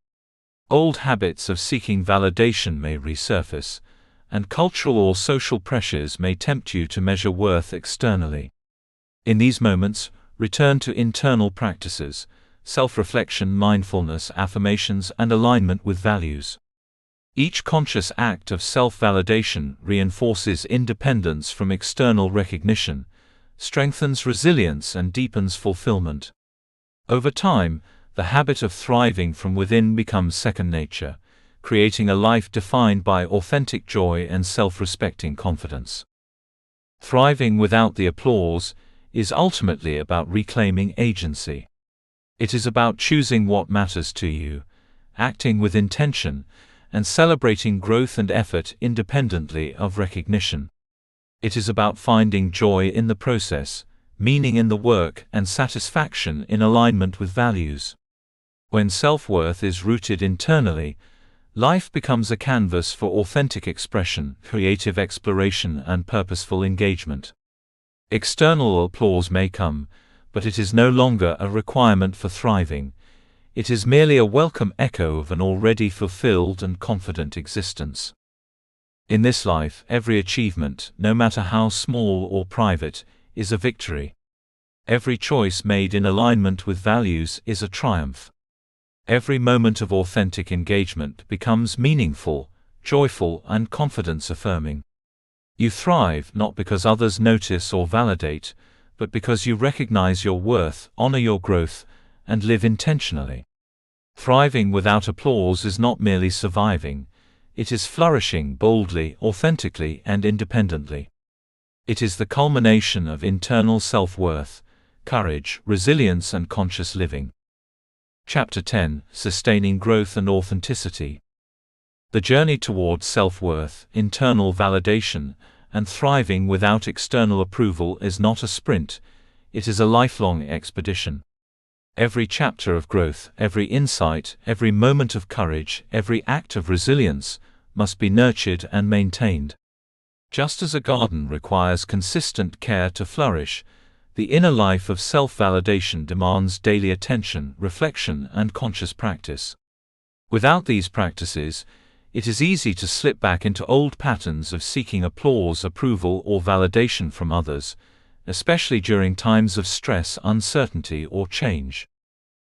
Old habits of seeking validation may resurface, and cultural or social pressures may tempt you to measure worth externally. In these moments, return to internal practices, self-reflection, mindfulness, affirmations, and alignment with values. Each conscious act of self-validation reinforces independence from external recognition, strengthens resilience, and deepens fulfillment. Over time, the habit of thriving from within becomes second nature, creating a life defined by authentic joy and self-respecting confidence. Thriving without the applause is ultimately about reclaiming agency. It is about choosing what matters to you, acting with intention, and celebrating growth and effort independently of recognition. It is about finding joy in the process, meaning in the work, and satisfaction in alignment with values. When self-worth is rooted internally, life becomes a canvas for authentic expression, creative exploration, and purposeful engagement. External applause may come, but it is no longer a requirement for thriving. It is merely a welcome echo of an already fulfilled and confident existence. In this life, every achievement, no matter how small or private, is a victory. Every choice made in alignment with values is a triumph. Every moment of authentic engagement becomes meaningful, joyful, and confidence-affirming. You thrive not because others notice or validate, but because you recognize your worth, honor your growth, and live intentionally. Thriving without applause is not merely surviving, it is flourishing boldly, authentically, and independently. It is the culmination of internal self-worth, courage, resilience, and conscious living. Chapter 10: Sustaining Growth and Authenticity. The journey towards self-worth, internal validation, and thriving without external approval is not a sprint, it is a lifelong expedition. Every chapter of growth, every insight, every moment of courage, every act of resilience must be nurtured and maintained. Just as a garden requires consistent care to flourish, the inner life of self-validation demands daily attention, reflection, and conscious practice. Without these practices, it is easy to slip back into old patterns of seeking applause, approval, or validation from others, especially during times of stress, uncertainty, or change.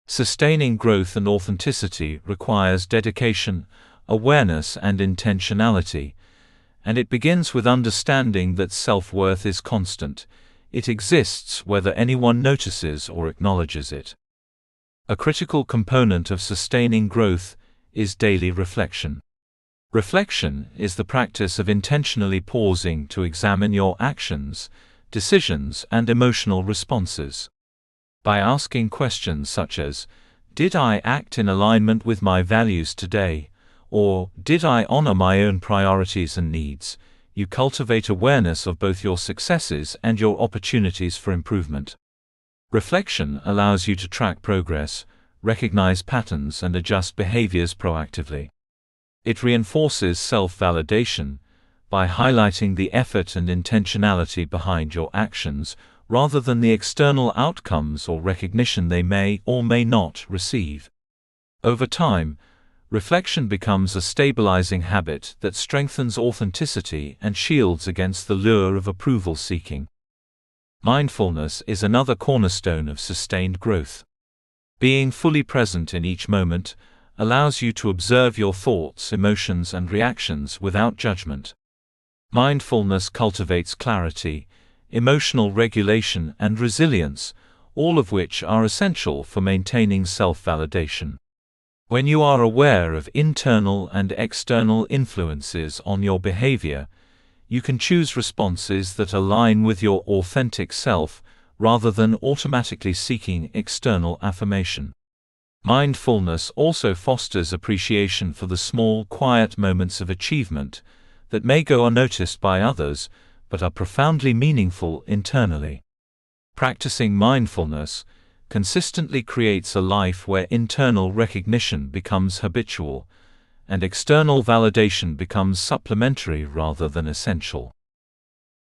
Sustaining growth and authenticity requires dedication, awareness, and intentionality, and it begins with understanding that self-worth is constant. It exists whether anyone notices or acknowledges it. A critical component of sustaining growth is daily reflection. Reflection is the practice of intentionally pausing to examine your actions, decisions, and emotional responses. By asking questions such as, "Did I act in alignment with my values today?" or "Did I honor my own priorities and needs?" you cultivate awareness of both your successes and your opportunities for improvement. Reflection allows you to track progress, recognize patterns, and adjust behaviors proactively. It reinforces self-validation by highlighting the effort and intentionality behind your actions, rather than the external outcomes or recognition they may or may not receive. Over time, reflection becomes a stabilizing habit that strengthens authenticity and shields against the lure of approval seeking. Mindfulness is another cornerstone of sustained growth. Being fully present in each moment allows you to observe your thoughts, emotions, and reactions without judgment. Mindfulness cultivates clarity, emotional regulation, and resilience, all of which are essential for maintaining self-validation. When you are aware of internal and external influences on your behavior, you can choose responses that align with your authentic self, rather than automatically seeking external affirmation. Mindfulness also fosters appreciation for the small, quiet moments of achievement that may go unnoticed by others, but are profoundly meaningful internally. Practicing mindfulness consistently creates a life where internal recognition becomes habitual, and external validation becomes supplementary rather than essential.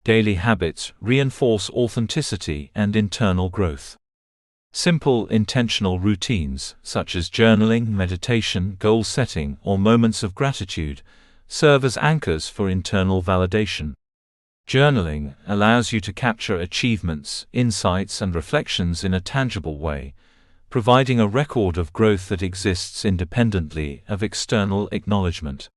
Daily habits reinforce authenticity and internal growth. Simple, intentional routines, such as journaling, meditation, goal setting, or moments of gratitude, serve as anchors for internal validation. Journaling allows you to capture achievements, insights, and reflections in a tangible way, providing a record of growth that exists independently of external acknowledgement.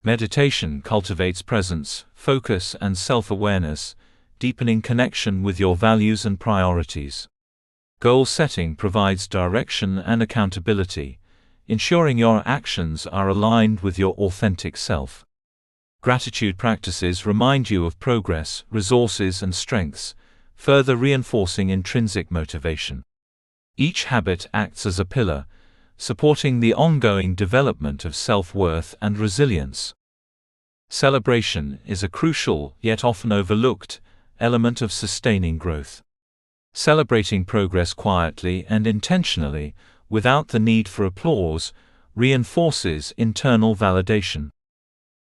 Meditation cultivates presence, focus, and self-awareness, deepening connection with your values and priorities. Goal setting provides direction and accountability, ensuring your actions are aligned with your authentic self. Gratitude practices remind you of progress, resources, and strengths, further reinforcing intrinsic motivation. Each habit acts as a pillar, supporting the ongoing development of self-worth and resilience. Celebration is a crucial, yet often overlooked, element of sustaining growth. Celebrating progress quietly and intentionally, without the need for applause, reinforces internal validation.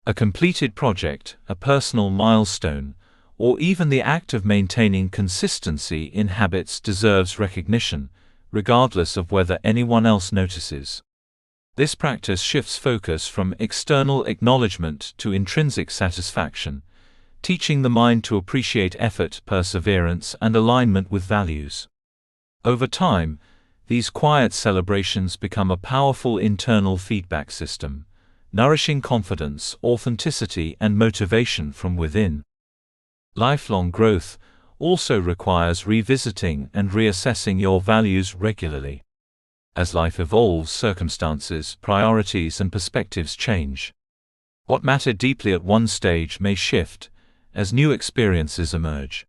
A completed project, a personal milestone, or even the act of maintaining consistency in habits deserves recognition, regardless of whether anyone else notices. This practice shifts focus from external acknowledgement to intrinsic satisfaction, teaching the mind to appreciate effort, perseverance, and alignment with values. Over time, these quiet celebrations become a powerful internal feedback system, nourishing confidence, authenticity, and motivation from within. Lifelong growth also requires revisiting and reassessing your values regularly. As life evolves, circumstances, priorities, and perspectives change. What mattered deeply at one stage may shift as new experiences emerge.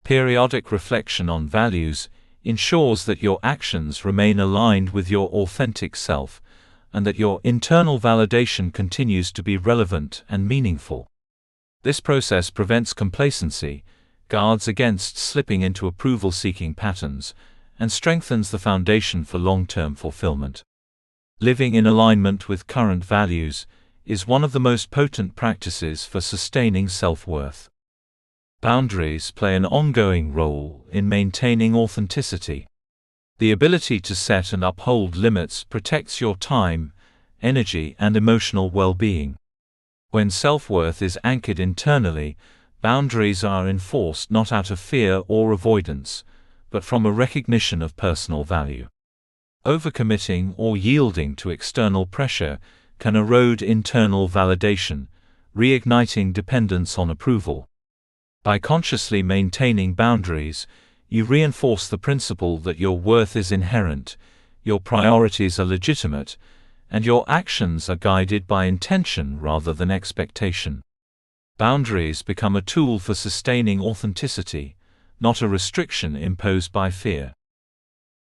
Periodic reflection on values ensures that your actions remain aligned with your authentic self, and that your internal validation continues to be relevant and meaningful. This process prevents complacency, guards against slipping into approval-seeking patterns, and strengthens the foundation for long-term fulfillment. Living in alignment with current values is one of the most potent practices for sustaining self-worth. Boundaries play an ongoing role in maintaining authenticity. The ability to set and uphold limits protects your time, energy, and emotional well-being. When self-worth is anchored internally, boundaries are enforced not out of fear or avoidance, but from a recognition of personal value. Overcommitting or yielding to external pressure can erode internal validation, reigniting dependence on approval. By consciously maintaining boundaries, you reinforce the principle that your worth is inherent, your priorities are legitimate, and your actions are guided by intention rather than expectation. Boundaries become a tool for sustaining authenticity, not a restriction imposed by fear.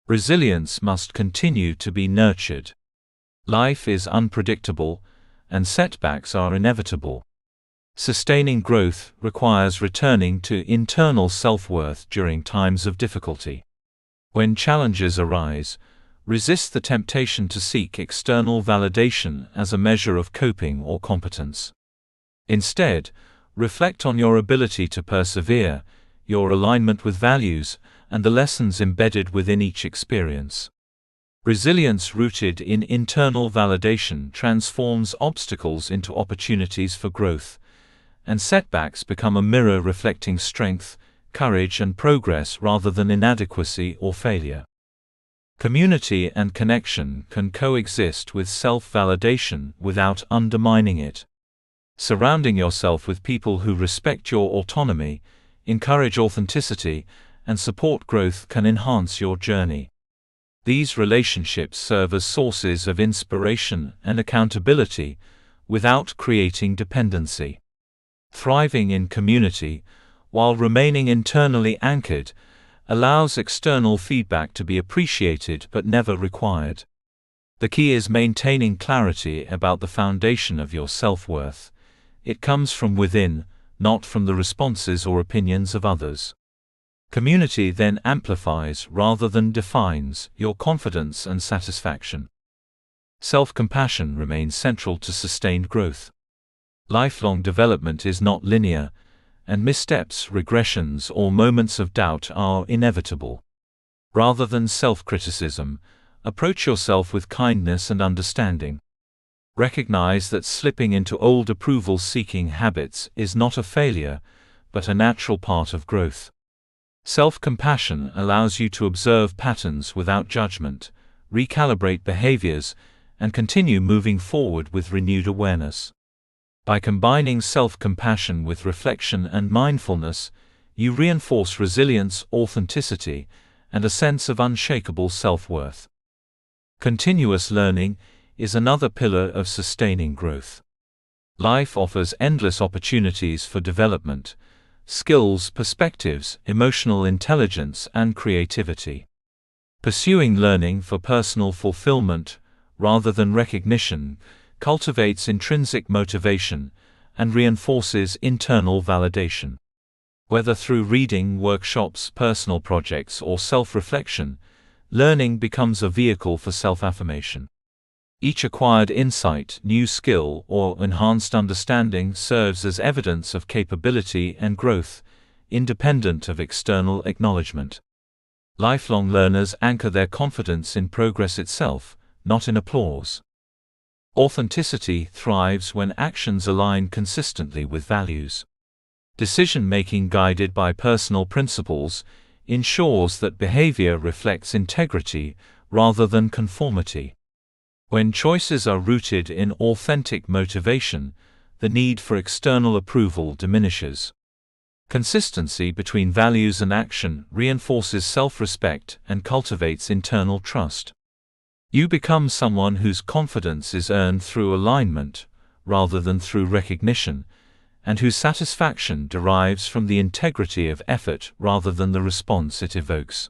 Resilience must continue to be nurtured. Life is unpredictable, and setbacks are inevitable. Sustaining growth requires returning to internal self-worth during times of difficulty. When challenges arise, resist the temptation to seek external validation as a measure of coping or competence. Instead, reflect on your ability to persevere, your alignment with values, and the lessons embedded within each experience. Resilience rooted in internal validation transforms obstacles into opportunities for growth, and setbacks become a mirror reflecting strength, courage, and progress rather than inadequacy or failure. Community and connection can coexist with self-validation without undermining it. Surrounding yourself with people who respect your autonomy, encourage authenticity, and support growth can enhance your journey. These relationships serve as sources of inspiration and accountability, without creating dependency. Thriving in community, while remaining internally anchored, allows external feedback to be appreciated but never required. The key is maintaining clarity about the foundation of your self-worth. It comes from within, not from the responses or opinions of others. Community then amplifies rather than defines your confidence and satisfaction. Self-compassion remains central to sustained growth. Lifelong development is not linear, and missteps, regressions, or moments of doubt are inevitable. Rather than self-criticism, approach yourself with kindness and understanding. Recognize that slipping into old approval-seeking habits is not a failure, but a natural part of growth. Self-compassion allows you to observe patterns without judgment, recalibrate behaviors, and continue moving forward with renewed awareness. By combining self-compassion with reflection and mindfulness, you reinforce resilience, authenticity, and a sense of unshakable self-worth. Continuous learning is another pillar of sustaining growth. Life offers endless opportunities for development: skills, perspectives, emotional intelligence, and creativity. Pursuing learning for personal fulfillment, rather than recognition, cultivates intrinsic motivation and reinforces internal validation. Whether through reading, workshops, personal projects, or self-reflection, learning becomes a vehicle for self-affirmation. Each acquired insight, new skill, or enhanced understanding serves as evidence of capability and growth, independent of external acknowledgement. Lifelong learners anchor their confidence in progress itself, not in applause. Authenticity thrives when actions align consistently with values. Decision-making guided by personal principles ensures that behavior reflects integrity rather than conformity. When choices are rooted in authentic motivation, the need for external approval diminishes. Consistency between values and action reinforces self-respect and cultivates internal trust. You become someone whose confidence is earned through alignment, rather than through recognition, and whose satisfaction derives from the integrity of effort rather than the response it evokes.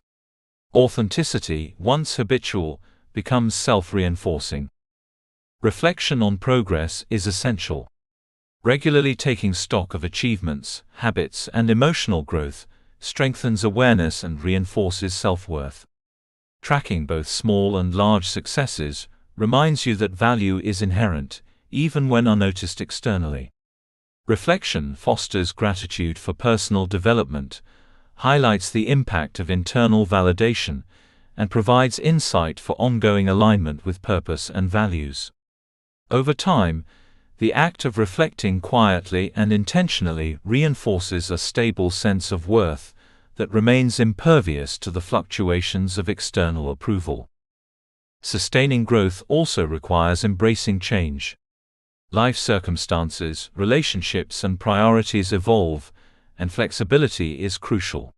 Authenticity, once habitual, becomes self-reinforcing. Reflection on progress is essential. Regularly taking stock of achievements, habits, and emotional growth strengthens awareness and reinforces self-worth. Tracking both small and large successes reminds you that value is inherent, even when unnoticed externally. Reflection fosters gratitude for personal development, highlights the impact of internal validation, and provides insight for ongoing alignment with purpose and values. Over time, the act of reflecting quietly and intentionally reinforces a stable sense of worth that remains impervious to the fluctuations of external approval. Sustaining growth also requires embracing change. Life circumstances, relationships, and priorities evolve, and flexibility is crucial.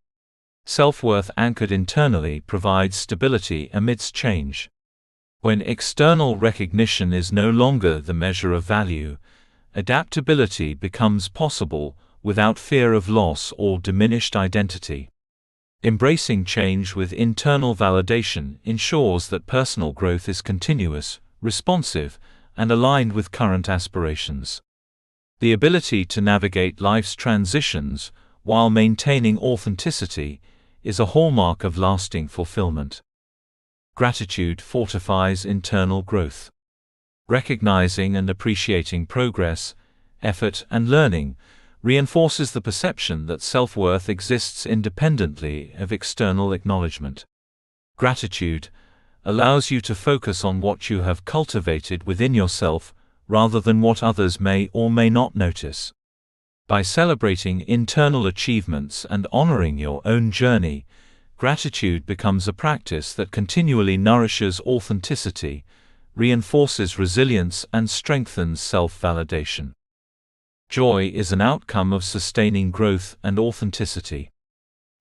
Self-worth anchored internally provides stability amidst change. When external recognition is no longer the measure of value, adaptability becomes possible without fear of loss or diminished identity. Embracing change with internal validation ensures that personal growth is continuous, responsive, and aligned with current aspirations. The ability to navigate life's transitions while maintaining authenticity is a hallmark of lasting fulfillment. Gratitude fortifies internal growth. Recognizing and appreciating progress, effort, and learning reinforces the perception that self-worth exists independently of external acknowledgement. Gratitude allows you to focus on what you have cultivated within yourself rather than what others may or may not notice. By celebrating internal achievements and honoring your own journey, gratitude becomes a practice that continually nourishes authenticity, reinforces resilience, and strengthens self-validation. Joy is an outcome of sustaining growth and authenticity.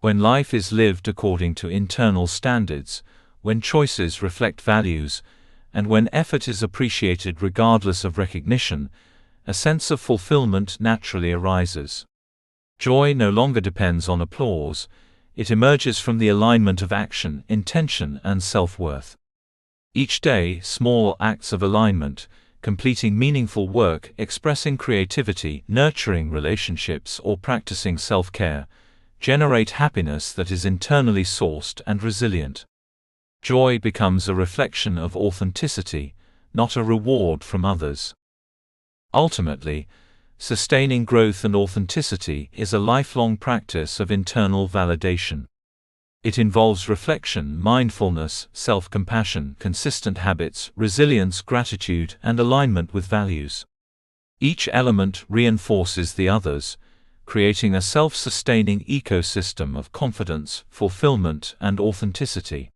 When life is lived according to internal standards, when choices reflect values, and when effort is appreciated regardless of recognition, a sense of fulfillment naturally arises. Joy no longer depends on applause, it emerges from the alignment of action, intention, and self-worth. Each day, small acts of alignment, completing meaningful work, expressing creativity, nurturing relationships, or practicing self-care generate happiness that is internally sourced and resilient. Joy becomes a reflection of authenticity, not a reward from others. Ultimately, sustaining growth and authenticity is a lifelong practice of internal validation. It involves reflection, mindfulness, self-compassion, consistent habits, resilience, gratitude, and alignment with values. Each element reinforces the others, creating a self-sustaining ecosystem of confidence, fulfillment, and authenticity.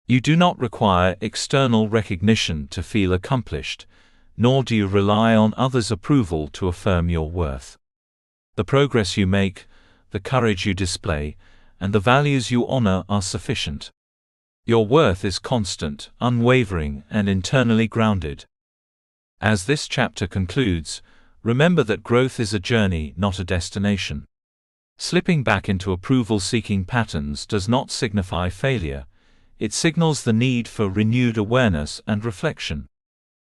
You do not require external recognition to feel accomplished, nor do you rely on others' approval to affirm your worth. The progress you make, the courage you display, and the values you honor are sufficient. Your worth is constant, unwavering, and internally grounded. As this chapter concludes, remember that growth is a journey, not a destination. Slipping back into approval-seeking patterns does not signify failure. It signals the need for renewed awareness and reflection.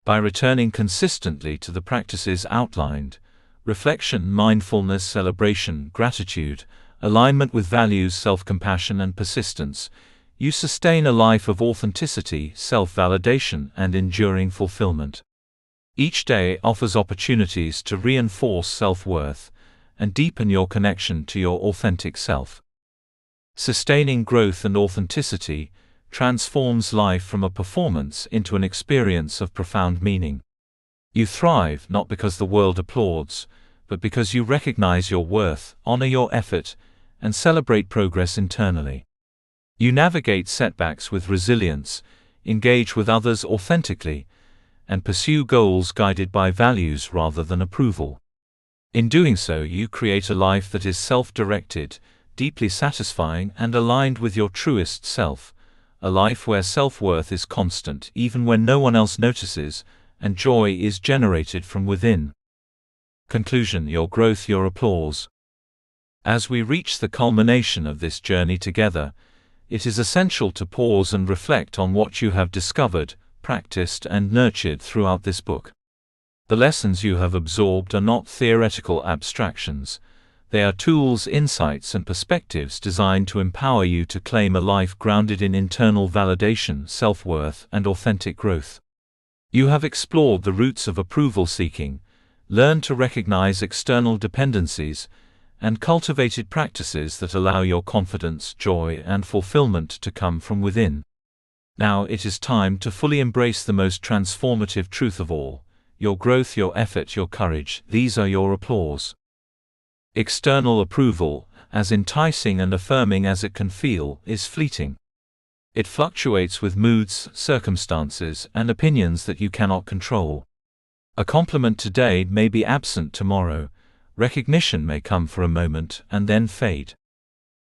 By returning consistently to the practices outlined, reflection, mindfulness, celebration, gratitude, alignment with values, self-compassion, and persistence, you sustain a life of authenticity, self-validation, and enduring fulfillment. Each day offers opportunities to reinforce self-worth and deepen your connection to your authentic self. Sustaining growth and authenticity transforms life from a performance into an experience of profound meaning. You thrive not because the world applauds, but because you recognize your worth, honor your effort, and celebrate progress internally. You navigate setbacks with resilience, engage with others authentically, and pursue goals guided by values rather than approval. In doing so, you create a life that is self-directed, deeply satisfying, and aligned with your truest self, a life where self-worth is constant even when no one else notices, and joy is generated from within. Conclusion: your growth, your applause. As we reach the culmination of this journey together, it is essential to pause and reflect on what you have discovered, practiced, and nurtured throughout this book. The lessons you have absorbed are not theoretical abstractions. They are tools, insights, and perspectives designed to empower you to claim a life grounded in internal validation, self-worth, and authentic growth. You have explored the roots of approval seeking, learned to recognize external dependencies, and cultivated practices that allow your confidence, joy, and fulfillment to come from within. Now it is time to fully embrace the most transformative truth of all: your growth, your effort, your courage, these are your applause. External approval, as enticing and affirming as it can feel, is fleeting. It fluctuates with moods, circumstances, and opinions that you cannot control. A compliment today may be absent tomorrow. Recognition may come for a moment and then fade.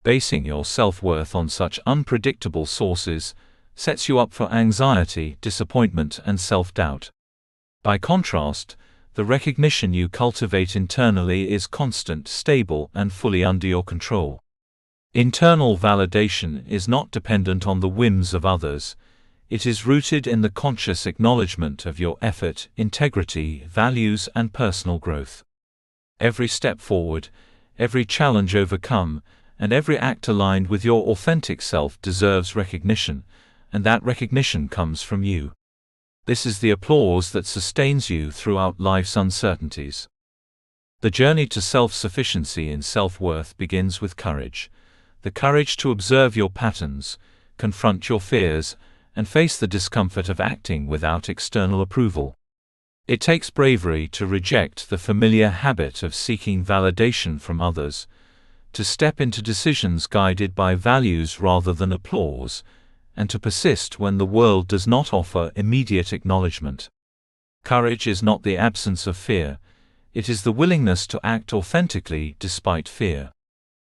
Basing your self-worth on such unpredictable sources sets you up for anxiety, disappointment, and self-doubt. By contrast, the recognition you cultivate internally is constant, stable, and fully under your control. Internal validation is not dependent on the whims of others. It is rooted in the conscious acknowledgement of your effort, integrity, values, and personal growth. Every step forward, every challenge overcome, and every act aligned with your authentic self deserves recognition, and that recognition comes from you. This is the applause that sustains you throughout life's uncertainties. The journey to self-sufficiency in self-worth begins with courage. The courage to observe your patterns, confront your fears, and face the discomfort of acting without external approval. It takes bravery to reject the familiar habit of seeking validation from others, to step into decisions guided by values rather than applause, and to persist when the world does not offer immediate acknowledgement. Courage is not the absence of fear, it is the willingness to act authentically despite fear.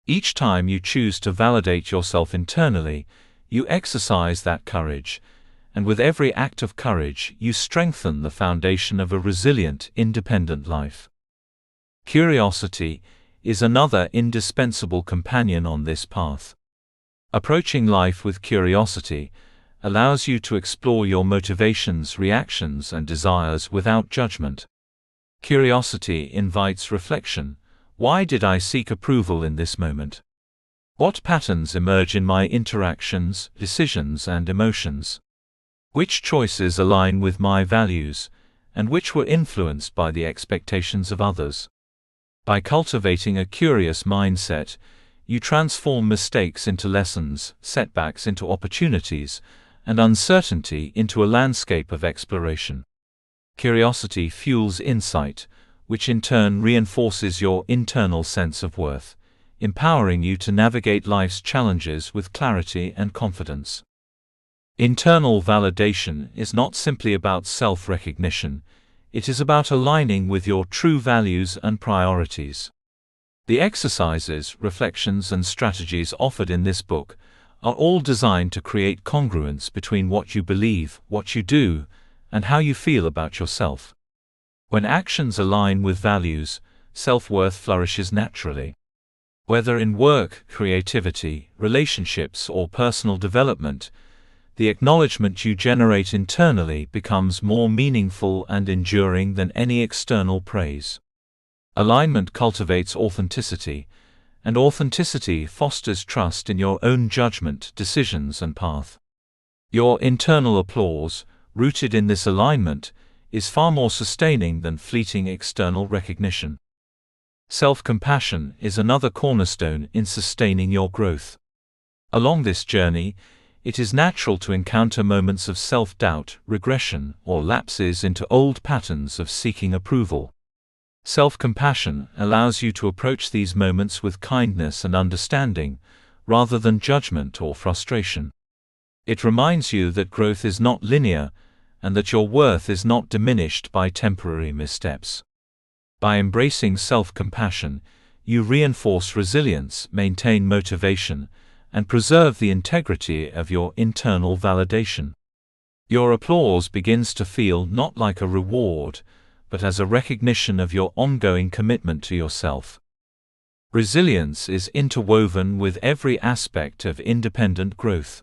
Each time you choose to validate yourself internally, you exercise that courage, and with every act of courage you strengthen the foundation of a resilient, independent life. Curiosity is another indispensable companion on this path. Approaching life with curiosity, allows you to explore your motivations, reactions, and desires without judgment. Curiosity invites reflection. Why did I seek approval in this moment? What patterns emerge in my interactions, decisions, and emotions? Which choices align with my values, and which were influenced by the expectations of others? By cultivating a curious mindset, you transform mistakes into lessons, setbacks into opportunities, and uncertainty into a landscape of exploration. Curiosity fuels insight, which in turn reinforces your internal sense of worth, empowering you to navigate life's challenges with clarity and confidence. Internal validation is not simply about self-recognition, it is about aligning with your true values and priorities. The exercises, reflections, and strategies offered in this book are all designed to create congruence between what you believe, what you do, and how you feel about yourself. When actions align with values, self-worth flourishes naturally. Whether in work, creativity, relationships, or personal development, the acknowledgement you generate internally becomes more meaningful and enduring than any external praise. Alignment cultivates authenticity, and authenticity fosters trust in your own judgment, decisions, and path. Your internal applause, rooted in this alignment, is far more sustaining than fleeting external recognition. Self-compassion is another cornerstone in sustaining your growth. Along this journey, it is natural to encounter moments of self-doubt, regression, or lapses into old patterns of seeking approval. Self-compassion allows you to approach these moments with kindness and understanding, rather than judgment or frustration. It reminds you that growth is not linear, and that your worth is not diminished by temporary missteps. By embracing self-compassion, you reinforce resilience, maintain motivation, and preserve the integrity of your internal validation. Your applause begins to feel not like a reward, but as a recognition of your ongoing commitment to yourself. Resilience is interwoven with every aspect of independent growth.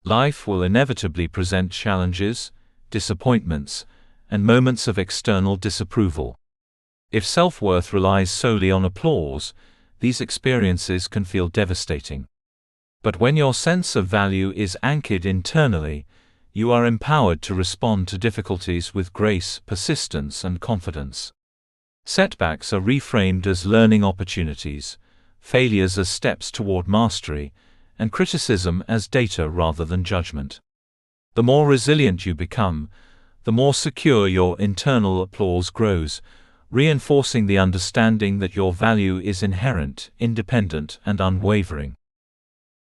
Life will inevitably present challenges, disappointments, and moments of external disapproval. If self-worth relies solely on applause, these experiences can feel devastating. But when your sense of value is anchored internally, you are empowered to respond to difficulties with grace, persistence, and confidence. Setbacks are reframed as learning opportunities, failures as steps toward mastery, and criticism as data rather than judgment. The more resilient you become, the more secure your internal applause grows, reinforcing the understanding that your value is inherent, independent, and unwavering.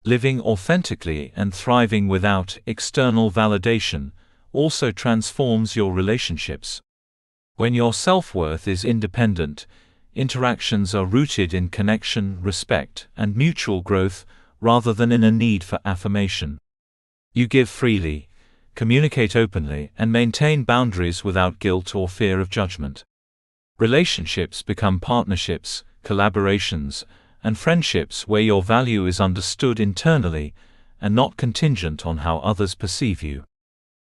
Living authentically and thriving without external validation also transforms your relationships. When your self-worth is independent, interactions are rooted in connection, respect, and mutual growth rather than in a need for affirmation. You give freely, communicate openly, and maintain boundaries without guilt or fear of judgment. Relationships become partnerships, collaborations, and friendships where your value is understood internally and not contingent on how others perceive you.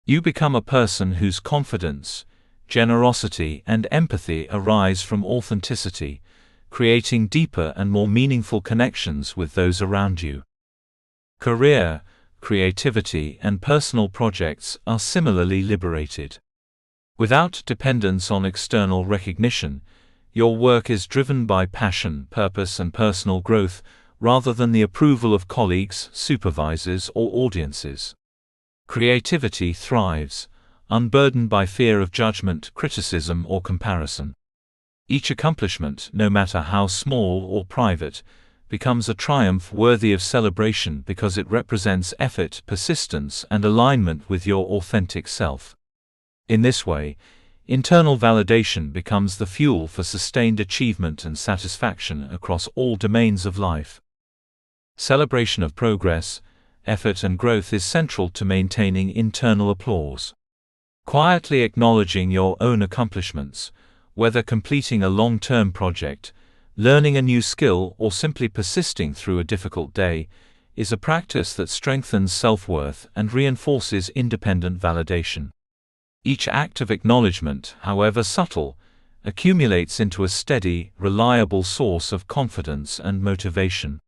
You become a person whose confidence, generosity, and empathy arise from authenticity, creating deeper and more meaningful connections with those around you. Career, creativity, and personal projects are similarly liberated. Without dependence on external recognition, your work is driven by passion, purpose, and personal growth, rather than the approval of colleagues, supervisors, or audiences. Creativity thrives, unburdened by fear of judgment, criticism, or comparison. Each accomplishment, no matter how small or private, becomes a triumph worthy of celebration because it represents effort, persistence, and alignment with your authentic self. In this way, internal validation becomes the fuel for sustained achievement and satisfaction across all domains of life. Celebration of progress, effort, and growth is central to maintaining internal applause. Quietly acknowledging your own accomplishments, whether completing a long-term project, learning a new skill, or simply persisting through a difficult day, is a practice that strengthens self-worth and reinforces independent validation. Each act of acknowledgement, however subtle, accumulates into a steady, reliable source of confidence and motivation.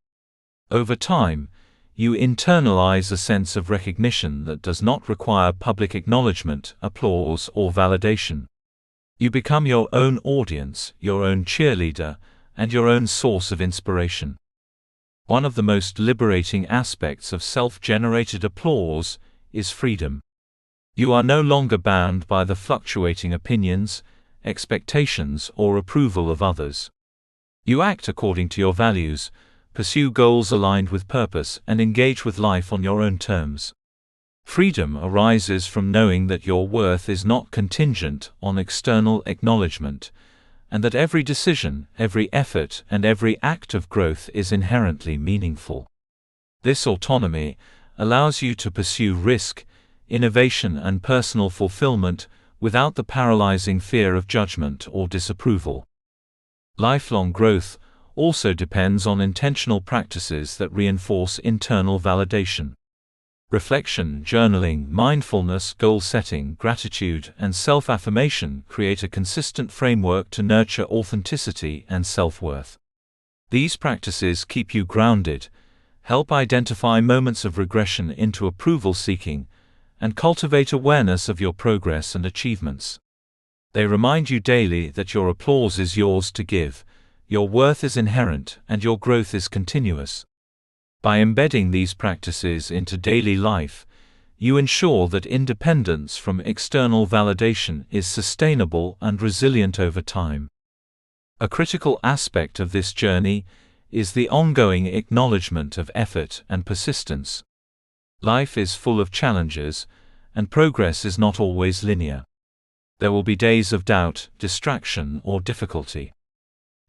Over time, you internalize a sense of recognition that does not require public acknowledgement, applause, or validation. You become your own audience, your own cheerleader, and your own source of inspiration. One of the most liberating aspects of self-generated applause is freedom. You are no longer bound by the fluctuating opinions, expectations, or approval of others. You act according to your values, pursue goals aligned with purpose, and engage with life on your own terms. Freedom arises from knowing that your worth is not contingent on external acknowledgement, and that every decision, every effort, and every act of growth is inherently meaningful. This autonomy allows you to pursue risk, innovation, and personal fulfillment without the paralyzing fear of judgment or disapproval. Lifelong growth also depends on intentional practices that reinforce internal validation. Reflection, journaling, mindfulness, goal setting, gratitude, and self-affirmation create a consistent framework to nurture authenticity and self-worth. These practices keep you grounded, help identify moments of regression into approval-seeking, and cultivate awareness of your progress and achievements. They remind you daily that your applause is yours to give, your worth is inherent, and your growth is continuous. By embedding these practices into daily life, you ensure that independence from external validation is sustainable and resilient over time. A critical aspect of this journey is the ongoing acknowledgement of effort and persistence. Life is full of challenges, and progress is not always linear. There will be days of doubt, distraction, or difficulty.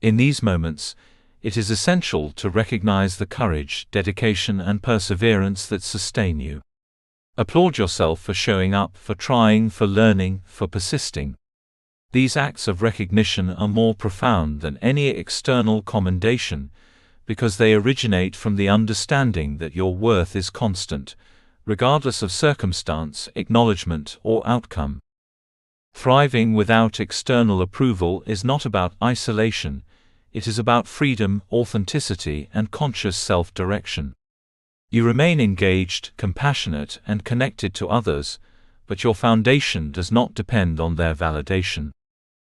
In these moments, it is essential to recognize the courage, dedication, and perseverance that sustain you. Applaud yourself for showing up, for trying, for learning, for persisting. These acts of recognition are more profound than any external commendation, because they originate from the understanding that your worth is constant, regardless of circumstance, acknowledgement, or outcome. Thriving without external approval is not about isolation, it is about freedom, authenticity, and conscious self-direction. You remain engaged, compassionate, and connected to others, but your foundation does not depend on their validation.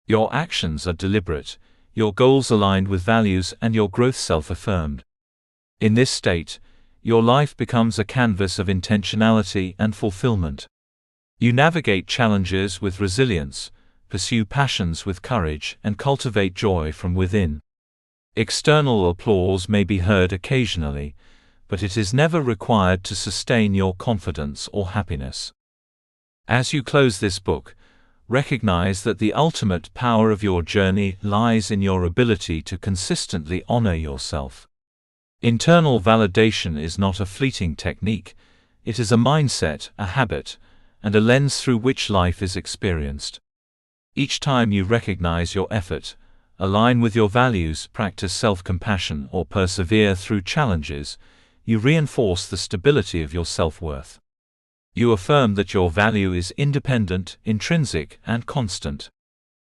Your actions are deliberate, your goals aligned with values, and your growth self-affirmed. In this state, your life becomes a canvas of intentionality and fulfillment. You navigate challenges with resilience, pursue passions with courage, and cultivate joy from within. External applause may be heard occasionally, but it is never required to sustain your confidence or happiness. As you close this book, recognize that the ultimate power of your journey lies in your ability to consistently honor yourself. Internal validation is not a fleeting technique, it is a mindset, a habit, and a lens through which life is experienced. Each time you recognize your effort, align with your values, practice self-compassion, or persevere through challenges, you reinforce the stability of your self-worth. You affirm that your value is independent, intrinsic, and constant.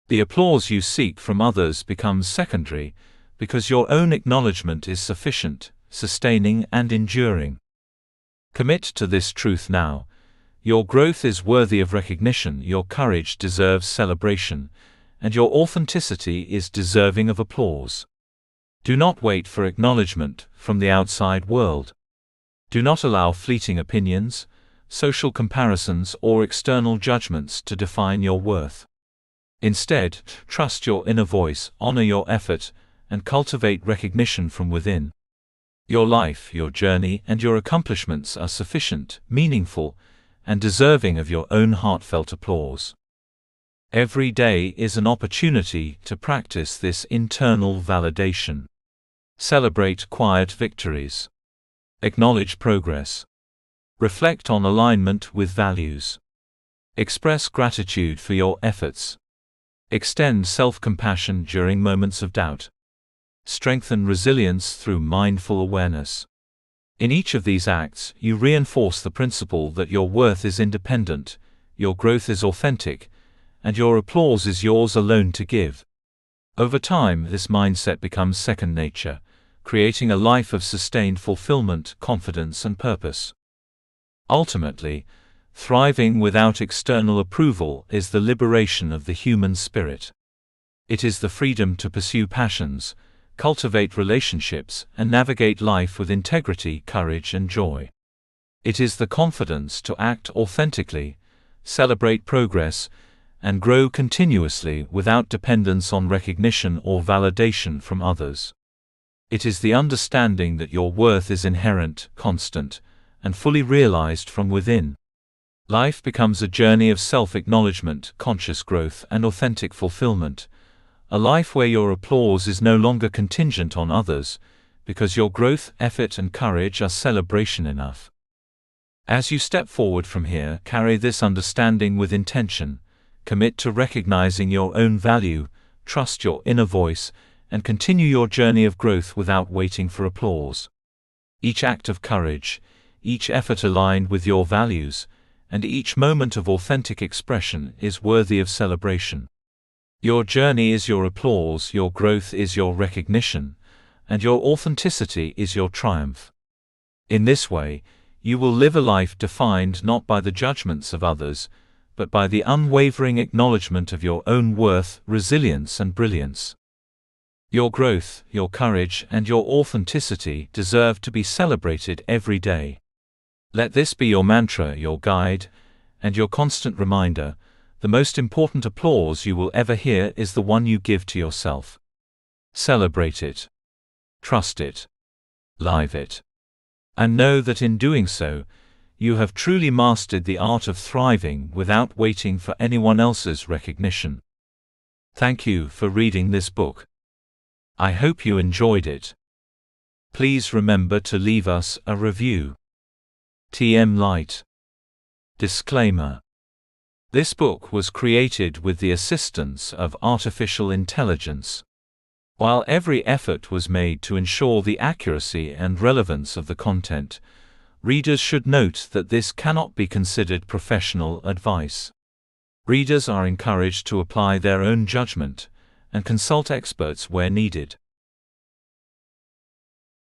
The applause you seek from others becomes secondary, because your own acknowledgement is sufficient, sustaining, and enduring. Commit to this truth now. Your growth is worthy of recognition, your courage deserves celebration, and your authenticity is deserving of applause. Do not wait for acknowledgement from the outside world. Do not allow fleeting opinions, social comparisons, or external judgments to define your worth. Instead, trust your inner voice, honor your effort, and cultivate recognition from within. Your life, your journey, and your accomplishments are sufficient, meaningful, and deserving of your own heartfelt applause. Every day is an opportunity to practice this internal validation. Celebrate quiet victories. Acknowledge progress. Reflect on alignment with values. Express gratitude for your efforts. Extend self-compassion during moments of doubt. Strengthen resilience through mindful awareness. In each of these acts, you reinforce the principle that your worth is independent, your growth is authentic, and your applause is yours alone to give. Over time, this mindset becomes second nature, creating a life of sustained fulfillment, confidence, and purpose. Ultimately, thriving without external approval is the liberation of the human spirit. It is the freedom to pursue passions, cultivate relationships, and navigate life with integrity, courage, and joy. It is the confidence to act authentically, celebrate progress, and grow continuously without dependence on recognition or validation from others. It is the understanding that your worth is inherent, constant, and fully realized from within. Life becomes a journey of self-acknowledgement, conscious growth, and authentic fulfillment. A life where your applause is no longer contingent on others, because your growth, effort, and courage are celebration enough. As you step forward from here, carry this understanding with intention. Commit to recognizing your own value, trust your inner voice, and continue your journey of growth without waiting for applause. Each act of courage, each effort aligned with your values, and each moment of authentic expression is worthy of celebration. Your journey is your applause, your growth is your recognition, and your authenticity is your triumph. In this way, you will live a life defined not by the judgments of others, but by the unwavering acknowledgement of your own worth, resilience, and brilliance. Your growth, your courage, and your authenticity deserve to be celebrated every day. Let this be your mantra, your guide, and your constant reminder. The most important applause you will ever hear is the one you give to yourself. Celebrate it. Trust it. Live it. And know that in doing so, you have truly mastered the art of thriving without waiting for anyone else's recognition. Thank you for reading this book. I hope you enjoyed it. Please remember to leave us a review. TM Light. Disclaimer. This book was created with the assistance of artificial intelligence. While every effort was made to ensure the accuracy and relevance of the content, readers should note that this cannot be considered professional advice. Readers are encouraged to apply their own judgment and consult experts where needed.